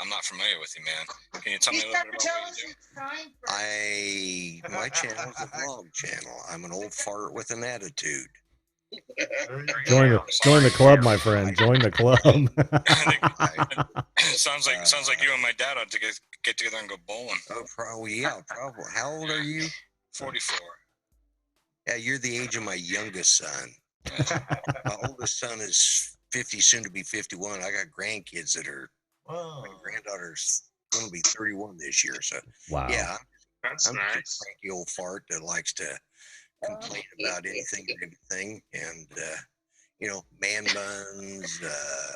not familiar with you, man. Can you tell me a little bit about what you do? My channel is a vlog channel. I'm an old fart with an attitude. Join the club, my friend. Join the club. sounds like you and my dad ought to get together and go bowling. Oh, probably. How old are you? 44. Yeah, you're the age of my youngest son. My oldest son is 50, soon to be 51. I got grandkids that are. My granddaughter's going to be 31 this year. So wow. Yeah, That's I'm nice. just a cranky old fart that likes to complain about anything and everything, and man buns.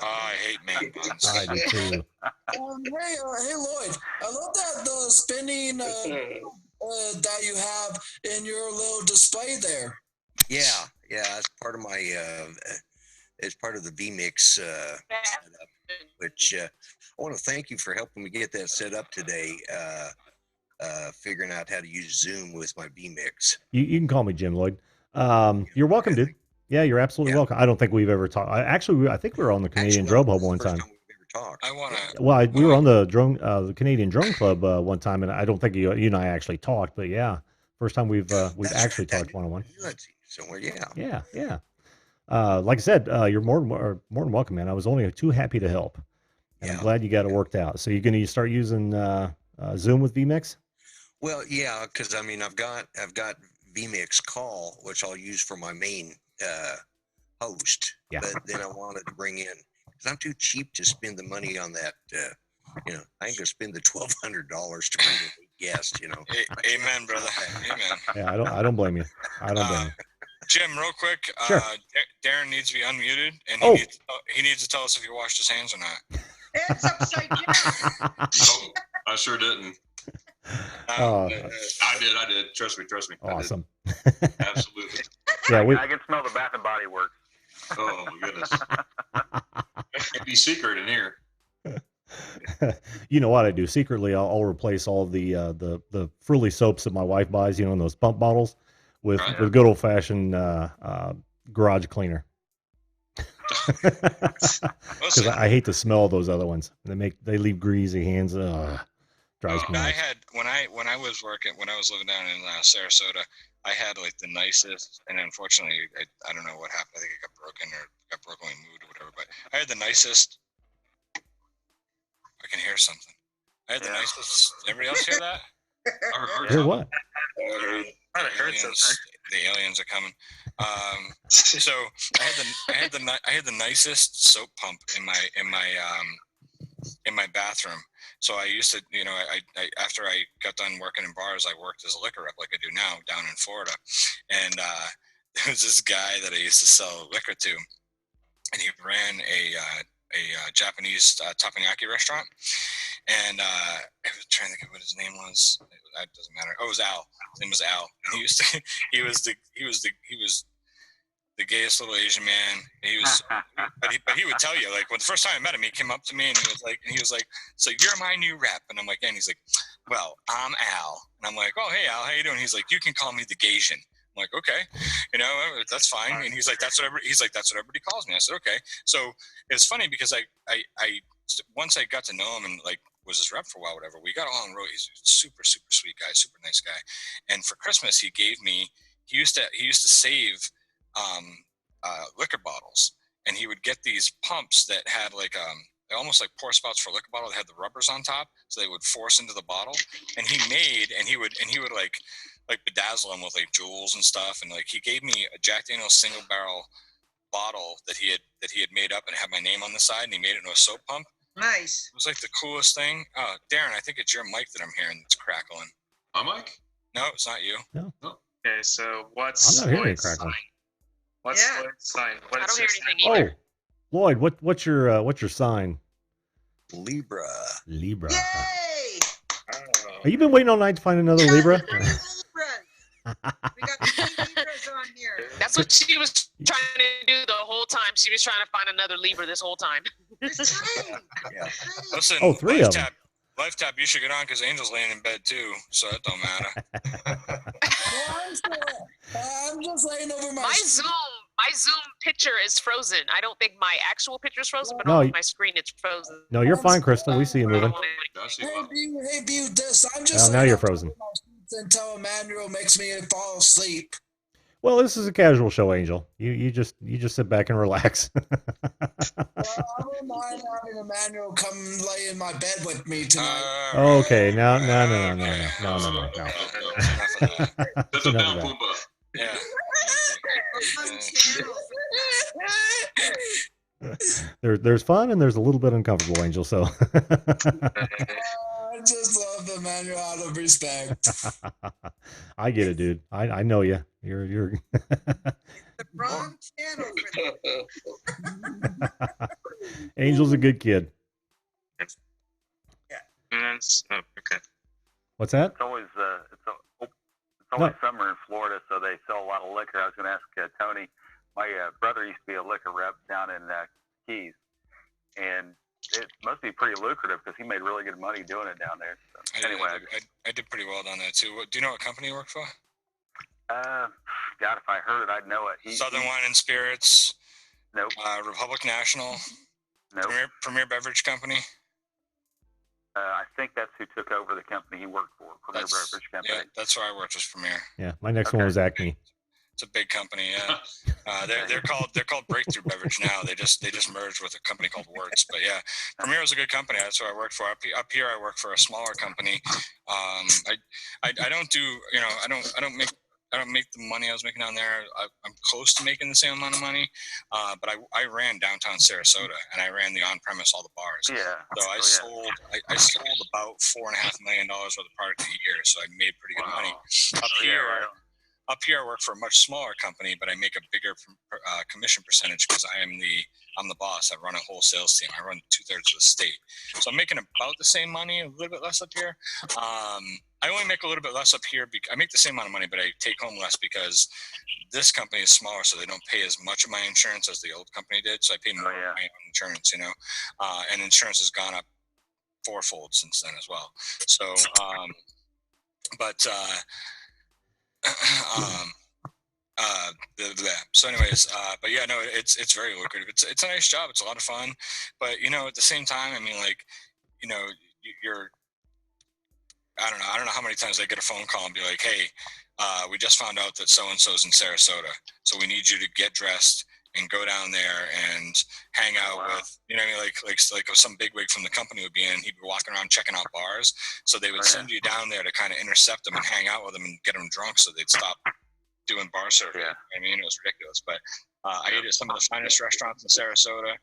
I hate man buns. I do too. Hey, Lloyd, I love that the spinning that you have in your little display there. Yeah, it's part of my. It's part of the vMix setup, which I want to thank you for helping me get that set up today. Figuring out how to use Zoom with my vMix. You can call me Jim Lloyd. You're welcome, dude. Yeah, you're absolutely welcome. I don't think we've ever talked. I think we were on the Canadian Drone Hub one time. I want to. Well, we were on the Canadian Drone Club one time, and I don't think you and I actually talked. But yeah, first time we've actually talked one-on-one. Somewhere, Yeah. Like I said, you're more than welcome, man. I was only too happy to help, and I'm glad you got it worked out. So you're going to start using Zoom with vMix? Well, yeah, because I've got vMix Call, which I'll use for my main host. Yeah. But then I wanted to bring in, because I'm too cheap to spend the money on that. I ain't gonna spend the $1,200 to bring in a guest. Amen, brother. Amen. Yeah, I don't blame you. I don't blame you. Jim, real quick, Sure. Darren needs to be unmuted, and he needs to tell us if he washed his hands or not. Hands upside down. No, I sure didn't. I did. Trust me. Awesome. Absolutely. Yeah, I can smell the Bath and Body Works. Oh my goodness. Can't be secret in here. You know what I do secretly? I'll replace all of the frilly soaps that my wife buys, in those pump bottles, with good old fashioned garage cleaner. Because I hate the smell of those other ones. They leave greasy hands. Drives me nuts. I had when I was living down in Sarasota, I had like the nicest, and unfortunately, I don't know what happened. I think it got broken or got brokenly moved or whatever. But I had the nicest. I can hear something. I had the nicest. Everybody else hear that? Hear what? The aliens are coming. So I had the nicest soap pump in my bathroom. So I used to, I after I got done working in bars, I worked as a liquor rep like I do now down in Florida. And there was this guy that I used to sell liquor to, and he ran a Japanese teppanyaki restaurant. And I was trying to think of what his name was. That doesn't matter. Oh, it was Al. His name was Al. And he was the gayest little Asian man. He was, but he would tell you, like, when the first time I met him, he came up to me and he was like, so you're my new rep. And I'm like, yeah. And he's like, well, I'm Al. And I'm like, oh, hey Al, how you doing? He's like, you can call me the Gaysian. I'm like, okay, that's fine. And he's like, that's what everybody calls me. I said, okay. So it's funny because I once I got to know him and like was his rep for a while, whatever, we got along real. He's a super, super sweet guy, super nice guy. And for Christmas, he used to save liquor bottles, and he would get these pumps that had like almost like pour spouts for a liquor bottle that had the rubbers on top, so they would force into the bottle. And he would like bedazzle them with like jewels and stuff. And like he gave me a Jack Daniel's single barrel bottle that he had made up and had my name on the side, and he made it into a soap pump. Nice. It was like the coolest thing. Oh, Darren, I think it's your mic that I'm hearing that's crackling. My mic? No, it's not you. No. Okay, so what's I'm not hearing it Lloyd's crackling. sign? What's Lloyd's sign? I don't hear anything either. Oh, Lloyd, what's your sign? Libra. Yay! Have you been waiting all night to find another Libra? We got 3 Libras on here. That's what she was trying to do the whole time. She was trying to find another Libra this whole time. Yeah. Listen, Oh, 3 of them. Life Tap, you should get on because Angel's laying in bed too, so that don't matter. I'm just laying over my My Zoom picture is frozen. I don't think my actual picture is frozen, but No, on my screen it's frozen. No, you're fine, Crystal. We see you moving. Hey, this. I'm just Now laying you're over frozen. my sheets until Emmanuel makes me fall asleep. Well, this is a casual show, Angel. You just sit back and relax. I don't mind having Emmanuel come lay in my bed with me tonight. Okay, no. That's a down, Pumbaa. Yeah. There's fun and there's a little bit uncomfortable, Angel. So I just love the menu out of respect. I get it, dude. I know you. You're The wrong channel for that. Angel's a good kid. Okay. What's that? It's always summer in Florida, so they sell a lot of liquor. I was going to ask Tony. My brother used to be a liquor rep down in Keys, and it must be pretty lucrative because he made really good money doing it down there. So, anyway, I did pretty well down there too. Do you know what company you work for? God, if I heard it, I'd know it. Southern Wine and Spirits. Nope. Republic National. Nope. Premier Beverage Company. I think that's who took over the company he worked for, Premier Beverage Company. Yeah, that's where I worked, was Premier. Yeah, my next one was Acme. It's a big company. Yeah, they're called Breakthrough Beverage now. They just merged with a company called Works. But yeah, Premier was a good company. That's where I worked for. Up here, I work for a smaller company. I don't do, I don't make the money I was making down there. I'm close to making the same amount of money, but I ran downtown Sarasota and I ran the on-premise, all the bars. Yeah. So I sold about $4.5 million worth of product a year. So I made pretty good money. Up here, I work for a much smaller company, but I make a bigger commission percentage because I'm the boss. I run a whole sales team. I run 2/3 of the state, so I'm making about the same money, a little bit less up here. I only make a little bit less up here. I make the same amount of money, but I take home less because this company is smaller, so they don't pay as much of my insurance as the old company did. So I pay more of my own insurance, and insurance has gone up fourfold since then as well. So, so anyways, but yeah, no, it's very lucrative. It's a nice job. It's a lot of fun, but at the same time, I mean, like, you're, I don't know how many times I get a phone call and be like, hey, we just found out that so-and-so's in Sarasota, so we need you to get dressed and go down there and hang out with, like some bigwig from the company would be in. He'd be walking around checking out bars. So they would send you down there to kind of intercept them and hang out with them and get them drunk so they'd stop doing bar serving. Yeah. I mean, it was ridiculous. But I ate at some of the finest restaurants in Sarasota.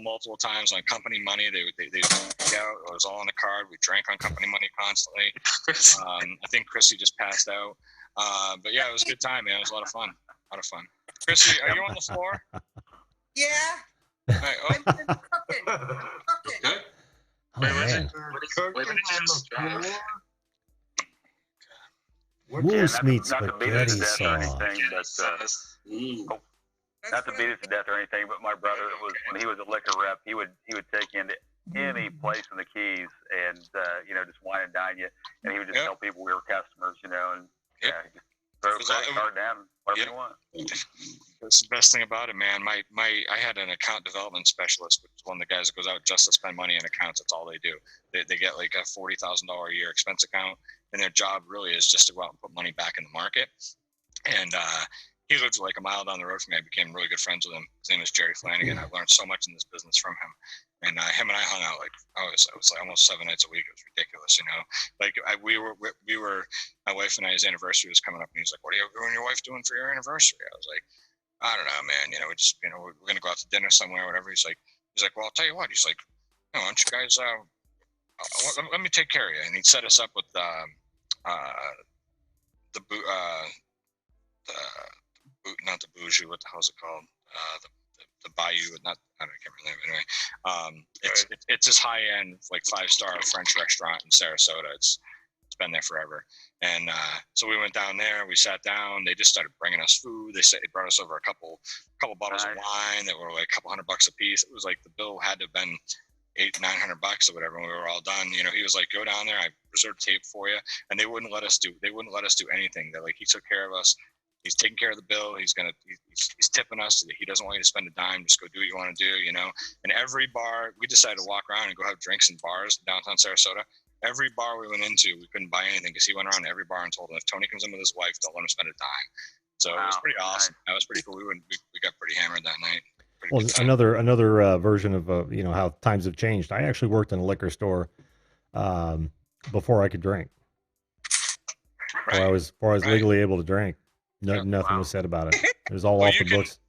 Multiple times on company money. They out. It was all on the card. We drank on company money constantly. I think Chrissy just passed out. But yeah, it was a good time, man. It was a lot of fun. Chrissy, are you on the floor? Yeah. Right, I'm cooking. Okay. Oh, man. Moose meat spaghetti sauce. Not to beat it to death or anything, but my brother when he was a liquor rep, he would take you into any place in the Keys and just wine and dine you, and he would just tell people we were customers, and just throw a credit card down, whatever you want. That's the best thing about it, man. I had an account development specialist, which is one of the guys that goes out just to spend money in accounts. That's all they do. They get like a $40,000 a year expense account, and their job really is just to go out and put money back in the market. And he lives like a mile down the road from me. I became really good friends with him. His name is Jerry Flanagan. I learned so much in this business from him. And him and I hung out like it was like almost 7 nights a week. It was ridiculous, Like we were my wife and I's anniversary was coming up, and he's like, "What are you and your wife doing for your anniversary?" I was like, "I don't know, man. We just we're gonna go out to dinner somewhere, or whatever." He's like, "Well, I'll tell you what." He's like, "Why don't you guys let me take care of you?" And he set us up with not the bougie. What the hell's it called? The Bayou. I can't remember anyway. It's this high end, like 5-star French restaurant in Sarasota. It's been there forever. And so we went down there. We sat down. They just started bringing us food. They brought us over a couple bottles of wine that were like a couple $100 a piece. It was like the bill had to have been $800-900 or whatever. When we were all done, he was like, "Go down there. I reserved tape for you." And they wouldn't let us do anything. They're like, he took care of us. He's taking care of the bill. He's tipping us. He doesn't want you to spend a dime. Just go do what you want to do, And every bar, we decided to walk around and go have drinks in bars in downtown Sarasota. Every bar we went into, we couldn't buy anything because he went around every bar and told them, if Tony comes in with his wife, don't let him spend a dime. So it was pretty awesome. That was pretty cool. We got pretty hammered that night. Well, another version of how times have changed. I actually worked in a liquor store before I could drink. Before I was legally able to drink. Nothing was said about it. It was all off the books.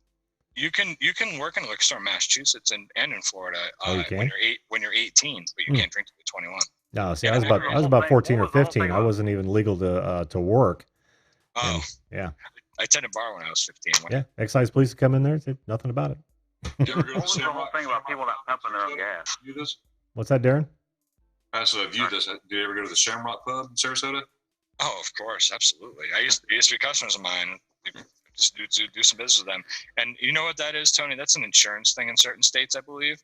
You can work in a liquor store in Massachusetts and in Florida you can? when you're 18, but you can't drink till you're 21. No, see, Yeah, I was I about agree. I was about 14 or What was the whole 15. thing I about? wasn't even legal to work. Oh, And, yeah, I attended bar when I was 15. yeah. Excise police would come in there and say nothing about it. Did you ever go to What was the whole Shamrock? thing about people not pumping their own gas? View this? What's that, Darren? I also view this. Did you ever go to the Shamrock Pub in Sarasota? Oh, of course, absolutely. I used to be customers of mine. Just do some business with them. And you know what that is, Tony? That's an insurance thing in certain states, I believe.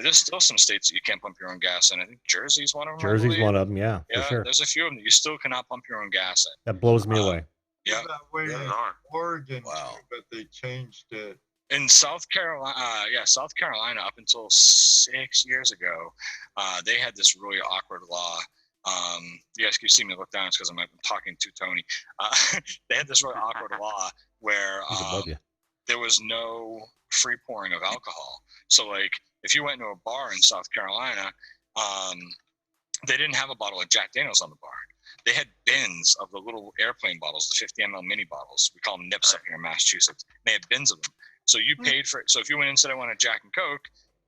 There's still some states that you can't pump your own gas in. I think Jersey's one of them. Jersey's one of them. Yeah, for Yeah, sure. there's a few of them that you still cannot pump your own gas in. That blows me away. Yeah. That way Yeah. in Oregon, Wow. too, but they changed it. In South Carolina, South Carolina, up until 6 years ago, they had this really awkward law. You guys can see me look down, it's because I'm talking to Tony. They had this really awkward law where He's above you. there was no free pouring of alcohol. So, like, if you went to a bar in South Carolina, they didn't have a bottle of Jack Daniels on the bar. They had bins of the little airplane bottles, the 50 ml mini bottles. We call them nips up here in Massachusetts. They had bins of them. So you paid for it. So if you went in and said, I want a Jack and Coke,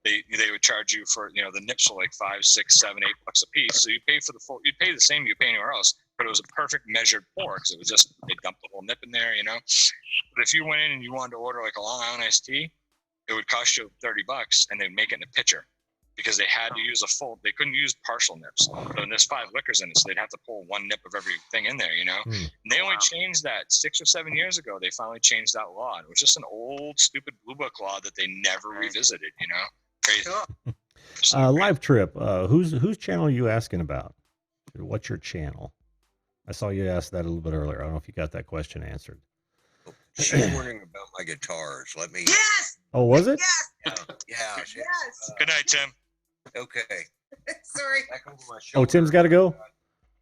they would charge you for, the nips were like $5, $6, $7, $8 a piece. So you pay for the full, you'd pay the same you pay anywhere else, but it was a perfect measured pour because it was just, they dumped the whole nip in there, But if you went in and you wanted to order like a Long Island iced tea, it would cost you $30 and they'd make it in a pitcher because they had to use they couldn't use partial nips. So there's 5 liquors in it, so they'd have to pull 1 nip of everything in there, And they only changed that 6 or 7 years ago. They finally changed that law. And it was just an old, stupid Blue Book law that they never revisited, Crazy. Live trip. Whose channel are you asking about? What's your channel? I saw you ask that a little bit earlier. I don't know if you got that question answered. She's wondering about my guitars. Let me. Yes. Oh, was it? Yes. Yeah. Yes. Good night, Tim. Okay. Sorry. Back over my Oh, shoulder. Tim's got to go.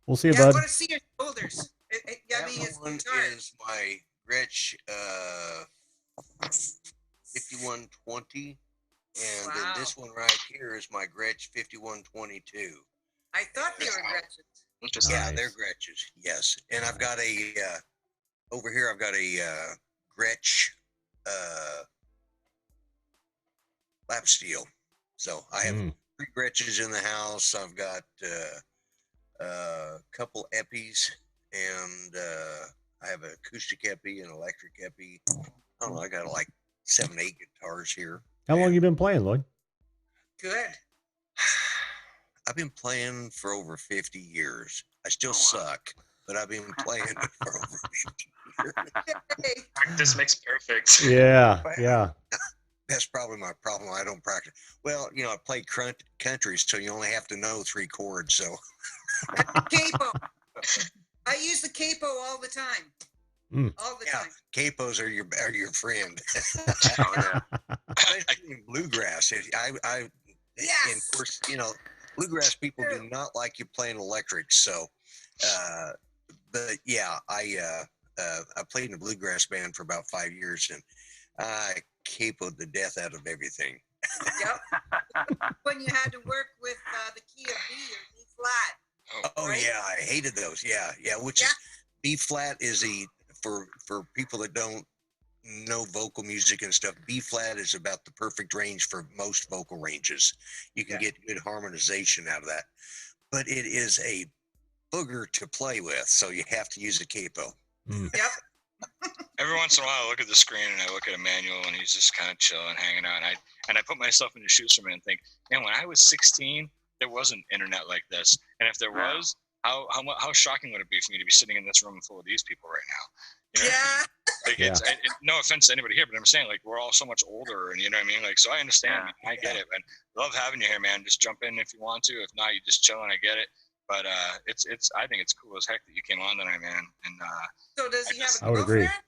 We'll see you, Yeah, I bud. want to see your shoulders. I That mean, it's one guitar. is my Gretsch 5120, and Wow. then this one right here is my Gretsch 5122. I thought they were Gretchen. Yeah, Nice. they're Gretches. Yes, and I've got a over here. I've got a Gretsch lap steel. So I have 3 Gretches in the house. I've got a couple Eppies, and I have an acoustic Epi and electric Epi. I don't know. I got like 7, 8 guitars here. How long you been playing, Lloyd? Good. I've been playing for over 50 years. I still suck, but I've been playing for over 50 years. Hey, Practice makes perfect. Yeah, yeah. That's probably my problem. I don't practice. Well, I play country, so you only have to know 3 chords. So capo. I use the capo all the time. All the time. capos are your friend. Oh, yeah. Especially in bluegrass. I Yes. and of course, bluegrass people do not like you playing electric. So, but yeah, I played in a bluegrass band for about 5 years, and I capoed the death out of everything. Yep. When you had to work with the key of B or B flat. Oh Right? yeah, I hated those. Yeah, which is B flat is for people that don't know vocal music and stuff. B flat is about the perfect range for most vocal ranges. You can get good harmonization out of that, but it is a booger to play with, so you have to use a capo. Yep. Every once in a while, I look at the screen and I look at Emmanuel, and he's just kind of chilling, hanging out. And I put myself in his shoes for a minute and think, man, when I was 16, there wasn't internet like this. And if there was, how shocking would it be for me to be sitting in this room full of these people right now? Yeah. Like no offense to anybody here, but I'm saying, like, we're all so much older, and you know what I mean. Like, so I understand, I get it, and love having you here, man. Just jump in if you want to. If not, you just chilling. I get it. But it's I think it's cool as heck that you came on tonight, man. And So does he have a I would agree. girlfriend?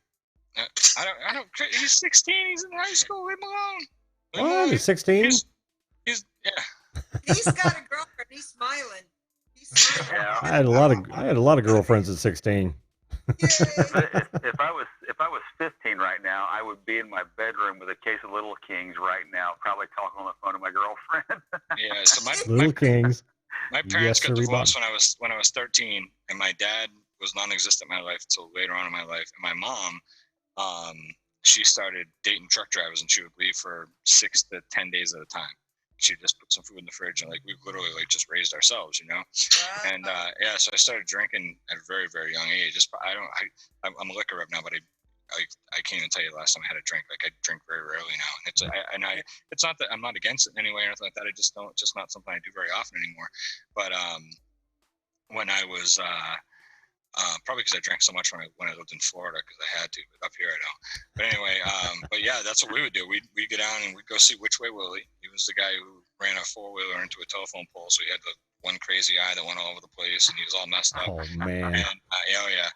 I don't. He's 16. He's in high school. Leave him alone. Leave him What? alone. He's 16? He's He's got a girlfriend. He's smiling. He's smiling. Yeah. I had a lot of girlfriends at 16. If I was 15 right now, I would be in my bedroom with a case of Little Kings right now, probably talking on the phone to my girlfriend. yeah. So Little Kings. my parents Yes, got sir, divorced when I was 13, and my dad was non-existent in my life until later on in my life. And my mom, she started dating truck drivers, and she would leave for 6 to 10 days at a time. she just put some food in the fridge, and like we've literally like just raised ourselves, you know. And yeah, so I started drinking at a very, very young age. Just I'm a liquor rep now, but I can't even tell you the last time I had a drink. Like I drink very rarely now, and it's not that I'm not against it in any way or anything like that. I just don't, just not something I do very often anymore. But when I was probably because I drank so much when I lived in Florida, because I had to, but up here I don't. But anyway, but yeah, that's what we would do. We'd go down and we'd go see Which Way Willie. He was the guy who ran a 4-wheeler into a telephone pole, so he had the one crazy eye that went all over the place, and he was all messed up. Oh man! And, oh yeah.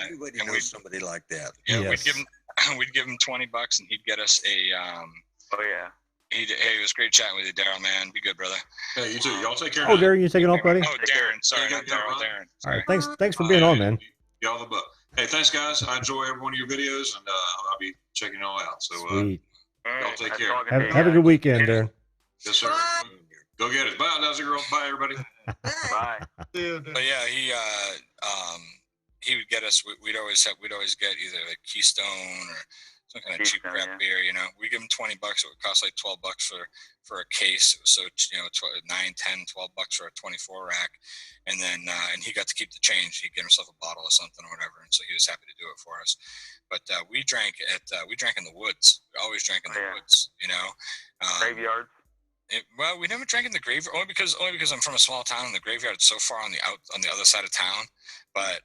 Everybody knows somebody like that. Yeah, Yes. we'd give him $20, and he'd get us a. Oh yeah. Hey, it was great chatting with you, Daryl. Man, be good, brother. Hey, you too. Y'all take care. Oh, Darren, you taking off, buddy? Oh, Darren. Sorry, Yeah, not Daryl. Darren. Darren. All right, thanks for being on, man. Y'all the buck. Hey, thanks, guys. I enjoy every one of your videos, and I'll be checking y'all out. So Sweet. y'all take Nice care. talking to you Have a guys. good weekend, Darren. Yes, sir. Go get it. Bye, Nazi girl. Bye, everybody. Bye. But yeah, he would get us. We'd always get either like Keystone or some kind of cheap Keystone, crap yeah. beer. You know, we give him $20. It would cost like $12 for a case. It was so, you know, 9, 10, $12 for a 24 rack, and then and he got to keep the change. He'd get himself a bottle of something or whatever, and so he was happy to do it for us. But we drank in the woods. We always drank in the woods. You know, Graveyards. Well, we never drank in the graveyard, only because I'm from a small town, and the graveyard is so far on the other side of town. But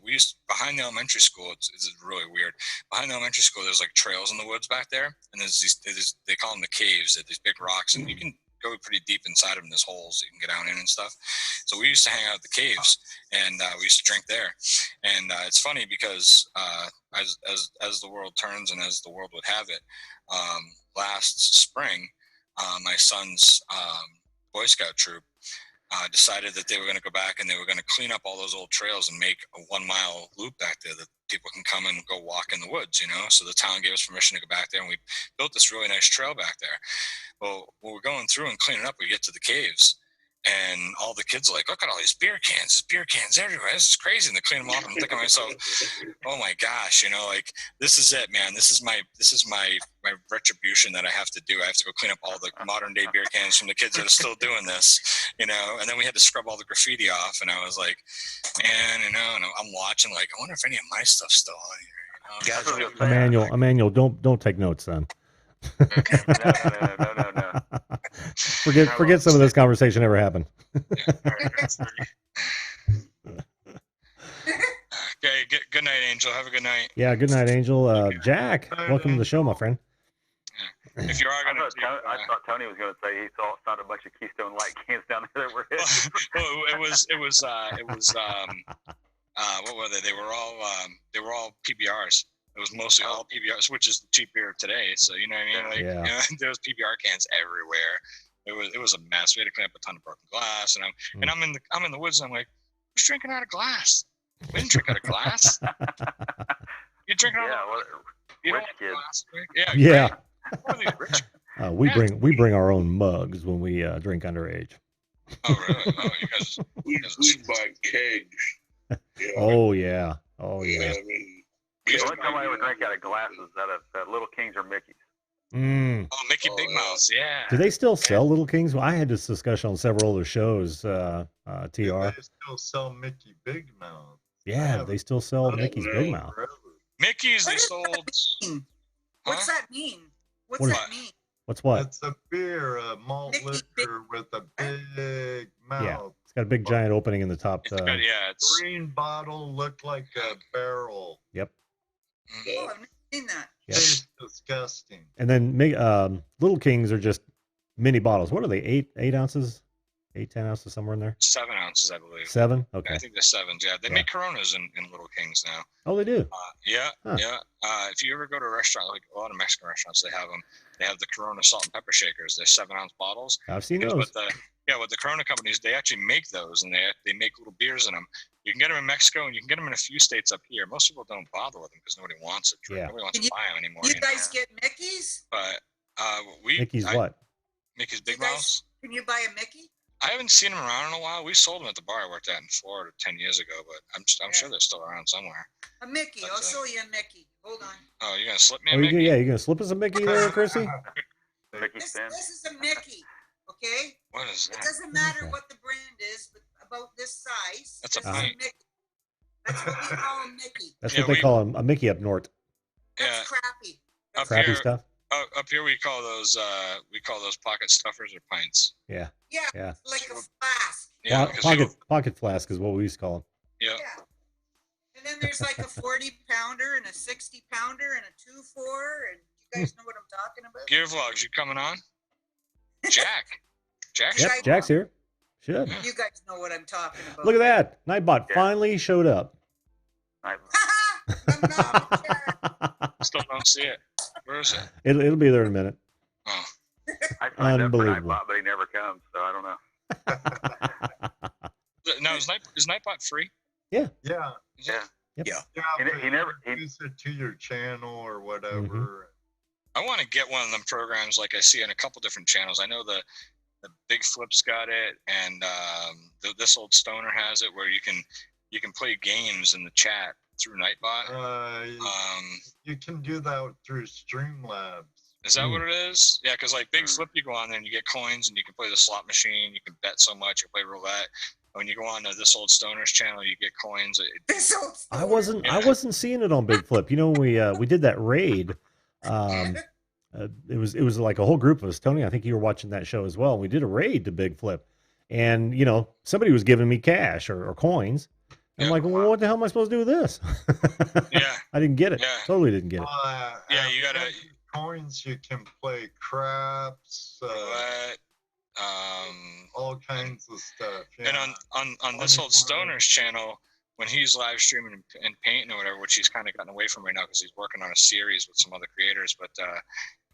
we used behind the elementary school. It's really weird. Behind the elementary school, there's like trails in the woods back there, and there's these they call them the caves. They're these big rocks, and you can go pretty deep inside of them. There's holes that you can get down in and stuff. So we used to hang out at the caves, and we used to drink there. And it's funny because as the world turns and as the world would have it, last spring. My son's Boy Scout troop decided that they were going to go back and they were going to clean up all those old trails and make a 1-mile loop back there that people can come and go walk in the woods, you know. So the town gave us permission to go back there, and we built this really nice trail back there. Well, when we're going through and cleaning up, we get to the caves, and all the kids are like, look at all these beer cans. There's beer cans everywhere. This is crazy. And they clean them off. And I'm thinking to myself, oh my gosh, you know, like this is it, man. This is my retribution that I have to do. I have to go clean up all the modern day beer cans from the kids that are still doing this, you know. And then we had to scrub all the graffiti off. And I was like, man, you know, and I'm watching like, I wonder if any of my stuff's still on here. You know? Emmanuel, don't take notes, son. No. Forget some of this conversation ever happened. Okay, good night, Angel. Have a good night. Yeah, good night, Angel. Jack, welcome to the show, my friend. If you are I gonna, thought Tony was going to say he found a bunch of Keystone Light cans down there that were his. well, it was what were they? They were all PBRs. It was mostly all PBRs, which is the cheap beer today. So you know what I mean? Like, Yeah. you know, there was PBR cans everywhere. It was a mess. We had to clean up a ton of broken glass, and I'm in the woods, and I'm like, who's drinking out of glass? We didn't drink out of glass. You're drinking out of you rich don't kids. Yeah. What are these rich? We bring our own mugs when we drink underage. Oh really? Oh, you guys. We buy kegs. Yeah. Oh yeah. I mean, The only time I ever drank out of glasses is out of Little Kings or Mickey's. Mm. Oh, Mickey Big Mouths, yeah. Do they still sell Little Kings? Well, I had this discussion on several other shows. TR. They still sell Mickey Big Mouth. Yeah, they still sell Mickey's Big Mouth. Mickey's they What does sold. that mean? What's that mean? What's What is- that mean? What's what? It's a beer, a malt Mickey liquor with a big mouth. Yeah, it's got a big giant opening in the top. It's good, yeah. It's Green bottle looked like a barrel. Yep. Oh, I've never seen that. Yep. Tastes disgusting. And then Little Kings are just mini bottles. What are they? 8 ounces, 8, 10 ounces, somewhere in there. 7 ounces, I believe. 7. Okay. I think they're 7s. Yeah, they Yeah. make Coronas in Little Kings now. Oh, they do. Yeah, Huh. yeah. If you ever go to a restaurant, like a lot of Mexican restaurants, they have them. They have the Corona salt and pepper shakers. They're 7-ounce bottles. I've seen Because those. with the Corona companies, they actually make those, and they make little beers in them. You can get them in Mexico, and you can get them in a few states up here. Most people don't bother with them because nobody wants it. Yeah. Nobody wants Can to buy them anymore. You You know? guys get Mickey's? But Mickey's what? Mickey's You Big guys- Mouths. Can you buy a Mickey? I haven't seen them around in a while. We sold them at the bar I worked at in Florida 10 years ago, but I'm sure they're still around somewhere. A Mickey. I'll That's show you a Mickey. Hold on. Oh, you're gonna slip me Oh, a Mickey? you're gonna slip us a Mickey there, Chrissy? Mickey This Spin. is a Mickey. Okay. What is It that? doesn't matter what the brand is, but about this size. That's a this is pint. Mickey. That's what we call a Mickey. That's Yeah, what they call a Mickey up north. Yeah, Crappy. up Crappy here, stuff. up here we call those pocket stuffers or pints. Yeah. Yeah. Yeah. Like a flask. Yeah, Pocket flask is what we used to call them. Yeah. And then there's like a 40-pounder and a 60-pounder and a 2-4, and you guys know what I'm talking about? Gear Vlogs, you coming on? Jack. Yep, Jack's here. Should. You guys know what I'm talking about. Look at that. Nightbot finally showed up. Still don't see it. Where is it? It'll be there in a minute. Oh. I signed up for Unbelievable. Nightbot, but he never comes, so I don't know. Now, is Nightbot free? Yeah. Yeah. Yeah. Yep. Yeah. He never use it to your channel or whatever. Mm-hmm. I want to get one of them programs like I see in a couple different channels. I know the Big Flip's got it, and This Old Stoner has it, where you can play games in the chat through Nightbot. You can do that through Streamlabs. Is that what it is? Yeah, because like Big Flip, you go on there and you get coins, and you can play the slot machine. You can bet so much. You play roulette. When you go on to This Old Stoner's channel, you get coins. I wasn't seeing it on Big Flip. You know, we did that raid. It was like a whole group of us. Tony, I think you were watching that show as well. We did a raid to Big Flip, and you know, somebody was giving me cash or coins. I'm like, well, what the hell am I supposed to do with this? Yeah, I didn't get it. Yeah. Totally didn't get it. Yeah, you gotta coins. You can play craps, roulette, all kinds of stuff. Yeah. And on This Old Stoner's channel, when he's live streaming and painting or whatever, which he's kind of gotten away from right now because he's working on a series with some other creators, but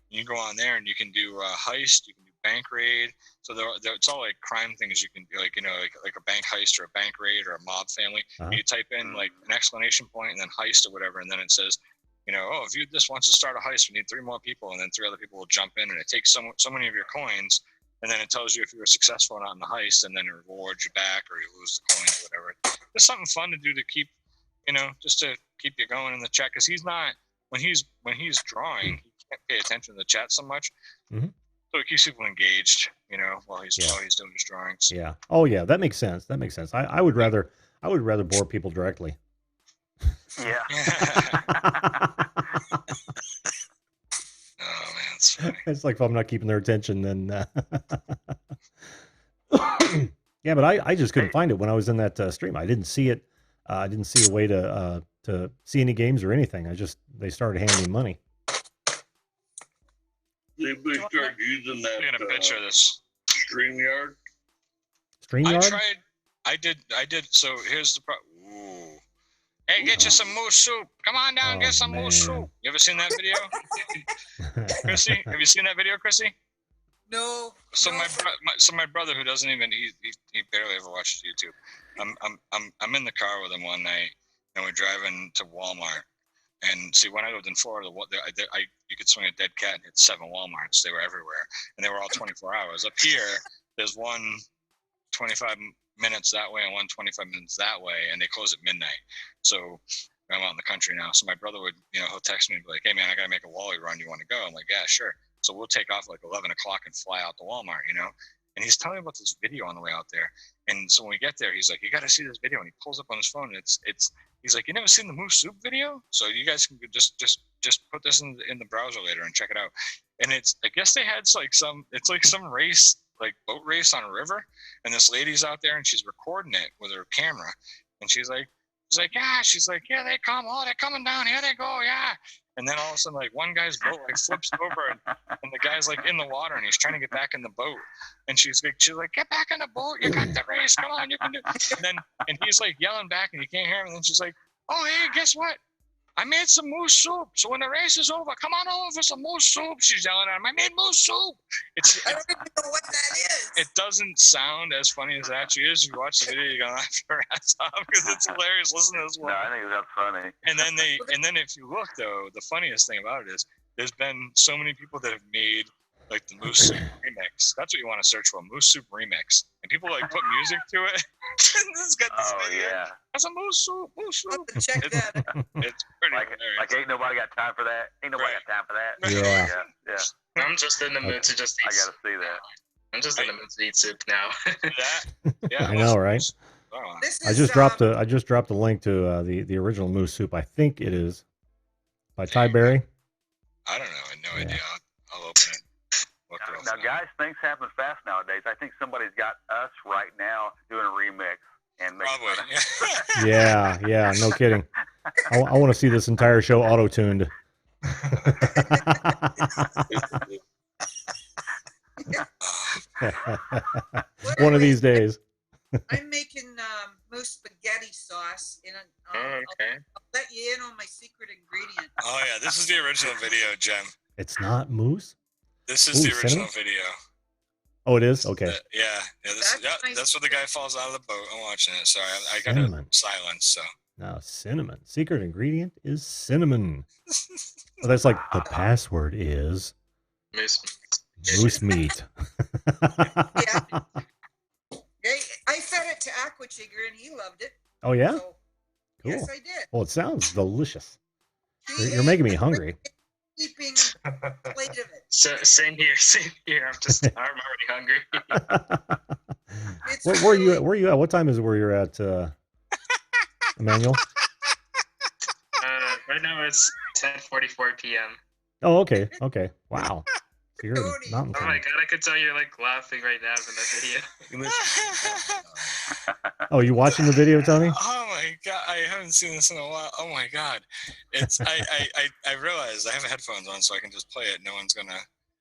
you can go on there and you can do heist, you can do bank raid. So it's all like crime things you can do, like, you know, like a bank heist or a bank raid or a mob family. You type in like an exclamation point and then heist or whatever, and then it says, you know, oh, if you just wants to start a heist, we need 3 more people, and then 3 other people will jump in, and it takes so many of your coins, and then it tells you if you were successful or not in the heist, and then it rewards you back or you lose the coins or whatever. It's something fun to do to keep, you know, just to keep you going in the chat, because he's not, when he's drawing, he can't pay attention to the chat so much. Mm-hmm. So it keeps people engaged, you know, while he's doing his drawings. Yeah. Oh yeah, that makes sense. That makes sense. I would rather bore people directly. Yeah. Oh man, it's funny. It's like if I'm not keeping their attention, then yeah. But I just couldn't find it when I was in that stream. I didn't see it. I didn't see a way to see any games or anything. They started handing me money. They start using that I'm gonna picture this. StreamYard. StreamYard? I did. So here's the problem. Ooh. Hey, get you some moose soup. Come on down, get some moose soup. You ever seen that video? Chrissy, have you seen that video, Chrissy? No. So my brother, who doesn't even he barely ever watches YouTube. I'm in the car with him one night, and we're driving to Walmart. And see, when I lived in Florida, you could swing a dead cat and hit 7 Walmarts. They were everywhere, and they were all 24 hours. Up here, there's one 25 minutes that way and one 25 minutes that way, and they close at midnight. So I'm out in the country now. So my brother would, you know, he'll text me and be like, "Hey man, I gotta make a Wally run. You want to go?" I'm like, "Yeah, sure." So we'll take off like 11 o'clock and fly out to Walmart, you know. And he's telling me about this video on the way out there. And so when we get there, he's like, "You got to see this video." And he pulls up on his phone. And he's like, "You never seen the moose soup video? So you guys can just put this in the browser later and check it out." And I guess they had some race, like boat race on a river. And this lady's out there and she's recording it with her camera. And she's like, "Yeah, they come. Oh, they're coming down. Here they go. Yeah." And then all of a sudden, like one guy's boat like flips over, and the guy's like in the water, and he's trying to get back in the boat. And she's like, "Get back in the boat! You got the race! Come on, you can do it!" And he's like yelling back, and you can't hear him. And then she's like, "Oh, hey, guess what? I made some moose soup. So when the race is over, come on over for some moose soup." She's yelling at him, "I made moose soup." I don't even know what that is. It doesn't sound as funny as it actually is. If you watch the video, you're gonna laugh your ass off because it's hilarious. Listen to this one. No, I think that's funny. And then if you look though, the funniest thing about it is there's been so many people that have made like the Moose Soup remix. That's what you want to search for, Moose Soup remix. And people like put music to it. It's got this video. Yeah. That's a Moose Soup, Moose Soup. Check that. It's pretty like ain't nobody got time for that. Ain't nobody got time for that. Yeah. I'm just in the mood to just. I gotta see that. I'm just in the mood to eat soup now. I know, right? This I is, just dropped a link to the original moose soup. I think it is by Ty Berry. I don't know. I have no idea. I'll open it. Now, guys, things happen fast nowadays. I think somebody's got us right now doing a remix and making Probably. Yeah, no kidding. I want to see this entire show auto-tuned. One of these days. I'm making moose spaghetti sauce. I'll let you in on my secret ingredient. Oh yeah, this is the original video, Jem. It's not moose? This is Ooh, the original cinnamon? video. Oh, it is? Okay. That's where the guy falls out of the boat. I'm watching it. Sorry, I got Cinnamon. silence. So Now, cinnamon. Secret ingredient is cinnamon. Well, that's like the password is moose meat. Yeah. I fed it to Aquachigger and he loved it. Oh, yeah? So, Cool. Yes, I did. Well, it sounds delicious. You're making me hungry. Keeping plate of it. So, same here. I'm already hungry. Where are you at? What time is it where you're at, Emmanuel? Right now it's 10:44 p.m. Oh, okay. Wow. So you're in Mountain Oh Time. my god, I could tell you're like laughing right now from that video. Oh, you watching the video, Tony? Oh my god, I haven't seen this in a while. Oh my god, it's I realized I have headphones on, so I can just play it. No one's gonna.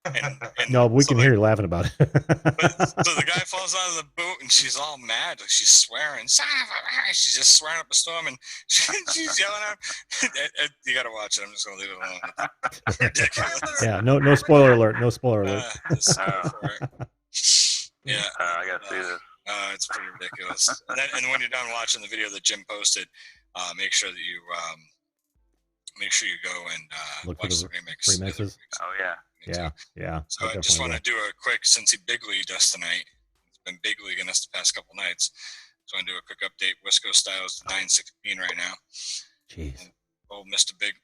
And No, we can hear you laughing about it. So the guy falls out of the boat, and she's all mad, like she's swearing. Son of a! She's just swearing up a storm, and she's yelling at him. You gotta watch it. I'm just gonna leave it alone. It's ridiculous. Yeah, no spoiler alert. No spoiler alert. Yeah, I gotta see this. It's pretty ridiculous. And when you're done watching the video that Jim posted, make sure that you go and Look for watch the the remixes. Oh yeah. Yeah. So I just want to do a quick, since he big leagued us tonight. It's been big leaguing us the past couple nights. So I want to do a quick update. West Coast Styles 916 right now. Jeez. Old Mr. Big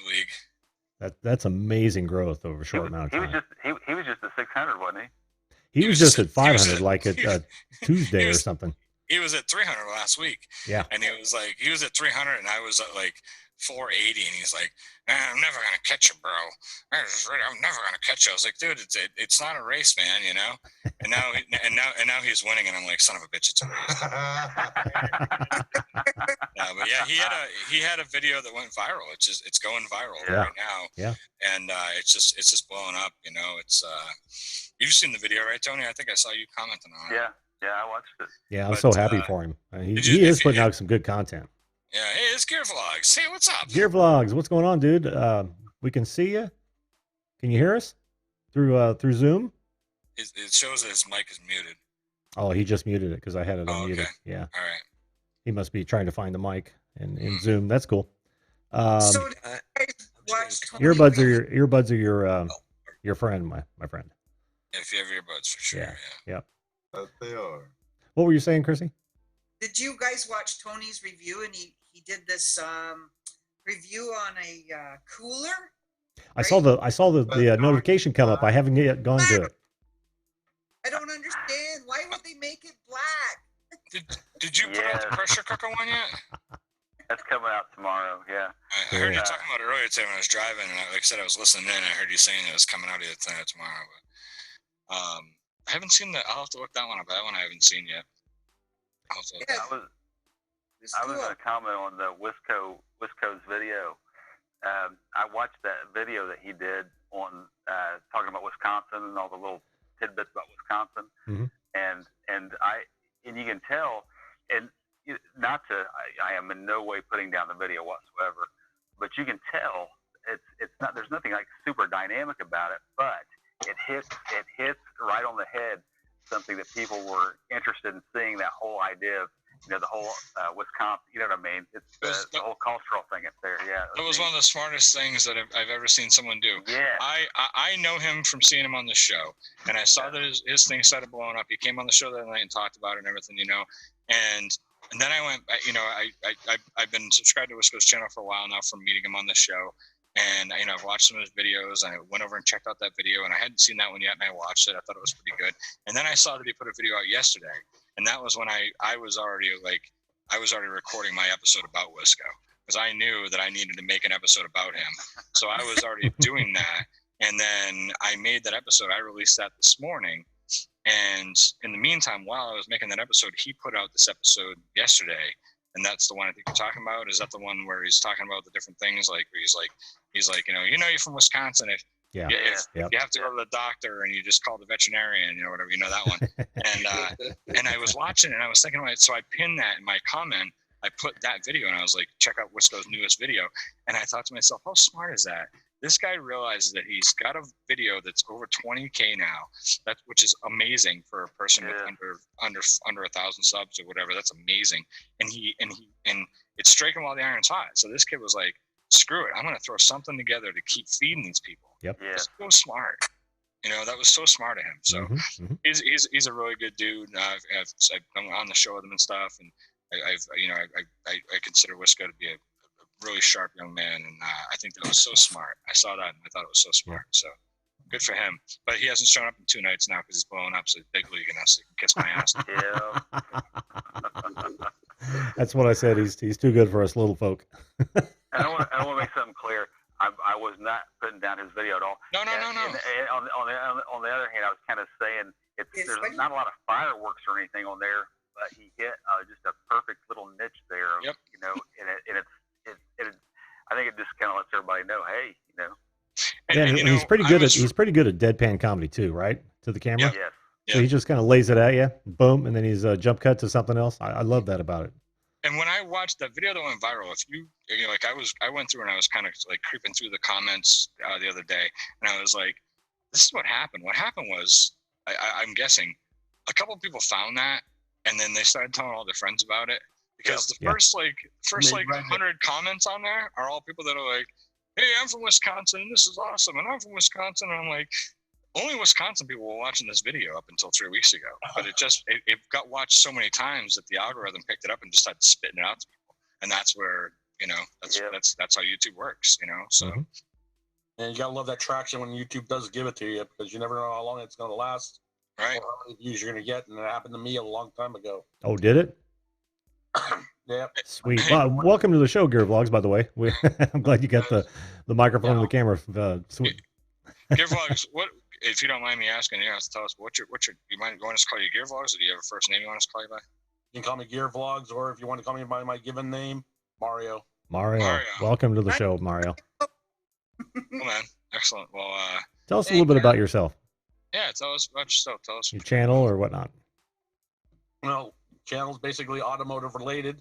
League. That's amazing growth over a short amount of time. He was just at 600, wasn't he? He was just at 500 like at Tuesday or something. He was at 300 last week. Yeah. And he was at 300 and I was at like 480 and he's like, man, I'm never going to catch you, bro. I'm never going to catch you. I was like, dude, it's not a race, man, you know? And now he's winning and I'm like, son of a bitch, it's a race. But yeah, he had a video that went viral. It's going viral right now. Yeah. And it's just blowing up, you know. It's you've seen the video, right, Tony? I think I saw you commenting on it. Yeah, I watched it. Yeah, I'm so happy for him. He is putting out some good content. Yeah, hey, it's Gear Vlogs. Hey, what's up? Gear Vlogs, what's going on, dude? We can see you. Can you hear us through Zoom? It shows that his mic is muted. Oh, he just muted it because I had it unmuted. Okay. Yeah. All right. He must be trying to find the mic in Zoom. That's cool. So earbuds are your friend, my friend. If you have earbuds, for sure. Yeah. That they are. What were you saying, Chrissy? Did you guys watch Tony's review? And he did this review on a cooler. I saw the notification come up. I haven't yet gone to it. I don't understand. Why would they make it black? Did you put out the pressure cooker one yet? That's coming out tomorrow. Yeah. I heard you talking about it earlier today when I was driving, and like I said, I was listening in. I heard you saying it was coming out either tonight or tomorrow. But I haven't seen that. I'll have to look that one up. That one I haven't seen yet. I was going to comment on the Wisco's video. I watched that video that he did on talking about Wisconsin and all the little tidbits about Wisconsin, and you can tell, and I am in no way putting down the video whatsoever, but you can tell it's not, there's nothing like super dynamic about it, but it hits right on the head, something that people were interested in seeing, that whole idea of, the whole Wisconsin, you know what I mean? It's the whole cultural thing up there. Yeah. It was one of the smartest things that I've ever seen someone do. Yeah. I know him from seeing him on the show, and I saw that his thing started blowing up. He came on the show that night and talked about it and everything, and then I went, I've been subscribed to Wisco's channel for a while now from meeting him on the show. And I've watched some of his videos. I went over and checked out that video, and I hadn't seen that one yet, and I watched it. I thought it was pretty good. And then I saw that he put a video out yesterday, and that was when I was already recording my episode about Wisco, because I knew that I needed to make an episode about him. So I was already doing that, and then I made that episode. I released that this morning, and in the meantime, while I was making that episode, he put out this episode yesterday. And that's the one I think you're talking about. Is that the one where he's talking about the different things? Like, where he's like, you're from Wisconsin. If you have to go to the doctor and you just call the veterinarian, whatever, that one. And I was watching it and I was thinking, so I pinned that in my comment. I put that video and I was like, check out Wisco's newest video. And I thought to myself, how smart is that? This guy realizes that he's got a video that's over 20K now, which is amazing for a person with under 1,000 subs or whatever. That's amazing. And it's striking while the iron's hot. So this kid was like, screw it, I'm going to throw something together to keep feeding these people. Yep. Yeah. It's so smart. That was so smart of him. So he's a really good dude. I'm on the show with him and stuff, and I consider Wisco to be a really sharp young man, and I think that was so smart. I saw that and I thought it was so smart. So good for him. But he hasn't shown up in 2 nights now because he's blowing up, so he's big league, and so he can kiss my ass. That's what I said. He's too good for us little folk. I want to make something clear. I was not putting down his video at all. No. And on the other hand, I was kind of saying there's not a lot of fireworks or anything on there, but he hit just a perfect little niche there. Yep. I think it just kind of lets everybody know, hey, And he's pretty good he's pretty good at deadpan comedy too, right? To the camera. Yes. So he just kind of lays it at you, boom, and then he's jump cut to something else. I love that about it. And when I watched that video that went viral, I went through and I was kind of like creeping through the comments the other day, and I was like, this is what happened. What happened was, I'm guessing, a couple of people found that, and then they started telling all their friends about it. Because the first 100 comments on there are all people that are like, hey, I'm from Wisconsin, this is awesome, and I'm from Wisconsin, and I'm like, only Wisconsin people were watching this video up until 3 weeks ago. But it got watched so many times that the algorithm picked it up and just started spitting it out to people. And that's where, that's how YouTube works, so. Mm-hmm. And you gotta love that traction when YouTube does give it to you, because you never know how long it's gonna last. Right. Or how many views you're gonna get, and it happened to me a long time ago. Oh, did it? Yeah. Sweet. Well, welcome to the show, Gear Vlogs, by the way. I'm glad you got the microphone and the camera. Sweet. Gear Vlogs, what, if you don't mind me asking, tell us, you mind going to call you Gear Vlogs, or do you have a first name you want us to call you by? You can call me Gear Vlogs, or if you want to call me by my given name, Mario. Mario. Welcome to the show, Mario. Cool, man. Excellent. Well, tell us a little bit about yourself. Yeah, tell us about yourself. Tell us your channel or whatnot. Well, channel's basically automotive related.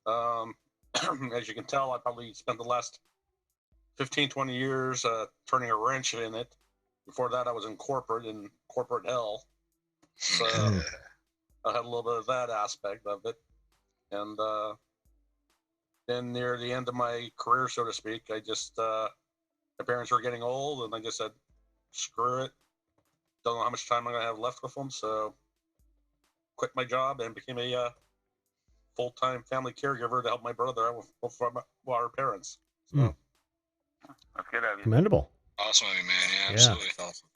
As you can tell, I probably spent the last 15, 20 years turning a wrench in it. Before that, I was in corporate hell. So I had a little bit of that aspect of it. And then near the end of my career, so to speak, I just, my parents were getting old, and I just said, screw it. Don't know how much time I'm going to have left with them, so quit my job and became a full-time family caregiver to help my brother out with our parents. So. That's good of you. Commendable. Awesome of you, man. Yeah, absolutely. That's awesome.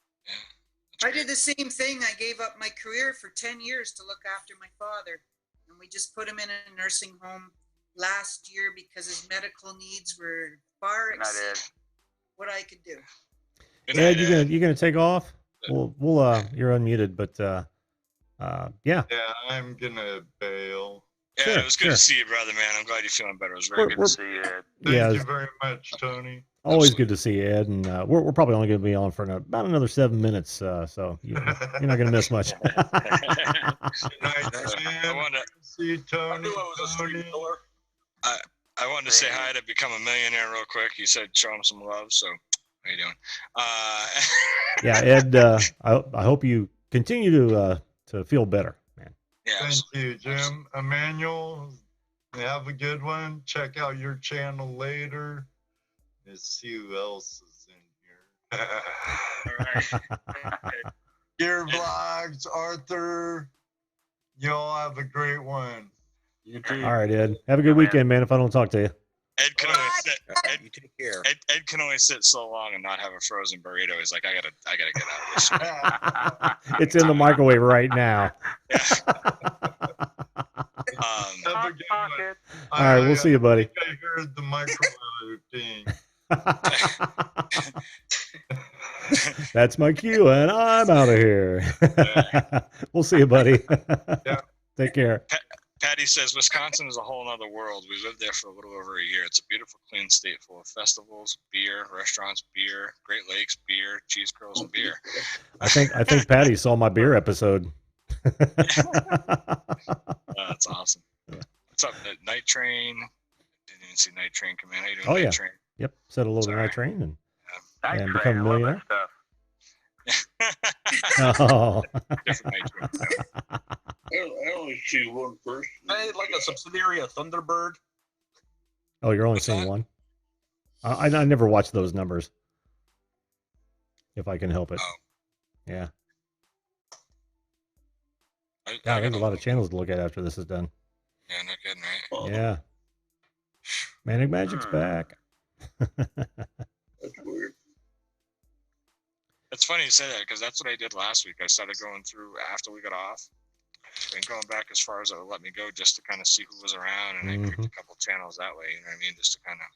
I did the same thing. I gave up my career for 10 years to look after my father. And we just put him in a nursing home last year because his medical needs were far exceeding what I could do. Ed, you gonna take off? We'll you're unmuted, but yeah. Yeah, I'm gonna bail. Yeah, Sure, it was good to see you, brother, man. I'm glad you're feeling better. It was very good to see you, Ed. Thank you very much, Tony. Always good to see you, Ed. And we're probably only going to be on for about another 7 minutes, so you're not going to miss much. I wanted to see Tony. I wanted to say hi to Become a Millionaire real quick. You said show him some love, so how you doing? Yeah, Ed, I hope you continue to feel better, man. Yeah, thank you, Jim. Emmanuel, have a good one. Check out your channel later. Let's see who else is in here. Gear Vlogs, Arthur. Y'all have a great one. You too. All right, Ed. Have a good weekend, man, if I don't talk to you. Ed could only right. You take care. Ed can only sit so long and not have a frozen burrito. He's like, I gotta get out of this. It's in the microwave right now. Have a good one. All right, we'll see you, buddy. I heard the microwave thing. That's my cue, and I'm out of here. We'll see you, buddy. Yeah. Take care. Patty says Wisconsin is a whole other world. We lived there for a little over a year. It's a beautiful, clean state full of festivals, beer, restaurants, beer, Great Lakes, beer, cheese curls, and beer. I think Patty saw my beer episode. That's awesome. What's up, Night Train? Didn't even see Night Train come in. How you doing, Oh, Night yeah. Train? Yep. Said hello to Night Train and Night Train, become a I love millionaire. that stuff. Oh. Different Night Train. I only see one person. Hey, like a subsidiary of Thunderbird. Oh, you're only seeing one? I never watch those numbers. If I can help it. Oh. Yeah. God, there's a lot of channels to look at after this is done. Yeah, no kidding, right? Yeah. Manic Magic's back. That's weird. It's funny you say that because that's what I did last week. I started going through after we got off and going back as far as it would let me go just to kind of see who was around, and I picked a couple channels that way. You know what I mean? Just to kind of.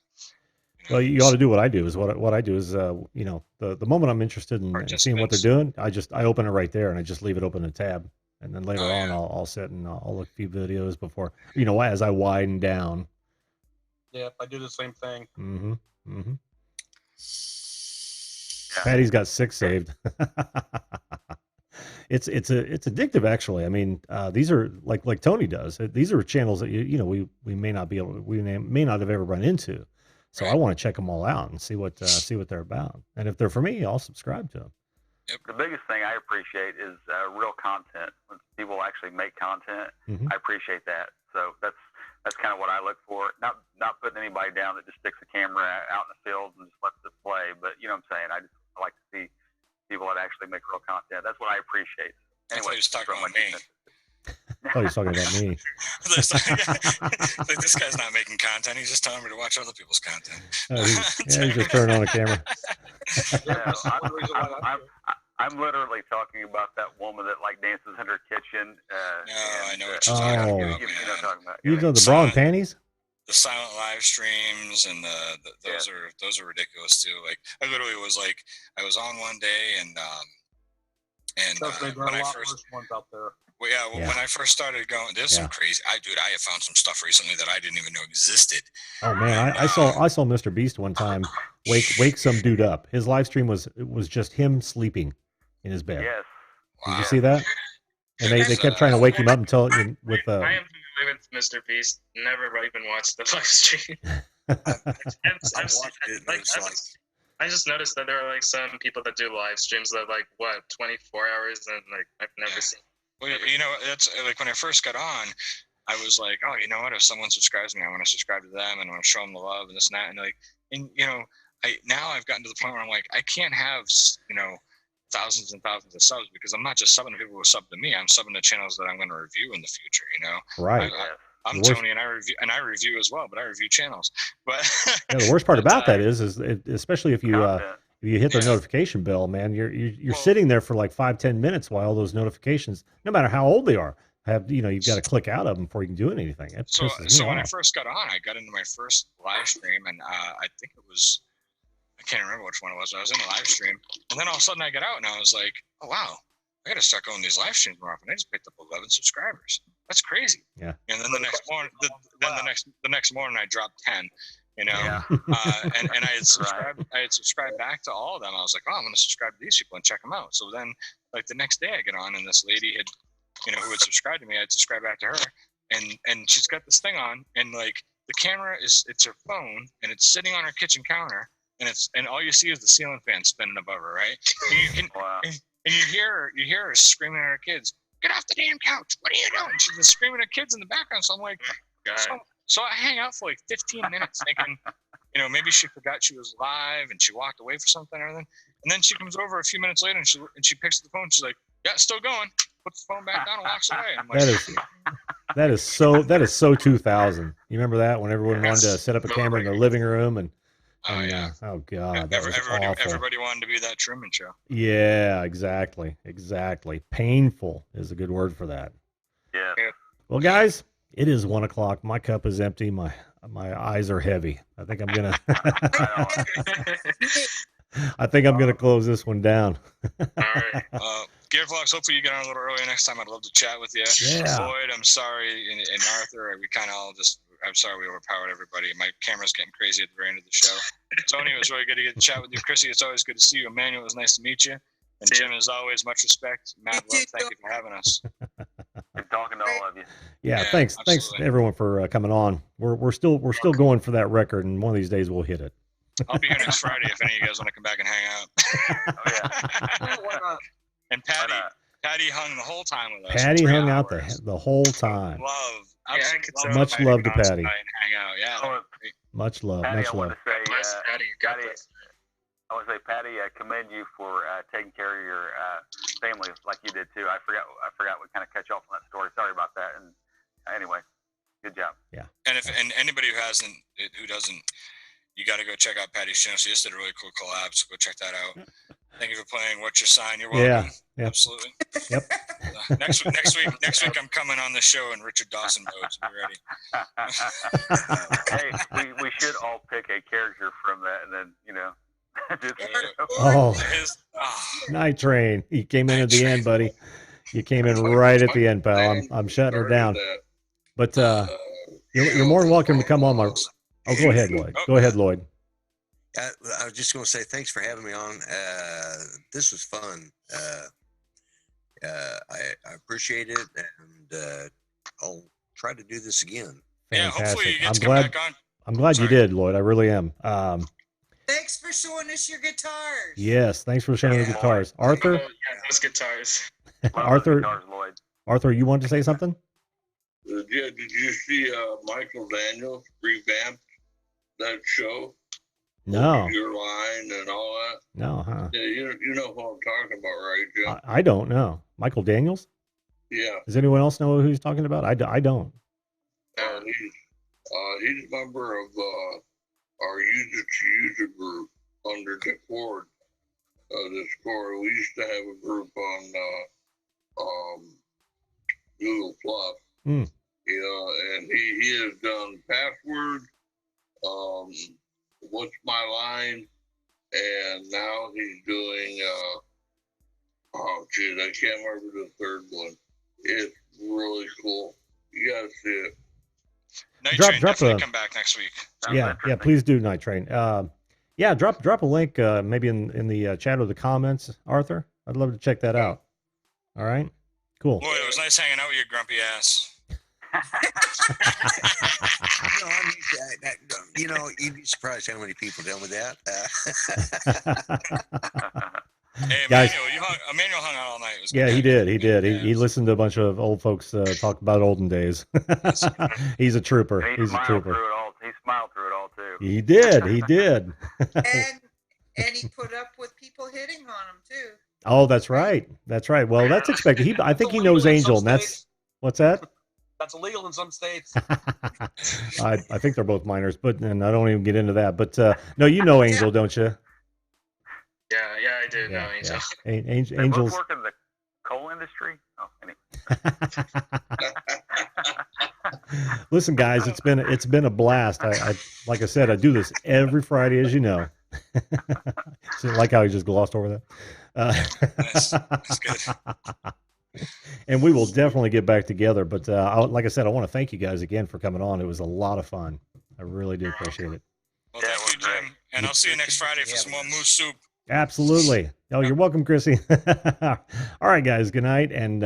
Well, you ought to do what I do. Is what I do is, you know, the moment I'm interested in seeing what they're doing, I open it right there and I just leave it open in a tab, and then later on I'll sit and I'll look a few videos before, you know, as I widen down. Yep, I do the same thing. Mm-hmm. Mm-hmm. Patty's got 6 saved. It's addictive, actually. I mean, these are like Tony does. These are channels that you know we may not be able to, we may not have ever run into. So I want to check them all out and see what they're about. And if they're for me, I'll subscribe to them. The biggest thing I appreciate is real content. When people actually make content, I appreciate that. So that's kind of what I look for. Not putting anybody down that just sticks a camera out in the field and just lets it play. But you know what I'm saying? I like to see people that actually make real content. That's what I appreciate. Anyway, I thought he was talking about me. Oh, he's talking about me. Like, this guy's not making content. He's just telling me to watch other people's content. He's just turning on a camera. Yeah, I'm literally talking about that woman that like dances in her kitchen. I know what you're talking about. You know what I'm talking about. You know the bra and panties? The silent live streams and those are ridiculous too. Like I literally was like, I was on one day and when I first ones out there. Well, yeah, when I first started going, there's some crazy. I have found some stuff recently that I didn't even know existed. Oh man, I saw Mr. Beast one time wake some dude up. His live stream was just him sleeping in his bed. Yes. Did you see that? And they kept trying to wake him up until with I am familiar with Mr. Beast. Never even watched the live stream. I just noticed that there are like some people that do live streams that 24 hours, and like I've never seen. Well, you know, that's like when I first got on, I was like, oh, you know what? If someone subscribes to me, I want to subscribe to them and I want to show them the love and this and that. And you know, now I've gotten to the point where I'm like, I can't have, you know, thousands and thousands of subs because I'm not just subbing to people who sub to me. I'm subbing to channels that I'm going to review in the future. You know, right? I'm Tony, and I review as well, but I review channels. But yeah, the worst part about that is especially if you hit the notification bell, man, you're sitting there for like 5-10 minutes while all those notifications, no matter how old they are, you've got to click out of them before you can do anything. So when I first got on, I got into my first live stream, and I think it was, I can't remember which one it was. I was in a live stream, and then all of a sudden I got out, and I was like, oh wow, I got to start going to these live streams more often. I just picked up 11 subscribers. That's crazy. Yeah. And then the next morning, the next morning I dropped 10. You know, and I had subscribed back to all of them. I was like, oh, I'm going to subscribe to these people and check them out. So then, like the next day, I get on, and this lady had, you know, who had subscribed to me, I'd subscribe back to her, and she's got this thing on, and like the camera it's her phone, and it's sitting on her kitchen counter, and all you see is the ceiling fan spinning above her, right? And you hear her screaming at her kids, "Get off the damn couch! What are you doing?" She's just screaming at kids in the background. So I'm like, So I hang out for like 15 minutes thinking, you know, maybe she forgot she was live and she walked away for something or anything. And then she comes over a few minutes later and she picks up the phone. She's like, yeah, still going. Puts the phone back down and walks away. I'm like, that is so 2000. You remember that when everyone wanted to set up a camera in their living room and And, yeah. oh God, that was awful. Everybody wanted to be that Truman Show. Yeah, exactly. Painful is a good word for that. Yeah. Well, guys, it is 1 o'clock. My cup is empty. My eyes are heavy. I think I'm gonna. I think I'm gonna close this one down. All right. Gearvlogs, hopefully you get on a little earlier next time. I'd love to chat with you. Yeah. Lloyd, I'm sorry, and Arthur, we kind of all just. I'm sorry we overpowered everybody. My camera's getting crazy at the very end of the show. Tony, it was really good to get to chat with you. Chrissy, it's always good to see you. Emmanuel, it was nice to meet you. And Jim, as always, much respect. Mad love. Thank you for having us. Good talking to all of you. Yeah, thanks everyone for coming on. We're still going for that record, and one of these days we'll hit it. I'll be here next Friday if any of you guys want to come back and hang out. And Patty hung the whole time with us. Patty hung out the whole time. Much love to Patty. Hang out. Yeah. Much love. Patty, Much I want love. to say, I want to say, Patty, I commend you for taking care of your family like you did too. I forgot we kind of cut you off on that story. Sorry about that. And anyway, good job. Yeah. And anybody who doesn't, you got to go check out Patty's channel. She just did a really cool collab, so go check that out. Thank you for playing What's Your Sign. You're welcome. Yeah. Absolutely. Yep. Next week, I'm coming on the show in Richard Dawson mode. So be ready. Hey, we should all pick a character from that, and then Night Train. You came in at the end, buddy. You came in right at the end, pal. I'm shutting her down. But you're more than welcome to come on my. Oh, go ahead, Lloyd. Go ahead, Lloyd. I was just going to say thanks for having me on. This was fun. I appreciate it, and I'll try to do this again. Fantastic. Hopefully you get to come back on. I'm glad you did, Lloyd. I really am. Thanks for showing us your guitars. Yes, thanks for showing the guitars, Arthur. Yeah, those guitars. Arthur. Arthur, you wanted to say something? Yeah, did you see Michael Daniels revamped that show? No. Your line and all that. No, huh? Yeah, you know what I'm talking about, right, Jim? I don't know. Michael Daniels? Yeah. Does anyone else know who he's talking about? I don't. He's a member of our user group under Discord. Discord. We used to have a group on Google Plus. Mm. You know, and he has done password. What's my line? And now he's doing I can't remember the third one. It's really cool. You gotta see it. Night Train, definitely come back next week. Yeah, please do, Night Train. Drop a link maybe in the chat or the comments, Arthur. I'd love to check that out. All right, cool. Lloyd, it was nice hanging out with your grumpy ass. You'd be surprised how many people tell me that. Hey, Guys, Emmanuel hung out all night. It was yeah, good. he did. He listened to a bunch of old folks talk about olden days. He's a trooper. He's a trooper. He smiled through it all too. He did. And he put up with people hitting on him too. Oh, that's right. Well, that's expected. I think he knows Angel, and that's what's that? That's illegal in some states. I think they're both minors, and I don't even get into that. But no, you know Angel, don't you? Yeah, I do know Angel. Yeah. They Angel's both work in the coal industry. Oh, anyway. Listen, guys, it's been a blast. I like I said, I do this every Friday, as you know. So, like how he just glossed over that. That's good. And we will definitely get back together. But like I said, I want to thank you guys again for coming on. It was a lot of fun. I really do appreciate it. Well, thank you, Jim. And I'll see you next Friday for some more moose soup. Absolutely. Oh, you're welcome, Chrissy. All right, guys. Good night, and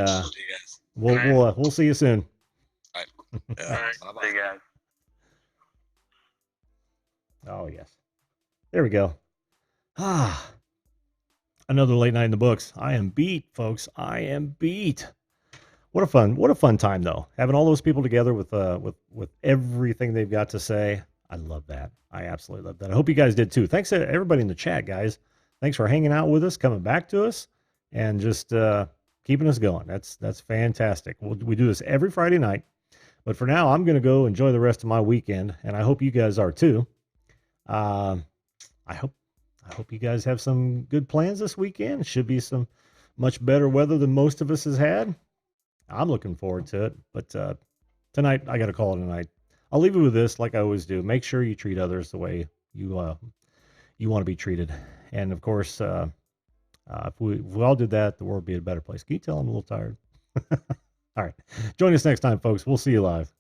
we'll see you soon. All right. Bye-bye. See you guys. Oh yes. There we go. Another late night in the books. I am beat, folks. I am beat. What a fun time though. Having all those people together with everything they've got to say. I love that. I absolutely love that. I hope you guys did too. Thanks to everybody in the chat, guys. Thanks for hanging out with us, coming back to us, and just keeping us going. That's fantastic. We do this every Friday night. But for now, I'm going to go enjoy the rest of my weekend, and I hope you guys are too. I hope you guys have some good plans this weekend. It should be some much better weather than most of us has had. I'm looking forward to it. But tonight, I got to call it a night. I'll leave you with this, like I always do. Make sure you treat others the way you want to be treated. And of course, if we all did that, the world would be a better place. Can you tell I'm a little tired? All right. Join us next time, folks. We'll see you live.